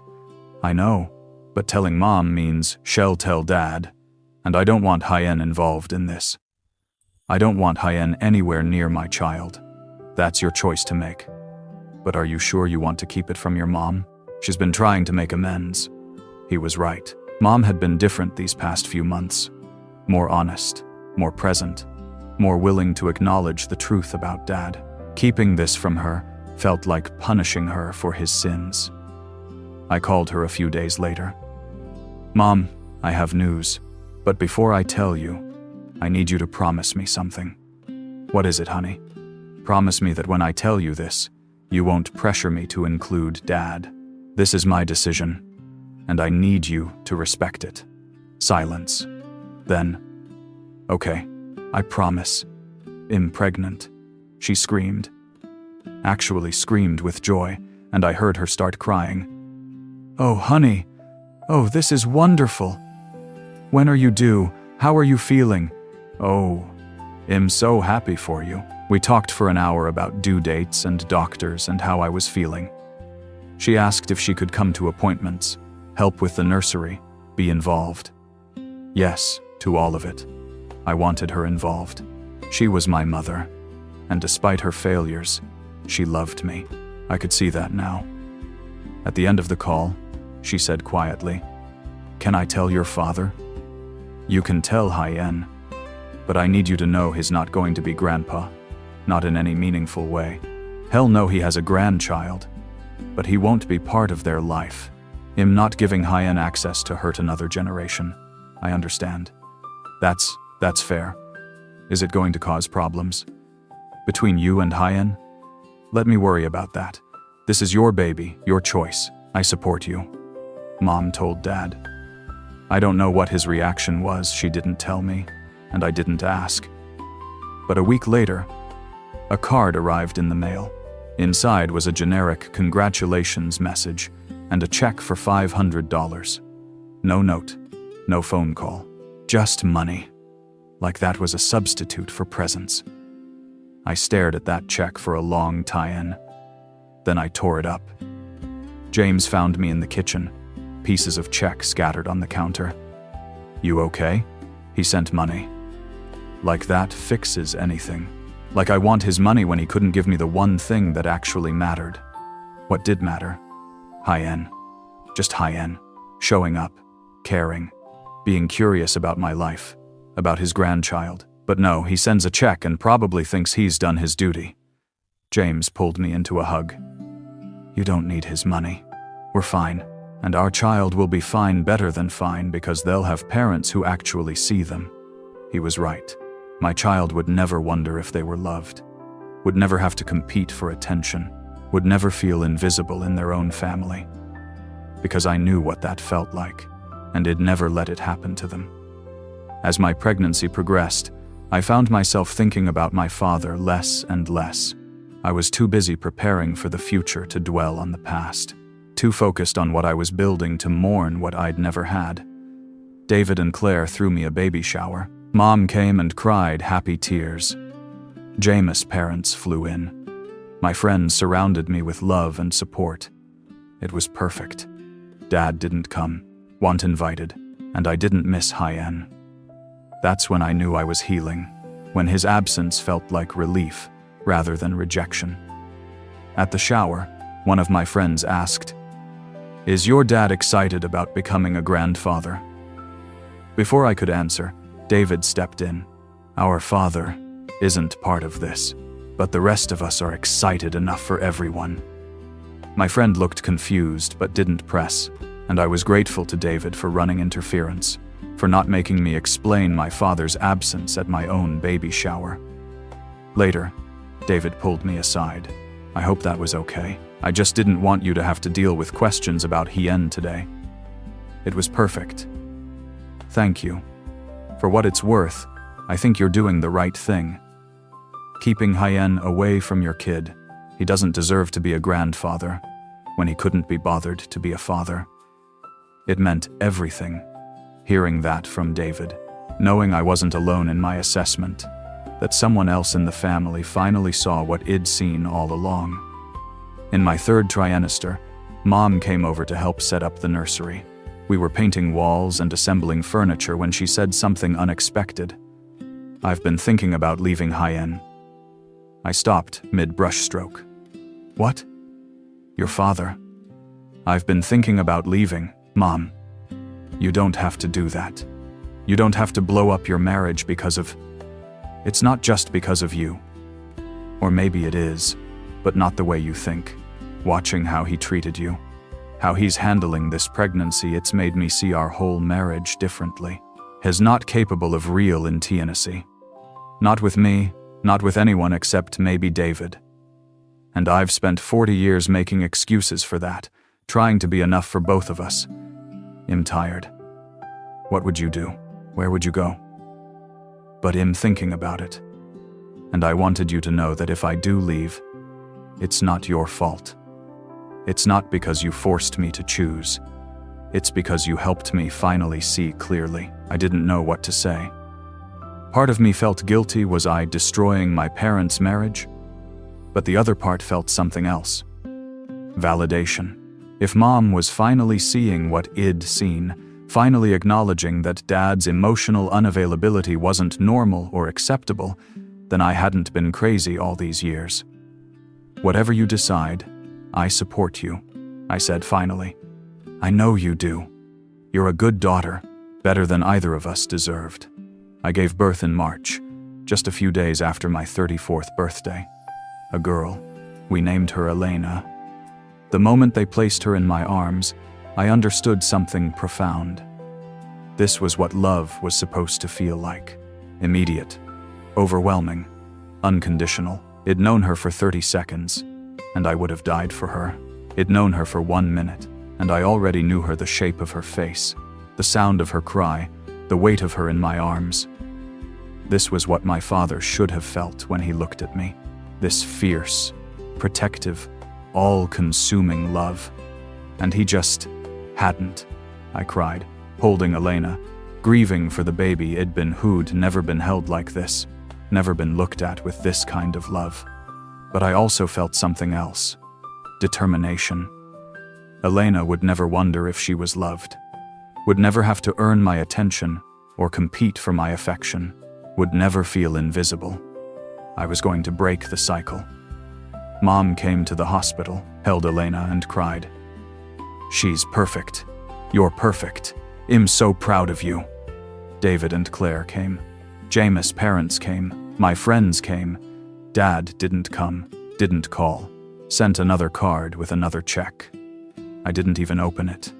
I know, but telling mom means she'll tell dad, and I don't want Hyen involved in this. I don't want Hyen anywhere near my child. That's your choice to make. But are you sure you want to keep it from your mom? She's been trying to make amends. He was right. Mom had been different these past few months. More honest, more present, more willing to acknowledge the truth about Dad. Keeping this from her felt like punishing her for his sins. I called her a few days later. Mom, I have news, but before I tell you, I need you to promise me something. What is it, honey? Promise me that when I tell you this, you won't pressure me to include Dad. This is my decision, and I need you to respect it. Silence. Then, okay, I promise. I'm pregnant, she screamed. Actually screamed with joy, and I heard her start crying. Oh, honey. Oh, this is wonderful. When are you due? How are you feeling? Oh, I'm so happy for you. We talked for an hour about due dates and doctors and how I was feeling. She asked if she could come to appointments, help with the nursery, be involved. Yes, to all of it. I wanted her involved. She was my mother, and despite her failures, she loved me. I could see that now. At the end of the call, she said quietly, "Can I tell your father?" "You can tell Hyen, but I need you to know he's not going to be grandpa, not in any meaningful way. Hell no, he has a grandchild, but he won't be part of their life. Him not giving Hyen access to hurt another generation. I understand. That's fair. Is it going to cause problems? Between you and Hyen? Let me worry about that. This is your baby, your choice. I support you," Mom told Dad. I don't know what his reaction was. She didn't tell me, and I didn't ask. But a week later, a card arrived in the mail. Inside was a generic congratulations message and a check for $500. No note, no phone call, just money. Like that was a substitute for presents. I stared at that check for a long time. Then I tore it up. James found me in the kitchen, pieces of check scattered on the counter. "You okay?" He sent money. Like that fixes anything. Like I want his money when he couldn't give me the one thing that actually mattered. What did matter? Hyen. Just Hyen. Showing up. Caring. Being curious about my life. About his grandchild. But no, he sends a check and probably thinks he's done his duty. James pulled me into a hug. "You don't need his money. We're fine. And our child will be fine, better than fine, because they'll have parents who actually see them." He was right. My child would never wonder if they were loved, would never have to compete for attention, would never feel invisible in their own family. Because I knew what that felt like, and I'd never let it happen to them. As my pregnancy progressed, I found myself thinking about my father less and less. I was too busy preparing for the future to dwell on the past, too focused on what I was building to mourn what I'd never had. David and Claire threw me a baby shower. Mom came and cried happy tears. Jameis' parents flew in. My friends surrounded me with love and support. It was perfect. Dad didn't come, wasn't invited, and I didn't miss Hyen. That's when I knew I was healing, when his absence felt like relief rather than rejection. At the shower, one of my friends asked, "Is your dad excited about becoming a grandfather?" Before I could answer, David stepped in. Our father isn't part of this, but the rest of us are excited enough for everyone. My friend looked confused but didn't press, and I was grateful to David for running interference, for not making me explain my father's absence at my own baby shower. Later, David pulled me aside. I hope that was okay. I just didn't want you to have to deal with questions about Hien today. It was perfect. Thank you. For what it's worth, I think you're doing the right thing. Keeping Hien away from your kid. He doesn't deserve to be a grandfather when he couldn't be bothered to be a father. It meant everything, hearing that from David, knowing I wasn't alone in my assessment, that someone else in the family finally saw what I'd seen all along. In my third trimester, Mom came over to help set up the nursery. We were painting walls and assembling furniture when she said something unexpected. I've been thinking about leaving Hien. I stopped mid-brushstroke. What? Your father? I've been thinking about leaving, Mom. You don't have to do that. You don't have to blow up your marriage because of... It's not just because of you. Or maybe it is, but not the way you think. Watching how he treated you, how he's handling this pregnancy, it's made me see our whole marriage differently. He's not capable of real intimacy. Not with me, not with anyone except maybe David. And I've spent 40 years making excuses for that, trying to be enough for both of us. I'm tired. What would you do? Where would you go? But I'm thinking about it. And I wanted you to know that if I do leave, it's not your fault. It's not because you forced me to choose. It's because you helped me finally see clearly. I didn't know what to say. Part of me felt guilty. Was I destroying my parents' marriage? But the other part felt something else. Validation. If Mom was finally seeing what I'd seen, finally acknowledging that Dad's emotional unavailability wasn't normal or acceptable, then I hadn't been crazy all these years. Whatever you decide, I support you, I said finally. I know you do. You're a good daughter, better than either of us deserved. I gave birth in March, just a few days after my 34th birthday. A girl. We named her Elena. The moment they placed her in my arms, I understood something profound. This was what love was supposed to feel like. Immediate, overwhelming, unconditional. I'd known her for 30 seconds, and I would have died for her. I'd known her for 1 minute, and I already knew her, the shape of her face, the sound of her cry, the weight of her in my arms. This was what my father should have felt when he looked at me. This fierce, protective, all-consuming love. And he just hadn't. I cried, holding Elena, grieving for the baby I'd been who'd never been held like this, never been looked at with this kind of love. But I also felt something else. Determination. Elena would never wonder if she was loved, would never have to earn my attention or compete for my affection, would never feel invisible. I was going to break the cycle. Mom came to the hospital, held Elena, and cried, "She's perfect. You're perfect. I'm so proud of you." David and Claire came. Jameis' parents came. My friends came. Dad didn't come, didn't call, sent another card with another check. I didn't even open it.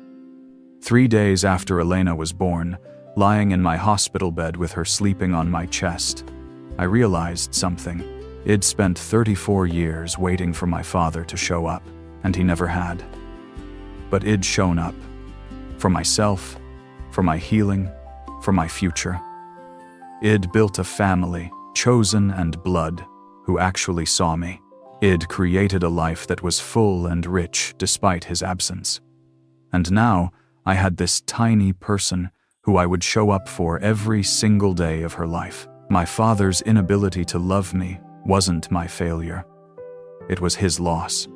3 days after Elena was born, lying in my hospital bed with her sleeping on my chest, I realized something. I'd spent 34 years waiting for my father to show up, and he never had. But I'd shown up. For myself, for my healing, for my future. I'd built a family, chosen and blood, who actually saw me. I'd created a life that was full and rich despite his absence. And now, I had this tiny person who I would show up for every single day of her life. My father's inability to love me wasn't my failure. It was his loss,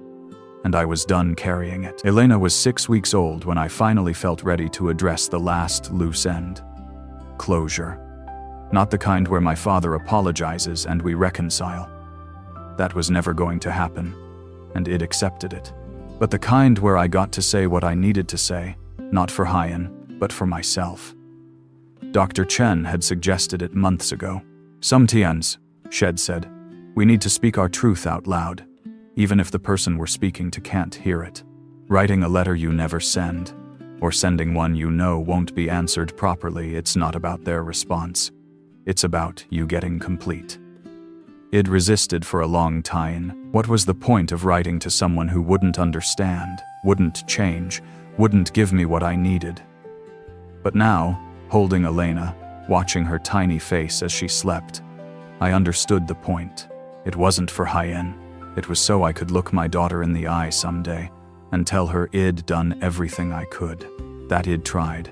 and I was done carrying it. Elena was 6 weeks old when I finally felt ready to address the last loose end. Closure. Not the kind where my father apologizes and we reconcile. That was never going to happen, and I'd accepted it. But the kind where I got to say what I needed to say, not for Hien, but for myself. Dr. Chen had suggested it months ago. Some Tians, Shed said. We need to speak our truth out loud, even if the person we're speaking to can't hear it. Writing a letter you never send, or sending one you know won't be answered properly, it's not about their response. It's about you getting complete. Id resisted for a long time. What was the point of writing to someone who wouldn't understand, wouldn't change, wouldn't give me what I needed? But now, holding Elena, watching her tiny face as she slept, I understood the point. It wasn't for Hyen. It was so I could look my daughter in the eye someday and tell her Id done everything I could, that Id tried,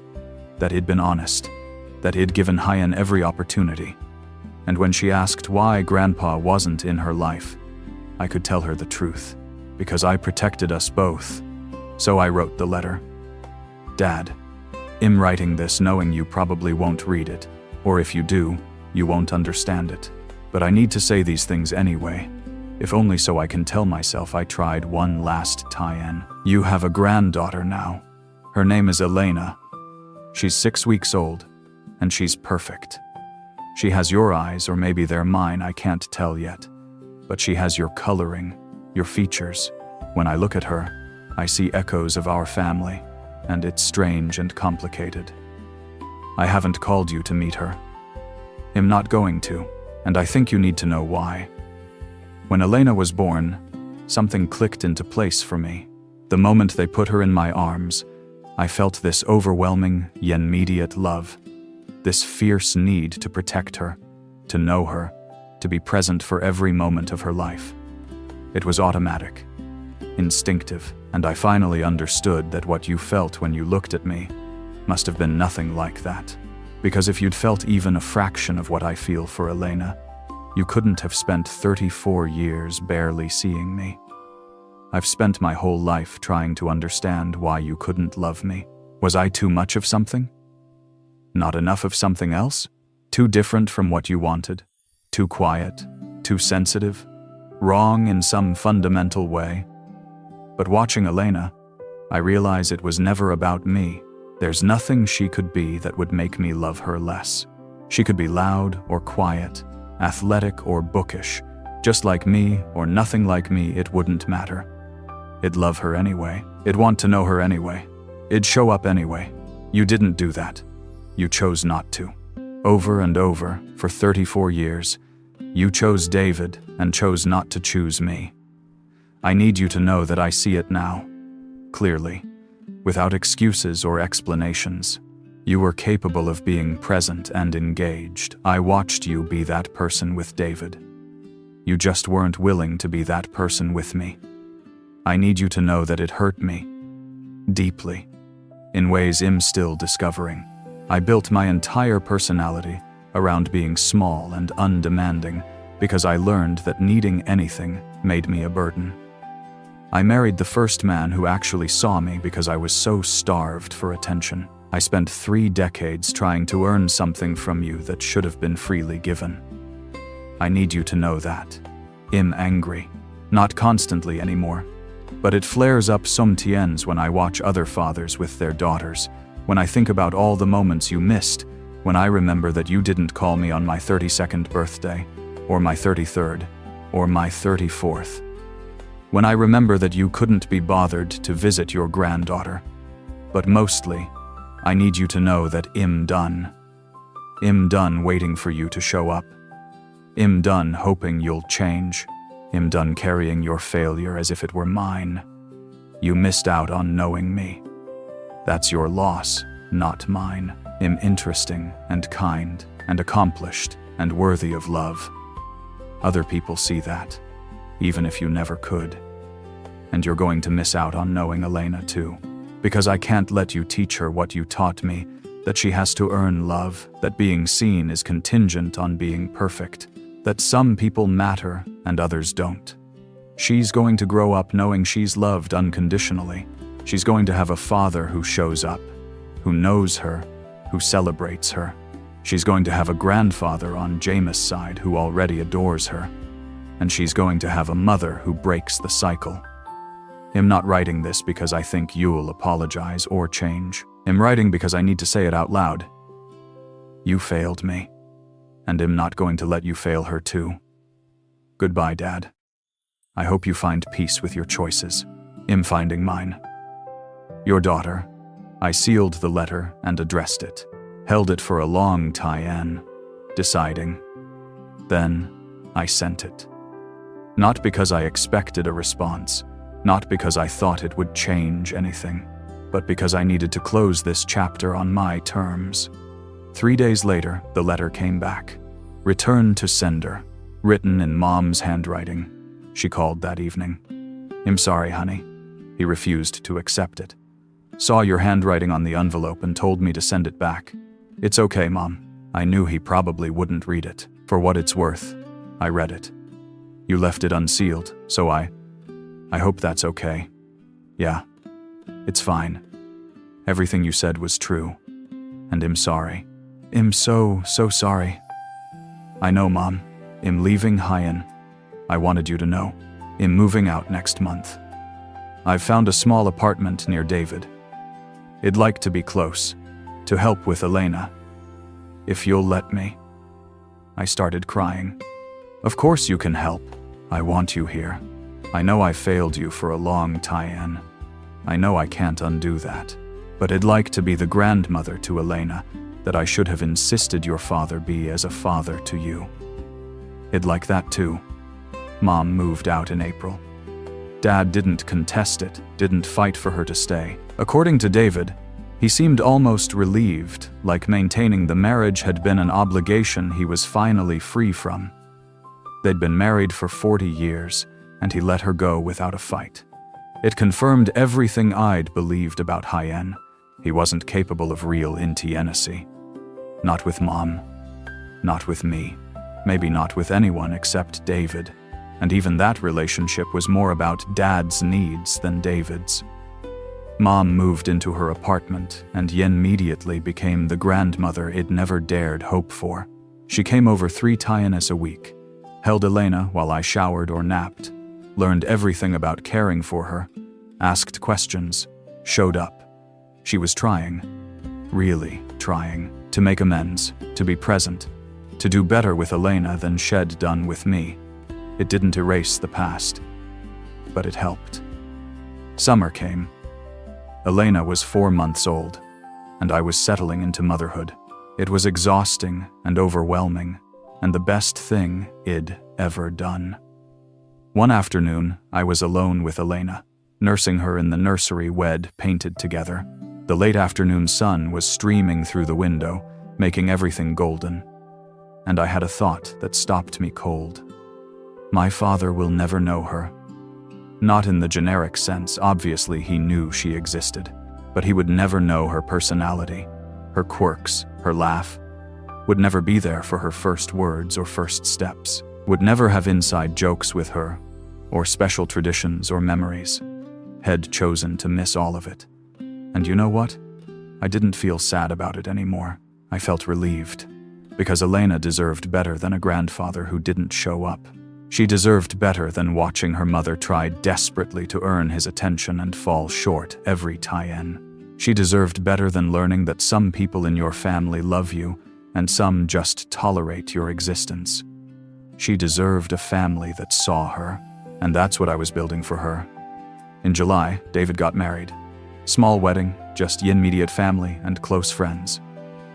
that Id been honest, that Id given Hyen every opportunity. And when she asked why Grandpa wasn't in her life, I could tell her the truth, because I protected us both. So I wrote the letter. Dad, I'm writing this knowing you probably won't read it, or if you do, you won't understand it. But I need to say these things anyway, if only so I can tell myself I tried one last tie-in. You have a granddaughter now. Her name is Elena. She's 6 weeks old, and she's perfect. She has your eyes, or maybe they're mine, I can't tell yet. But she has your coloring, your features. When I look at her, I see echoes of our family, and it's strange and complicated. I haven't called you to meet her. I'm not going to, and I think you need to know why. When Elena was born, something clicked into place for me. The moment they put her in my arms, I felt this overwhelming, yet immediate love. This fierce need to protect her, to know her, to be present for every moment of her life. It was automatic, instinctive, and I finally understood that what you felt when you looked at me must have been nothing like that. Because if you'd felt even a fraction of what I feel for Elena, you couldn't have spent 34 years barely seeing me. I've spent my whole life trying to understand why you couldn't love me. Was I too much of something? Not enough of something else? Too different from what you wanted? Too quiet? Too sensitive? Wrong in some fundamental way? But watching Elena, I realize it was never about me. There's nothing she could be that would make me love her less. She could be loud or quiet, athletic or bookish, just like me or nothing like me, it wouldn't matter. I'd love her anyway. I'd want to know her anyway. I'd show up anyway. You didn't do that. You chose not to. Over and over, for 34 years, you chose David and chose not to choose me. I need you to know that I see it now, clearly, without excuses or explanations. You were capable of being present and engaged. I watched you be that person with David. You just weren't willing to be that person with me. I need you to know that it hurt me, deeply, in ways I'm still discovering. I built my entire personality around being small and undemanding because I learned that needing anything made me a burden. I married the first man who actually saw me because I was so starved for attention. I spent 3 decades trying to earn something from you that should have been freely given. I need you to know that. I'm angry. Not constantly anymore. But it flares up sometimes when I watch other fathers with their daughters, when I think about all the moments you missed, when I remember that you didn't call me on my 32nd birthday, or my 33rd, or my 34th. When I remember that you couldn't be bothered to visit your granddaughter. But mostly, I need you to know that I'm done. I'm done waiting for you to show up. I'm done hoping you'll change. I'm done carrying your failure as if it were mine. You missed out on knowing me. That's your loss, not mine. I'm interesting and kind and accomplished and worthy of love. Other people see that, even if you never could. And you're going to miss out on knowing Elena too, because I can't let you teach her what you taught me, that she has to earn love, that being seen is contingent on being perfect, that some people matter and others don't. She's going to grow up knowing she's loved unconditionally. She's going to have a father who shows up, who knows her, who celebrates her. She's going to have a grandfather on Jameis' side who already adores her. And she's going to have a mother who breaks the cycle. I'm not writing this because I think you'll apologize or change. I'm writing because I need to say it out loud. You failed me, and I'm not going to let you fail her too. Goodbye, Dad. I hope you find peace with your choices. I'm finding mine. Your daughter. I sealed the letter and addressed it. Held it for a long time, deciding. Then, I sent it. Not because I expected a response, not because I thought it would change anything, but because I needed to close this chapter on my terms. 3 days later, the letter came back. Return to sender, written in Mom's handwriting. She called that evening. I'm sorry, honey. He refused to accept it. Saw your handwriting on the envelope and told me to send it back. It's okay, Mom. I knew he probably wouldn't read it. For what it's worth, I read it. You left it unsealed, so I hope that's okay. Yeah, it's fine. Everything you said was true. And I'm sorry. I'm so sorry. I know, Mom. I'm leaving Hyen. I wanted you to know. I'm moving out next month. I've found a small apartment near David. I'd like to be close, to help with Elena. If you'll let me. I started crying. Of course you can help. I want you here. I know I failed you for a long time. I know I can't undo that. But I'd like to be the grandmother to Elena that I should have insisted your father be as a father to you. I'd like that too. Mom moved out in April. Dad didn't contest it, didn't fight for her to stay. According to David, he seemed almost relieved, like maintaining the marriage had been an obligation he was finally free from. They'd been married for 40 years, and he let her go without a fight. It confirmed everything I'd believed about Hyen. He wasn't capable of real intimacy. Not with Mom. Not with me. Maybe not with anyone except David. And even that relationship was more about Dad's needs than David's. Mom moved into her apartment, and Yen immediately became the grandmother I'd never dared hope for. She came over 3 times a week, held Elena while I showered or napped, learned everything about caring for her, asked questions, showed up. She was trying, really trying, to make amends, to be present, to do better with Elena than she'd done with me. It didn't erase the past, but it helped. Summer came. Elena was 4 months old, and I was settling into motherhood. It was exhausting and overwhelming, and the best thing I'd ever done. One afternoon, I was alone with Elena, nursing her in the nursery we'd painted together. The late afternoon sun was streaming through the window, making everything golden. And I had a thought that stopped me cold. My father will never know her. Not in the generic sense, obviously he knew she existed, but he would never know her personality, her quirks, her laugh, would never be there for her first words or first steps, would never have inside jokes with her, or special traditions or memories. Had chosen to miss all of it. And you know what? I didn't feel sad about it anymore. I felt relieved, because Elena deserved better than a grandfather who didn't show up. She deserved better than watching her mother try desperately to earn his attention and fall short every time. She deserved better than learning that some people in your family love you and some just tolerate your existence. She deserved a family that saw her, and that's what I was building for her. In July, David got married. Small wedding, just Yin immediate family and close friends.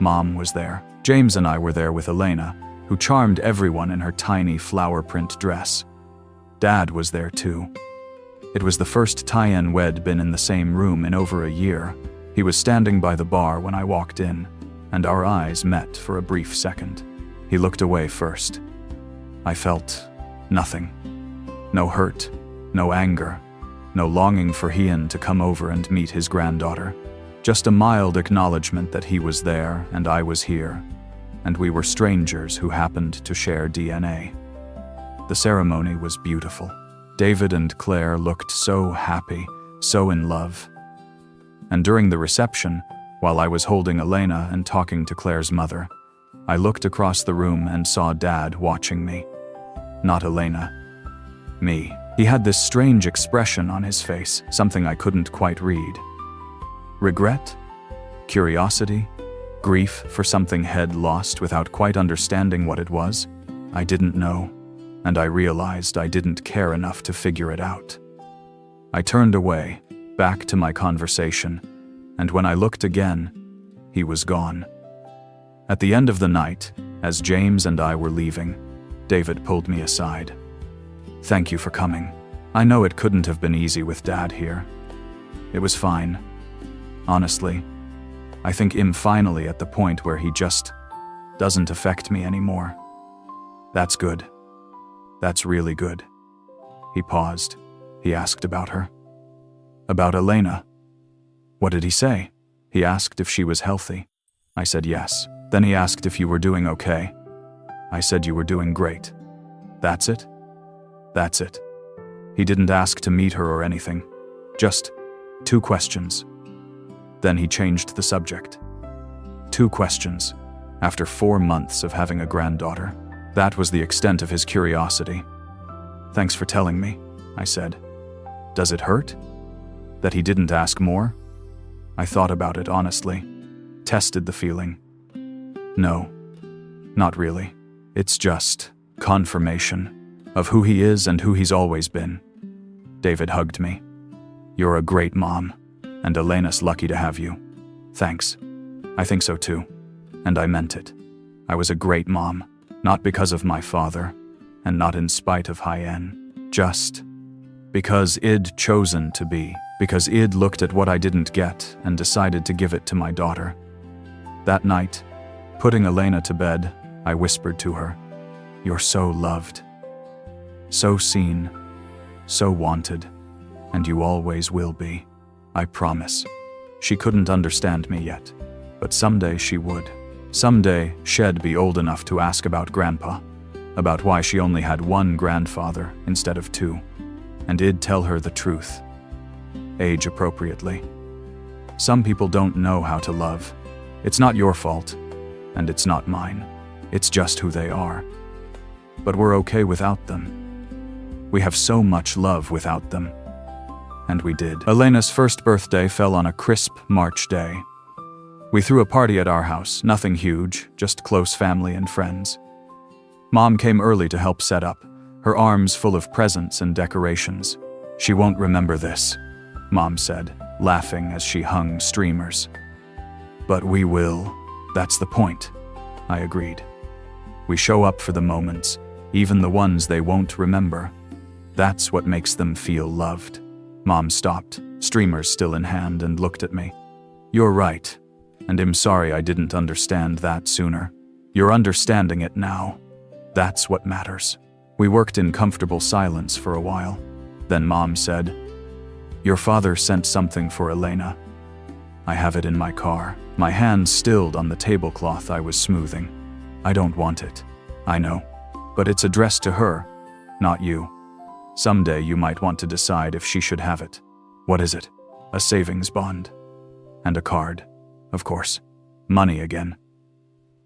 Mom was there. James and I were there with Elena, who charmed everyone in her tiny flower print dress. Dad was there too. It was the first time we'd been in the same room in over a year. He was standing by the bar when I walked in, and our eyes met for a brief second. He looked away first. I felt nothing. No hurt, no anger, no longing for Hyen to come over and meet his granddaughter. Just a mild acknowledgement that he was there and I was here, and we were strangers who happened to share DNA. The ceremony was beautiful. David and Claire looked so happy, so in love. And during the reception, while I was holding Elena and talking to Claire's mother, I looked across the room and saw Dad watching me. Not Elena. Me. He had this strange expression on his face, something I couldn't quite read. Regret? Curiosity? Grief for something Head lost without quite understanding what it was? I didn't know, and I realized I didn't care enough to figure it out. I turned away, back to my conversation, and when I looked again, he was gone. At the end of the night, as James and I were leaving, David pulled me aside. "Thank you for coming. I know it couldn't have been easy with Dad here. It was fine. Honestly, I think I'm finally at the point where he just doesn't affect me anymore. That's good. That's really good." He paused. He asked about her. "About Elena." "What did he say?" "He asked if she was healthy." I said yes. Then he asked if you were doing okay. I said you were doing great. That's it? That's it. He didn't ask to meet her or anything. Just 2 questions. Then he changed the subject. 2 questions, after 4 months of having a granddaughter. That was the extent of his curiosity. "Thanks for telling me," I said. "Does it hurt? That he didn't ask more?" I thought about it honestly, tested the feeling. No, not really. It's just confirmation of who he is and who he's always been. David hugged me. "You're a great mom, and Elena's lucky to have you." "Thanks. I think so too. And I meant it. I was a great mom, not because of my father, and not in spite of Hyen, just because I'd chosen to be, because I'd looked at what I didn't get and decided to give it to my daughter." That night, putting Elena to bed, I whispered to her, "You're so loved, so seen, so wanted, and you always will be. I promise." She couldn't understand me yet, but someday she would. Someday she'd be old enough to ask about Grandpa, about why she only had 1 grandfather instead of 2, and I'd tell her the truth, age appropriately. Some people don't know how to love. It's not your fault, and it's not mine. It's just who they are. But we're okay without them. We have so much love without them. And we did. Elena's first birthday fell on a crisp March day. We threw a party at our house, nothing huge, just close family and friends. Mom came early to help set up, her arms full of presents and decorations. "She won't remember this," Mom said, laughing as she hung streamers. "But we will. That's the point," I agreed. We show up for the moments, even the ones they won't remember. That's what makes them feel loved. Mom stopped, streamers still in hand, and looked at me. "You're right, and I'm sorry I didn't understand that sooner. You're understanding it now. That's what matters." We worked in comfortable silence for a while. Then Mom said, "Your father sent something for Elena. I have it in my car." My hand stilled on the tablecloth I was smoothing. "I don't want it. I know. But it's addressed to her, not you. Someday you might want to decide if she should have it." "What is it?" "A savings bond. And a card. Of course. Money again."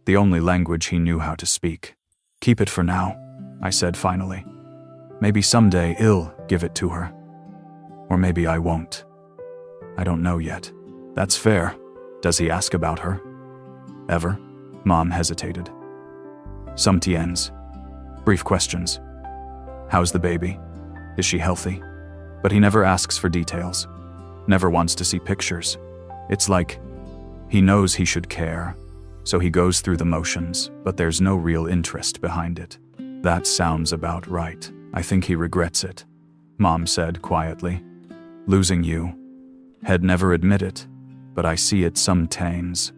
The only language he knew how to speak. "Keep it for now," I said finally. "Maybe someday I'll give it to her. Or maybe I won't. I don't know yet." "That's fair. Does he ask about her?" "Ever?" Mom hesitated. "Sometimes. Brief questions. How's the baby? Is she healthy?" But he never asks for details. Never wants to see pictures. It's like he knows he should care, so he goes through the motions, but there's no real interest behind it. That sounds about right. "I think he regrets it," Mom said quietly. "Losing you. He'd never admit it, but I see it sometimes.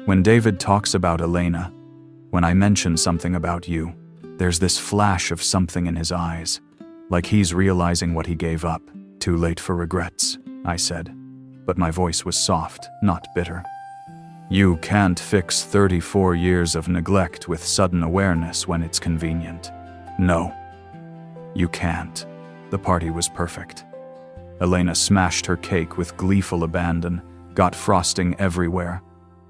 When David talks about Elena, when I mention something about you, there's this flash of something in his eyes, like he's realizing what he gave up. Too late for regrets," I said, but my voice was soft, not bitter. "You can't fix 34 years of neglect with sudden awareness when it's convenient. No, you can't." The party was perfect. Elena smashed her cake with gleeful abandon, got frosting everywhere,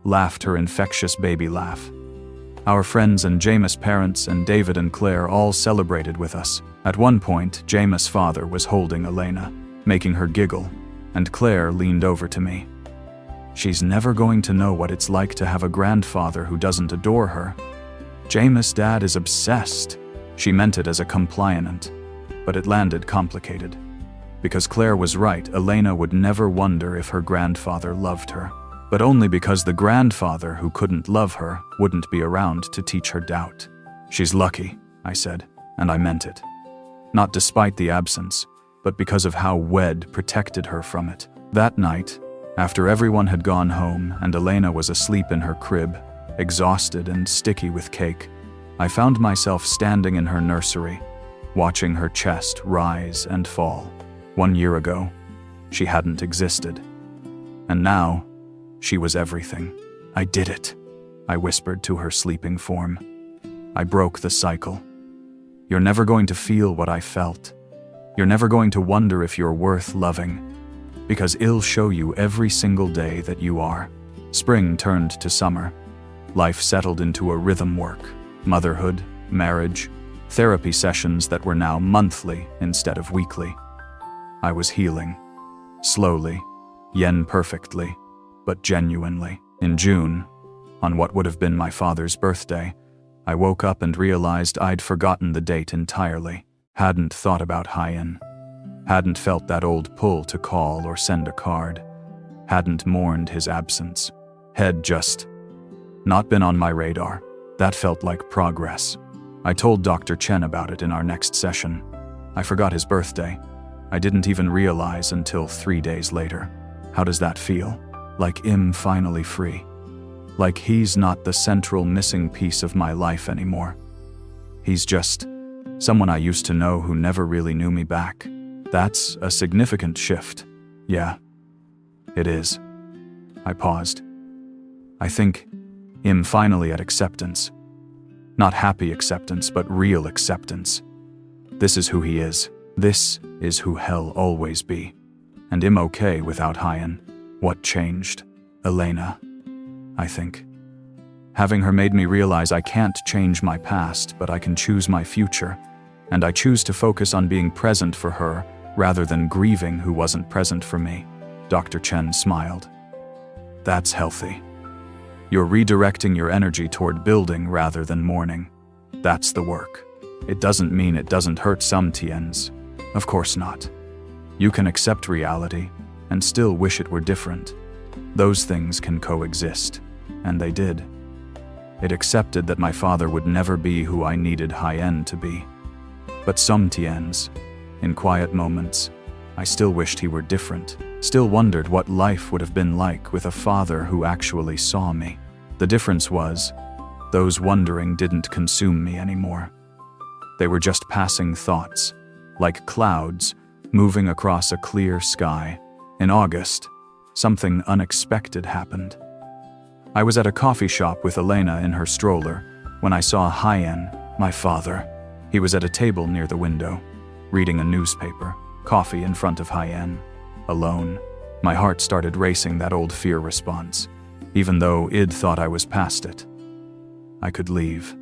laughed her infectious baby laugh. Our friends and Jameis' parents and David and Claire all celebrated with us. At one point, Jameis' father was holding Elena, making her giggle, and Claire leaned over to me. She's never going to know what it's like to have a grandfather who doesn't adore her. Jameis' dad is obsessed. She meant it as a compliment, but it landed complicated. Because Claire was right, Elena would never wonder if her grandfather loved her, but only because the grandfather who couldn't love her wouldn't be around to teach her doubt. She's lucky, I said, and I meant it. Not despite the absence, but because of how Wed protected her from it. That night, after everyone had gone home and Elena was asleep in her crib, exhausted and sticky with cake, I found myself standing in her nursery, watching her chest rise and fall. 1 year ago, she hadn't existed. And now, she was everything. I did it, I whispered to her sleeping form. I broke the cycle. You're never going to feel what I felt. You're never going to wonder if you're worth loving, because it'll show you every single day that you are. Spring turned to summer. Life settled into a rhythm work. Motherhood, marriage, therapy sessions that were now monthly instead of weekly. I was healing. Slowly, yen perfectly, but genuinely. In June, on what would have been my father's birthday, I woke up and realized I'd forgotten the date entirely. Hadn't thought about Hyen. Hadn't felt that old pull to call or send a card. Hadn't mourned his absence. Had just not been on my radar. That felt like progress. I told Dr. Chen about it in our next session. I forgot his birthday. I didn't even realize until 3 days later. How does that feel? Like I'm finally free. Like he's not the central missing piece of my life anymore. He's just someone I used to know who never really knew me back. That's a significant shift. Yeah, it is. I paused. I think I'm finally at acceptance. Not happy acceptance, but real acceptance. This is who he is. This is who he'll always be. And I'm okay without Hyen. What changed? Elena, I think. Having her made me realize I can't change my past, but I can choose my future. And I choose to focus on being present for her rather than grieving who wasn't present for me. Dr. Chen smiled. That's healthy. You're redirecting your energy toward building rather than mourning. That's the work. It doesn't mean it doesn't hurt some tiens. Of course not. You can accept reality and still wish it were different. Those things can coexist, and they did. It accepted that my father would never be who I needed Hyen to be. But some tiens, in quiet moments, I still wished he were different, still wondered what life would have been like with a father who actually saw me. The difference was, those wondering didn't consume me anymore. They were just passing thoughts, like clouds moving across a clear sky. In August, something unexpected happened. I was at a coffee shop with Elena in her stroller when I saw Hyen, my father. He was at a table near the window, reading a newspaper, coffee in front of Hyen. Alone, my heart started racing that old fear response, even though Id thought I was past it. I could leave.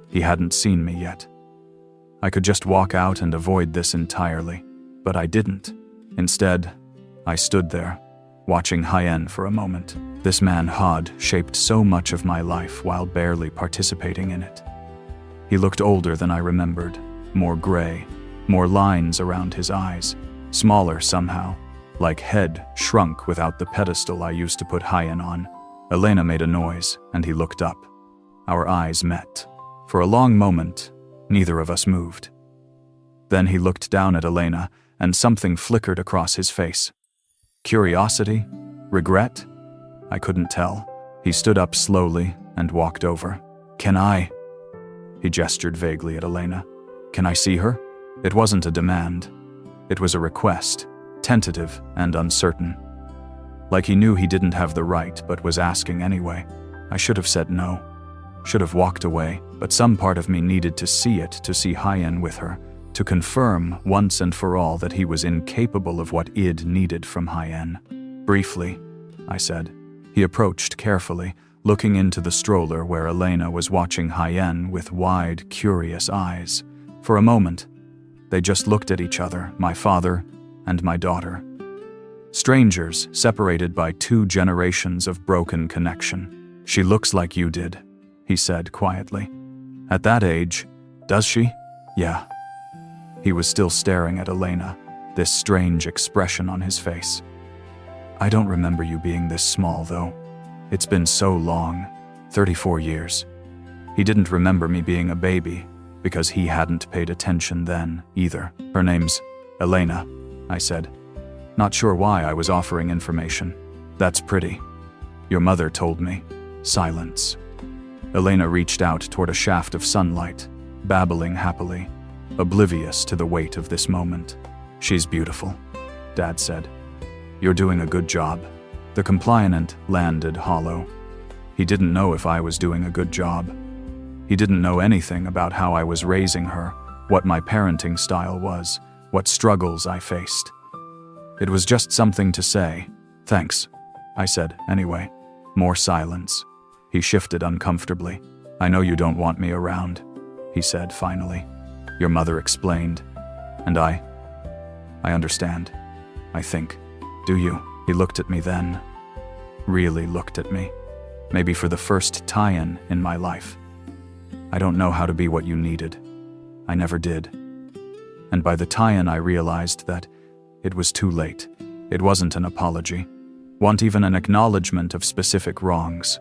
He hadn't seen me yet. I could just walk out and avoid this entirely, but I didn't. Instead, I stood there, watching Hyen for a moment. This man had shaped so much of my life while barely participating in it. He looked older than I remembered, more gray, more lines around his eyes, smaller somehow, like head shrunk without the pedestal I used to put Hyen on. Elena made a noise, and he looked up. Our eyes met. For a long moment, neither of us moved. Then he looked down at Elena, and something flickered across his face. Curiosity? Regret? I couldn't tell. He stood up slowly and walked over. Can I? He gestured vaguely at Elena. Can I see her? It wasn't a demand. It was a request, tentative and uncertain. Like he knew he didn't have the right but was asking anyway. I should have said no. Should have walked away, but some part of me needed to see it, to see Hyen with her, to confirm once and for all that he was incapable of what Id needed from Hyen. Briefly, I said. He approached carefully, looking into the stroller where Elena was watching Hyen with wide, curious eyes. For a moment, they just looked at each other, my father and my daughter. Strangers separated by 2 generations of broken connection. She looks like you did, he said quietly. At that age, does she? Yeah. He was still staring at Elena, this strange expression on his face. I don't remember you being this small, though. It's been so long, 34 years. He didn't remember me being a baby, because he hadn't paid attention then, either. Her name's Elena, I said. Not sure why I was offering information. That's pretty. Your mother told me. Silence. Elena reached out toward a shaft of sunlight, babbling happily, oblivious to the weight of this moment. She's beautiful, Dad said. You're doing a good job. The compliant landed hollow. He didn't know if I was doing a good job. He didn't know anything about how I was raising her, what my parenting style was, what struggles I faced. It was just something to say. Thanks, I said anyway. More silence. He shifted uncomfortably. I know you don't want me around, he said finally. Your mother explained. And I understand. I think. Do you? He looked at me then. Really looked at me. Maybe for the first tie-in in my life. I don't know how to be what you needed. I never did. And by the tie-in I realized that it was too late. It wasn't an apology. Wasn't even an acknowledgement of specific wrongs.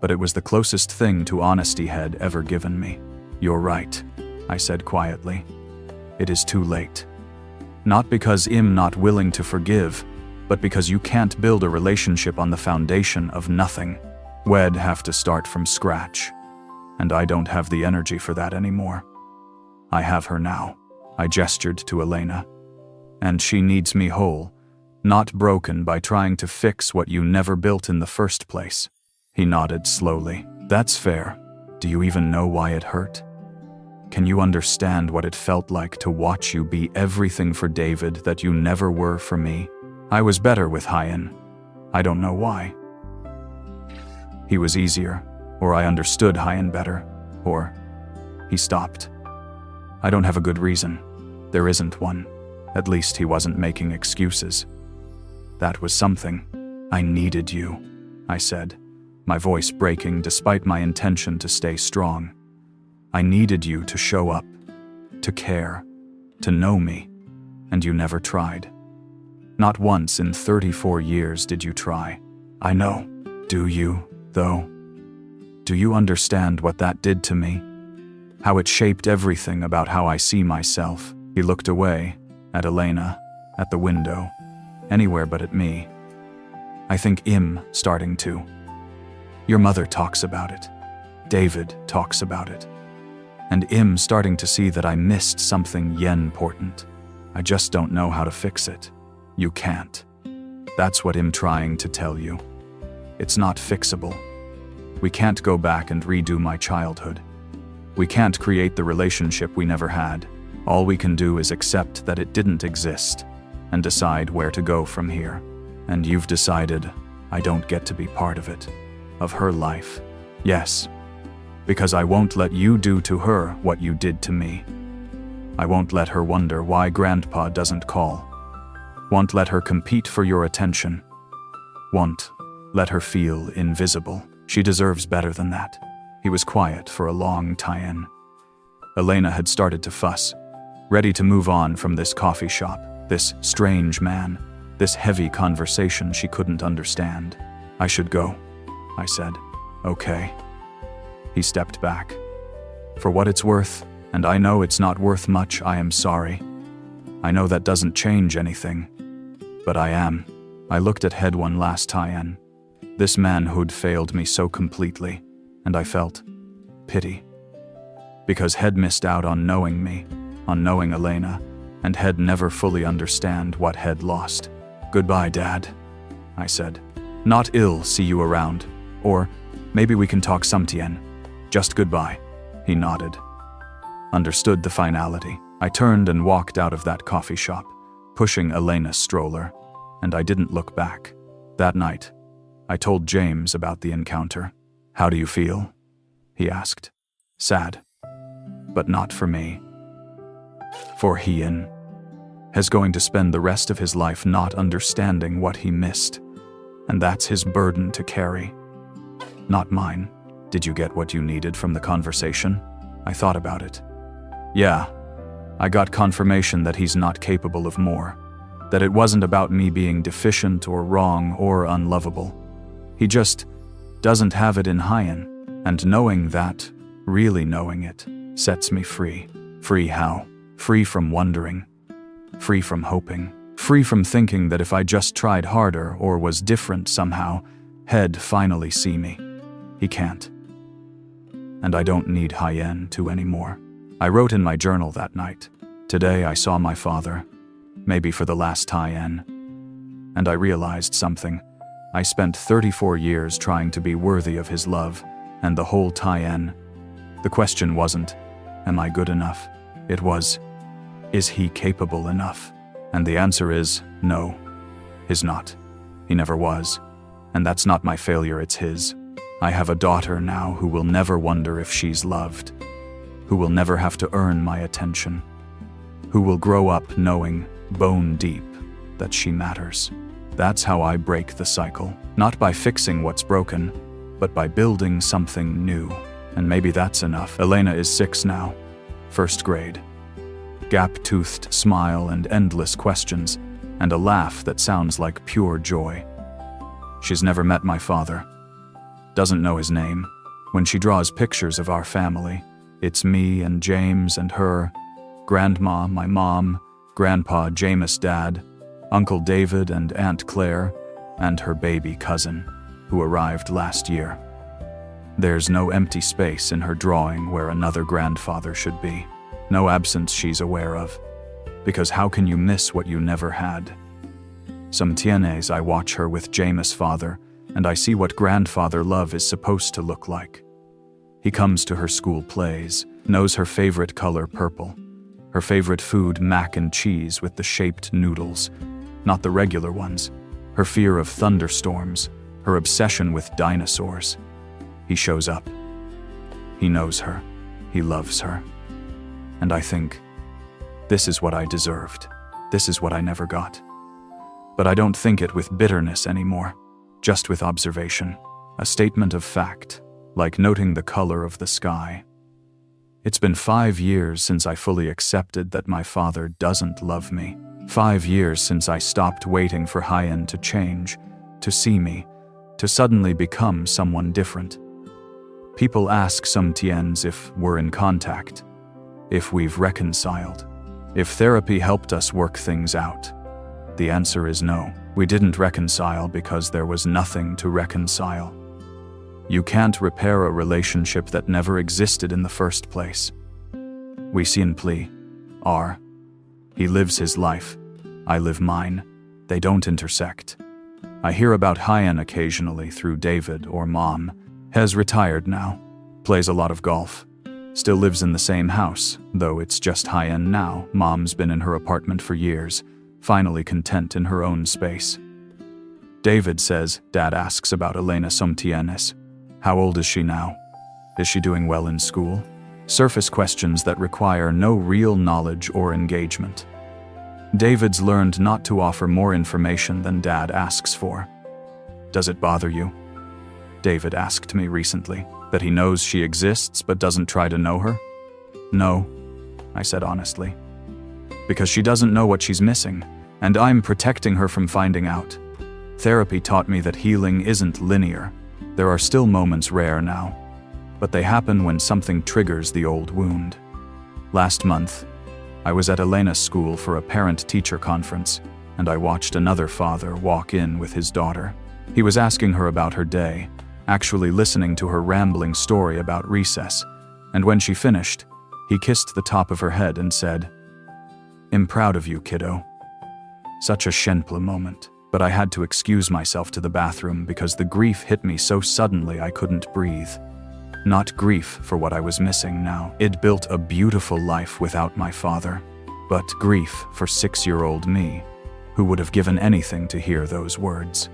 But it was the closest thing to honesty had ever given me. You're right, I said quietly. It is too late. Not because I'm not willing to forgive, but because you can't build a relationship on the foundation of nothing. We'd have to start from scratch. And I don't have the energy for that anymore. I have her now. I gestured to Elena. And she needs me whole, not broken by trying to fix what you never built in the first place. He nodded slowly. That's fair. Do you even know why it hurt? Can you understand what it felt like to watch you be everything for David that you never were for me? I was better with Hyan. I don't know why. He was easier, or I understood Hyan better, or he stopped. I don't have a good reason. There isn't one. At least he wasn't making excuses. That was something. I needed you, I said, my voice breaking despite my intention to stay strong. I needed you to show up, to care, to know me, and you never tried. Not once in 34 years did you try. I know. Do you, though? Do you understand what that did to me? How it shaped everything about how I see myself? He looked away, at Elena, at the window, anywhere but at me. I think I'm starting to. Your mother talks about it. David talks about it. And I'm starting to see that I missed something important. I just don't know how to fix it. You can't. That's what I'm trying to tell you. It's not fixable. We can't go back and redo my childhood. We can't create the relationship we never had. All we can do is accept that it didn't exist and decide where to go from here. And you've decided I don't get to be part of it, of her life. Yes, because I won't let you do to her what you did to me. I won't let her wonder why Grandpa doesn't call. Won't let her compete for your attention. Won't let her feel invisible. She deserves better than that. He was quiet for a long tie-in. Elena had started to fuss, ready to move on from this coffee shop, this strange man, this heavy conversation she couldn't understand. I should go, I said. Okay. He stepped back. For what it's worth, and I know it's not worth much, I am sorry. I know that doesn't change anything. But I am. I looked at Head one last tie-in. This man who'd failed me so completely, and I felt pity. Because Head missed out on knowing me, on knowing Elena, and Head never fully understand what Head lost. Goodbye, Dad, I said. Not ill see you around, or maybe we can talk sometien. Just goodbye. He nodded. Understood the finality. I turned and walked out of that coffee shop, pushing Elena's stroller, and I didn't look back. That night, I told James about the encounter. How do you feel? He asked. Sad. But not for me. For Hyan. is going to spend the rest of his life not understanding what he missed. And that's his burden to carry. Not mine. Did you get what you needed from the conversation? I thought about it. Yeah, I got confirmation that he's not capable of more. That it wasn't about me being deficient or wrong or unlovable. He just doesn't have it in Hyan. And knowing that, really knowing it, sets me free. Free how? Free from wondering. Free from hoping. Free from thinking that if I just tried harder or was different somehow, he'd finally see me. He can't. And I don't need Hyan to anymore. I wrote in my journal that night. Today I saw my father, maybe for the last time. And I realized something. I spent 34 years trying to be worthy of his love, and the whole time. The question wasn't, am I good enough? It was, is he capable enough? And the answer is, no, he's not. He never was. And that's not my failure, it's his. I have a daughter now who will never wonder if she's loved, who will never have to earn my attention, who will grow up knowing, bone deep, that she matters. That's how I break the cycle, not by fixing what's broken, but by building something new. And maybe that's enough. Elena is 6 now, 1st grade. Gap-toothed smile and endless questions, and a laugh that sounds like pure joy. She's never met my father, doesn't know his name. When she draws pictures of our family, it's me and James and her, Grandma, my mom, Grandpa, Jameis' dad, Uncle David and Aunt Claire, and her baby cousin, who arrived last year. There's no empty space in her drawing where another grandfather should be. No absence she's aware of. Because how can you miss what you never had? Some tienes I watch her with Jameis' father, and I see what grandfather love is supposed to look like. He comes to her school plays, knows her favorite color purple, her favorite food mac and cheese with the shaped noodles, not the regular ones, her fear of thunderstorms, her obsession with dinosaurs. He shows up. He knows her. He loves her. And I think, this is what I deserved. This is what I never got. But I don't think it with bitterness anymore, just with observation, a statement of fact, like noting the color of the sky. It's been 5 years since I fully accepted that my father doesn't love me. 5 years since I stopped waiting for Hyan to change, to see me, to suddenly become someone different. People ask some tiens if we're in contact, if we've reconciled, if therapy helped us work things out. The answer is no. We didn't reconcile because there was nothing to reconcile. You can't repair a relationship that never existed in the first place. We simply are. He lives his life. I live mine. They don't intersect. I hear about Hyan occasionally through David or Mom. Has retired now. Plays a lot of golf. Still lives in the same house, though it's just Hyan now. Mom's been in her apartment for years, finally content in her own space. David says, Dad asks about Elena Somtienes. How old is she now? Is she doing well in school? Surface questions that require no real knowledge or engagement. David's learned not to offer more information than Dad asks for. Does it bother you? David asked me recently, that he knows she exists but doesn't try to know her? No, I said honestly. Because she doesn't know what she's missing, and I'm protecting her from finding out. Therapy taught me that healing isn't linear. There are still moments rare now, but they happen when something triggers the old wound. Last month, I was at Elena's school for a parent-teacher conference, and I watched another father walk in with his daughter. He was asking her about her day, actually listening to her rambling story about recess, and when she finished, he kissed the top of her head and said, I'm proud of you, kiddo. Such a simple moment, but I had to excuse myself to the bathroom because the grief hit me so suddenly I couldn't breathe. Not grief for what I was missing now. I'd built a beautiful life without my father, but grief for 6-year-old me, who would have given anything to hear those words.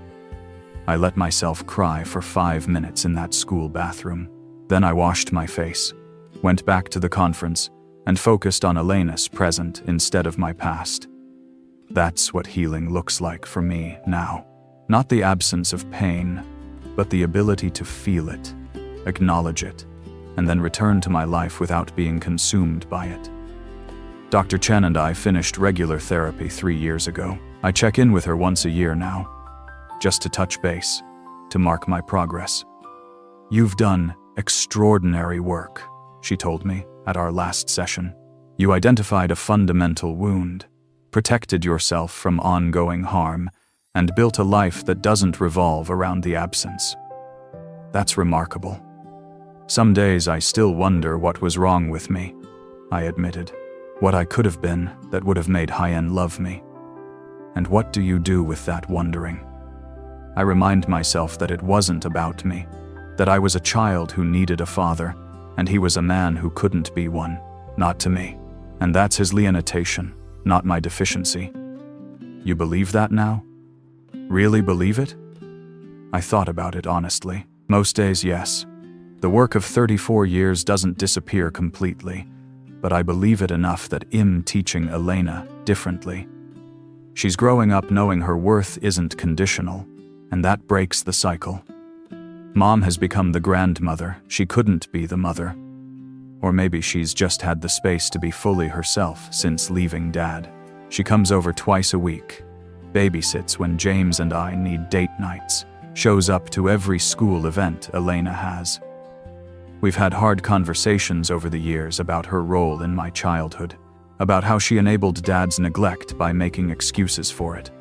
I let myself cry for 5 minutes in that school bathroom. Then I washed my face, went back to the conference, and focused on Elena's present instead of my past. That's what healing looks like for me now. Not the absence of pain, but the ability to feel it, acknowledge it, and then return to my life without being consumed by it. Dr. Chen and I finished regular therapy 3 years ago. I check in with her once a year now, just to touch base, to mark my progress. "You've done extraordinary work," she told me at our last session. "You identified a fundamental wound, protected yourself from ongoing harm, and built a life that doesn't revolve around the absence. That's remarkable. Some days I still wonder what was wrong with me," I admitted. "What I could have been that would have made Hyen love me. And what do you do with that wondering?" I remind myself that it wasn't about me, that I was a child who needed a father, and he was a man who couldn't be one, not to me. And that's his limitation, not my deficiency. You believe that now? Really believe it? I thought about it honestly. Most days, yes. The work of 34 years doesn't disappear completely, but I believe it enough that I'm teaching Elena differently. She's growing up knowing her worth isn't conditional, and that breaks the cycle. Mom has become the grandmother, she couldn't be the mother. Or maybe she's just had the space to be fully herself since leaving Dad. She comes over twice a week, babysits when James and I need date nights, shows up to every school event Elena has. We've had hard conversations over the years about her role in my childhood, about how she enabled Dad's neglect by making excuses for it,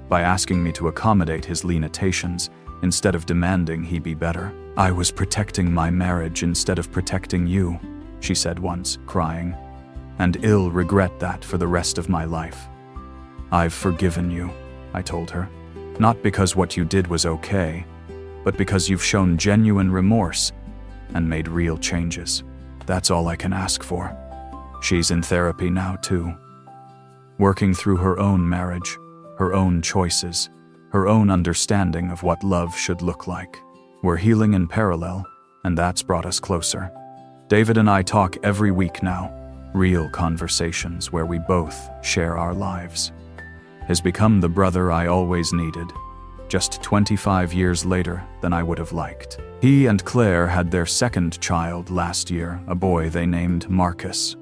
by asking me to accommodate his limitations instead of demanding he be better. "I was protecting my marriage instead of protecting you," she said once, crying, "and I'll regret that for the rest of my life." "I've forgiven you," I told her, "not because what you did was okay, but because you've shown genuine remorse and made real changes. That's all I can ask for." She's in therapy now too, working through her own marriage, her own choices, her own understanding of what love should look like. We're healing in parallel, and that's brought us closer. David and I talk every week now, real conversations where we both share our lives. Has become the brother I always needed, just 25 years later than I would have liked. He and Claire had their second child last year, a boy they named Marcus.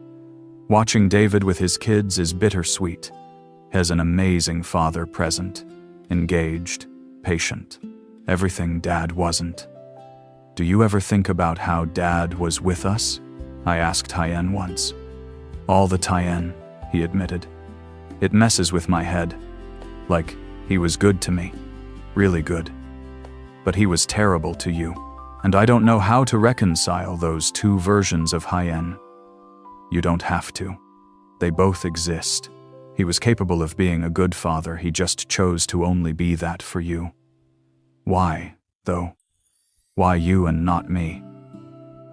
Watching David with his kids is bittersweet. Has an amazing father present, engaged, patient, everything Dad wasn't. "Do you ever think about how Dad was with us?" I asked Hyen once. "All the time," he admitted. "It messes with my head. Like, he was good to me, really good. But he was terrible to you, and I don't know how to reconcile those two versions of Hyen." "You don't have to. They both exist. He was capable of being a good father, he just chose to only be that for you." "Why, though? Why you and not me?"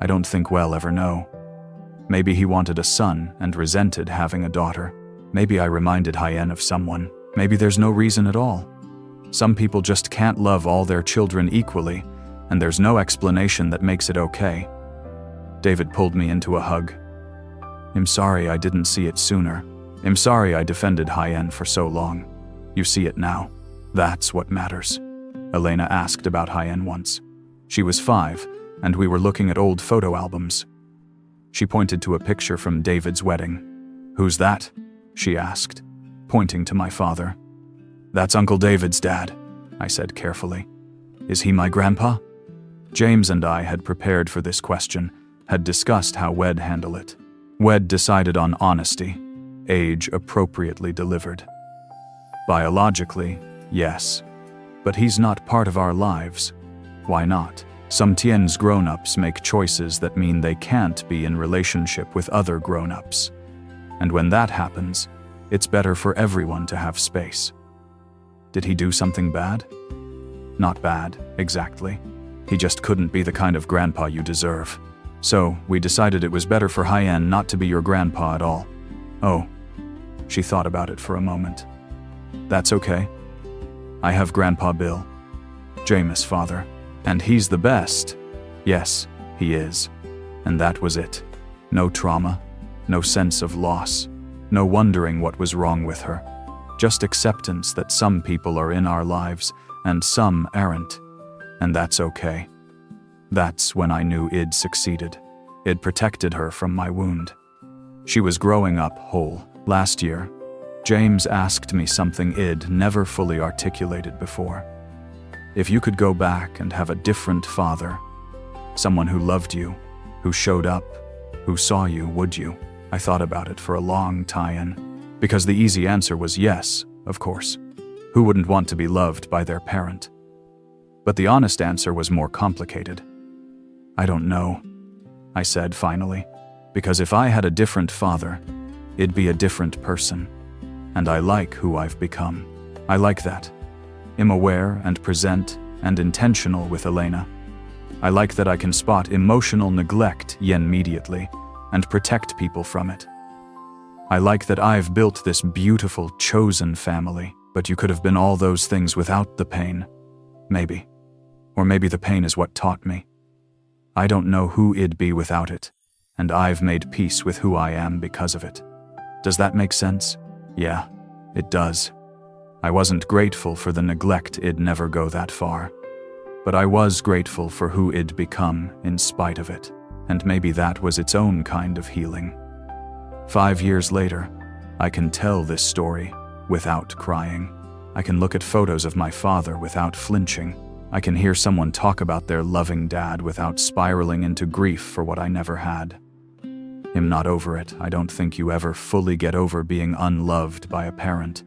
"I don't think we'll ever know. Maybe he wanted a son and resented having a daughter. Maybe I reminded Hyen of someone. Maybe there's no reason at all. Some people just can't love all their children equally, and there's no explanation that makes it okay." David pulled me into a hug. "I'm sorry I didn't see it sooner. I'm sorry I defended Hyen for so long. You see it now. That's what matters." Elena asked about Hyen once. She was 5, and we were looking at old photo albums. She pointed to a picture from David's wedding. "Who's that?" she asked, pointing to my father. "That's Uncle David's dad," I said carefully. "Is he my grandpa?" James and I had prepared for this question, had discussed how we'd handle it. We'd decided on honesty, age appropriately delivered. Biologically, yes, but he's not part of our lives. Why not? Some Tien's grown-ups make choices that mean they can't be in relationship with other grown-ups. And when that happens, it's better for everyone to have space. Did he do something bad? Not bad, exactly. He just couldn't be the kind of grandpa you deserve. So, we decided it was better for Hyen not to be your grandpa at all. Oh. She thought about it for a moment. "That's okay. I have Grandpa Bill, Jameis' father, and he's the best." Yes, he is. And that was it. No trauma, no sense of loss, no wondering what was wrong with her. Just acceptance that some people are in our lives and some aren't. And that's okay. That's when I knew I'd succeeded. It protected her from my wound. She was growing up whole. Last year, James asked me something I'd never fully articulated before. If you could go back and have a different father, someone who loved you, who showed up, who saw you, would you? I thought about it for a long time, because the easy answer was yes, of course. Who wouldn't want to be loved by their parent? But the honest answer was more complicated. I don't know, I said finally, because if I had a different father, it'd be a different person. And I like who I've become. I like that. I'm aware and present and intentional with Elena. I like that I can spot emotional neglect immediately and protect people from it. I like that I've built this beautiful, chosen family, but you could have been all those things without the pain. Maybe. Or maybe the pain is what taught me. I don't know who I'd be without it, and I've made peace with who I am because of it. Does that make sense? Yeah, it does. I wasn't grateful for the neglect. I'd never go that far. But I was grateful for who I'd become in spite of it, and maybe that was its own kind of healing. 5 years later, I can tell this story without crying. I can look at photos of my father without flinching. I can hear someone talk about their loving dad without spiraling into grief for what I never had. I'm not over it. I don't think you ever fully get over being unloved by a parent.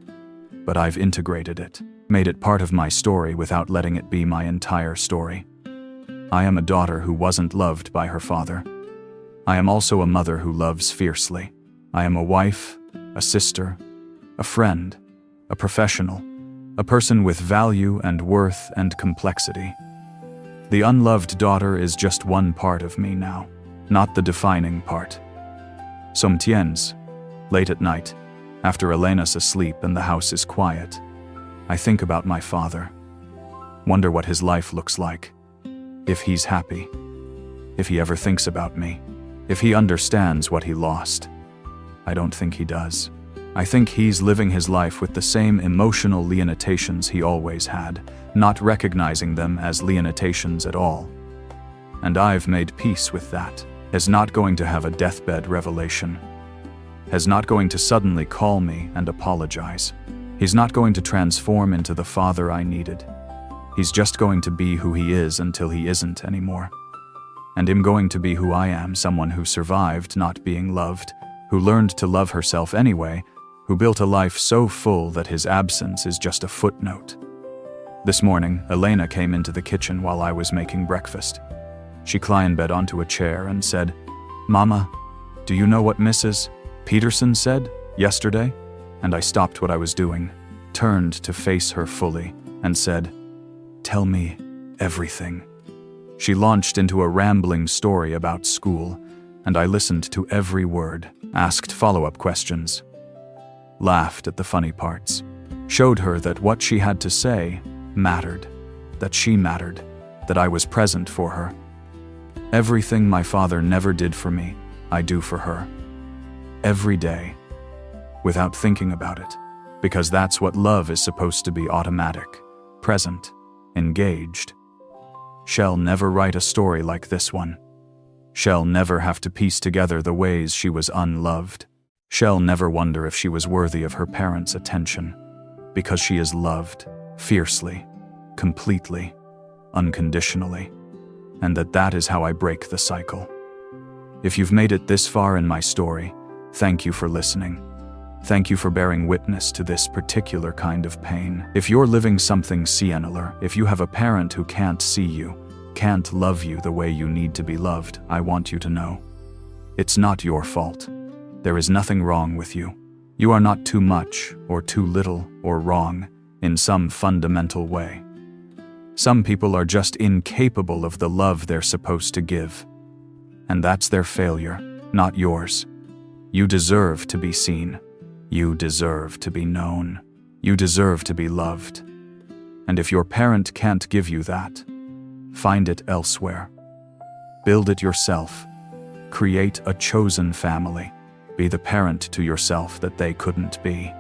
But I've integrated it, made it part of my story without letting it be my entire story. I am a daughter who wasn't loved by her father. I am also a mother who loves fiercely. I am a wife, a sister, a friend, a professional, a person with value and worth and complexity. The unloved daughter is just one part of me now, not the defining part. Sometimes, late at night, after Elena's asleep and the house is quiet, I think about my father. Wonder what his life looks like. If he's happy. If he ever thinks about me. If he understands what he lost. I don't think he does. I think he's living his life with the same emotional limitations he always had, not recognizing them as limitations at all. And I've made peace with that. He's not going to have a deathbed revelation. He's not going to suddenly call me and apologize. He's not going to transform into the father I needed. He's just going to be who he is until he isn't anymore. And I'm going to be who I am, someone who survived not being loved, who learned to love herself anyway, who built a life so full that his absence is just a footnote. This morning, Elena came into the kitchen while I was making breakfast. She climbed onto a chair and said, "Mama, do you know what Mrs. Peterson said yesterday?" And I stopped what I was doing, turned to face her fully, and said, "Tell me everything." She launched into a rambling story about school, and I listened to every word, asked follow-up questions, laughed at the funny parts, showed her that what she had to say mattered, that she mattered, that I was present for her. Everything my father never did for me, I do for her. Every day, without thinking about it, because that's what love is supposed to be: automatic, present, engaged. Shell never write a story like this one. Shell never have to piece together the ways she was unloved. Shell never wonder if she was worthy of her parents' attention, because she is loved, fiercely, completely, unconditionally, and that is how I break the cycle. If you've made it this far in my story, thank you for listening. Thank you for bearing witness to this particular kind of pain. If you're living something similar, if you have a parent who can't see you, can't love you the way you need to be loved, I want you to know. It's not your fault. There is nothing wrong with you. You are not too much, or too little, or wrong, in some fundamental way. Some people are just incapable of the love they're supposed to give. And that's their failure, not yours. You deserve to be seen. You deserve to be known. You deserve to be loved. And if your parent can't give you that, find it elsewhere. Build it yourself. Create a chosen family. Be the parent to yourself that they couldn't be.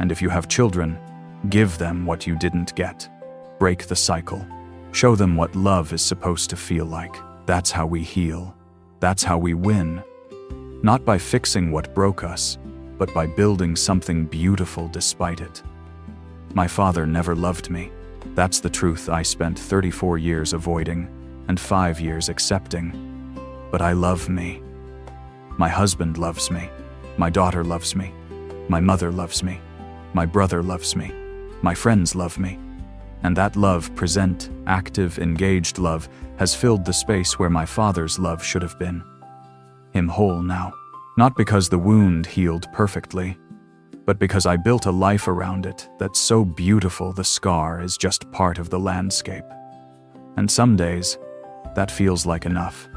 And if you have children, give them what you didn't get. Break the cycle. Show them what love is supposed to feel like. That's how we heal. That's how we win. Not by fixing what broke us, but by building something beautiful despite it. My father never loved me. That's the truth I spent 34 years avoiding and 5 years accepting. But I love me. My husband loves me. My daughter loves me. My mother loves me. My brother loves me. My friends love me. And that love, present, active, engaged love, has filled the space where my father's love should have been. I'm whole now. Not because the wound healed perfectly, but because I built a life around it that's so beautiful the scar is just part of the landscape. And some days, that feels like enough.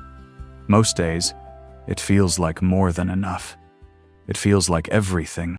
Most days, it feels like more than enough. It feels like everything.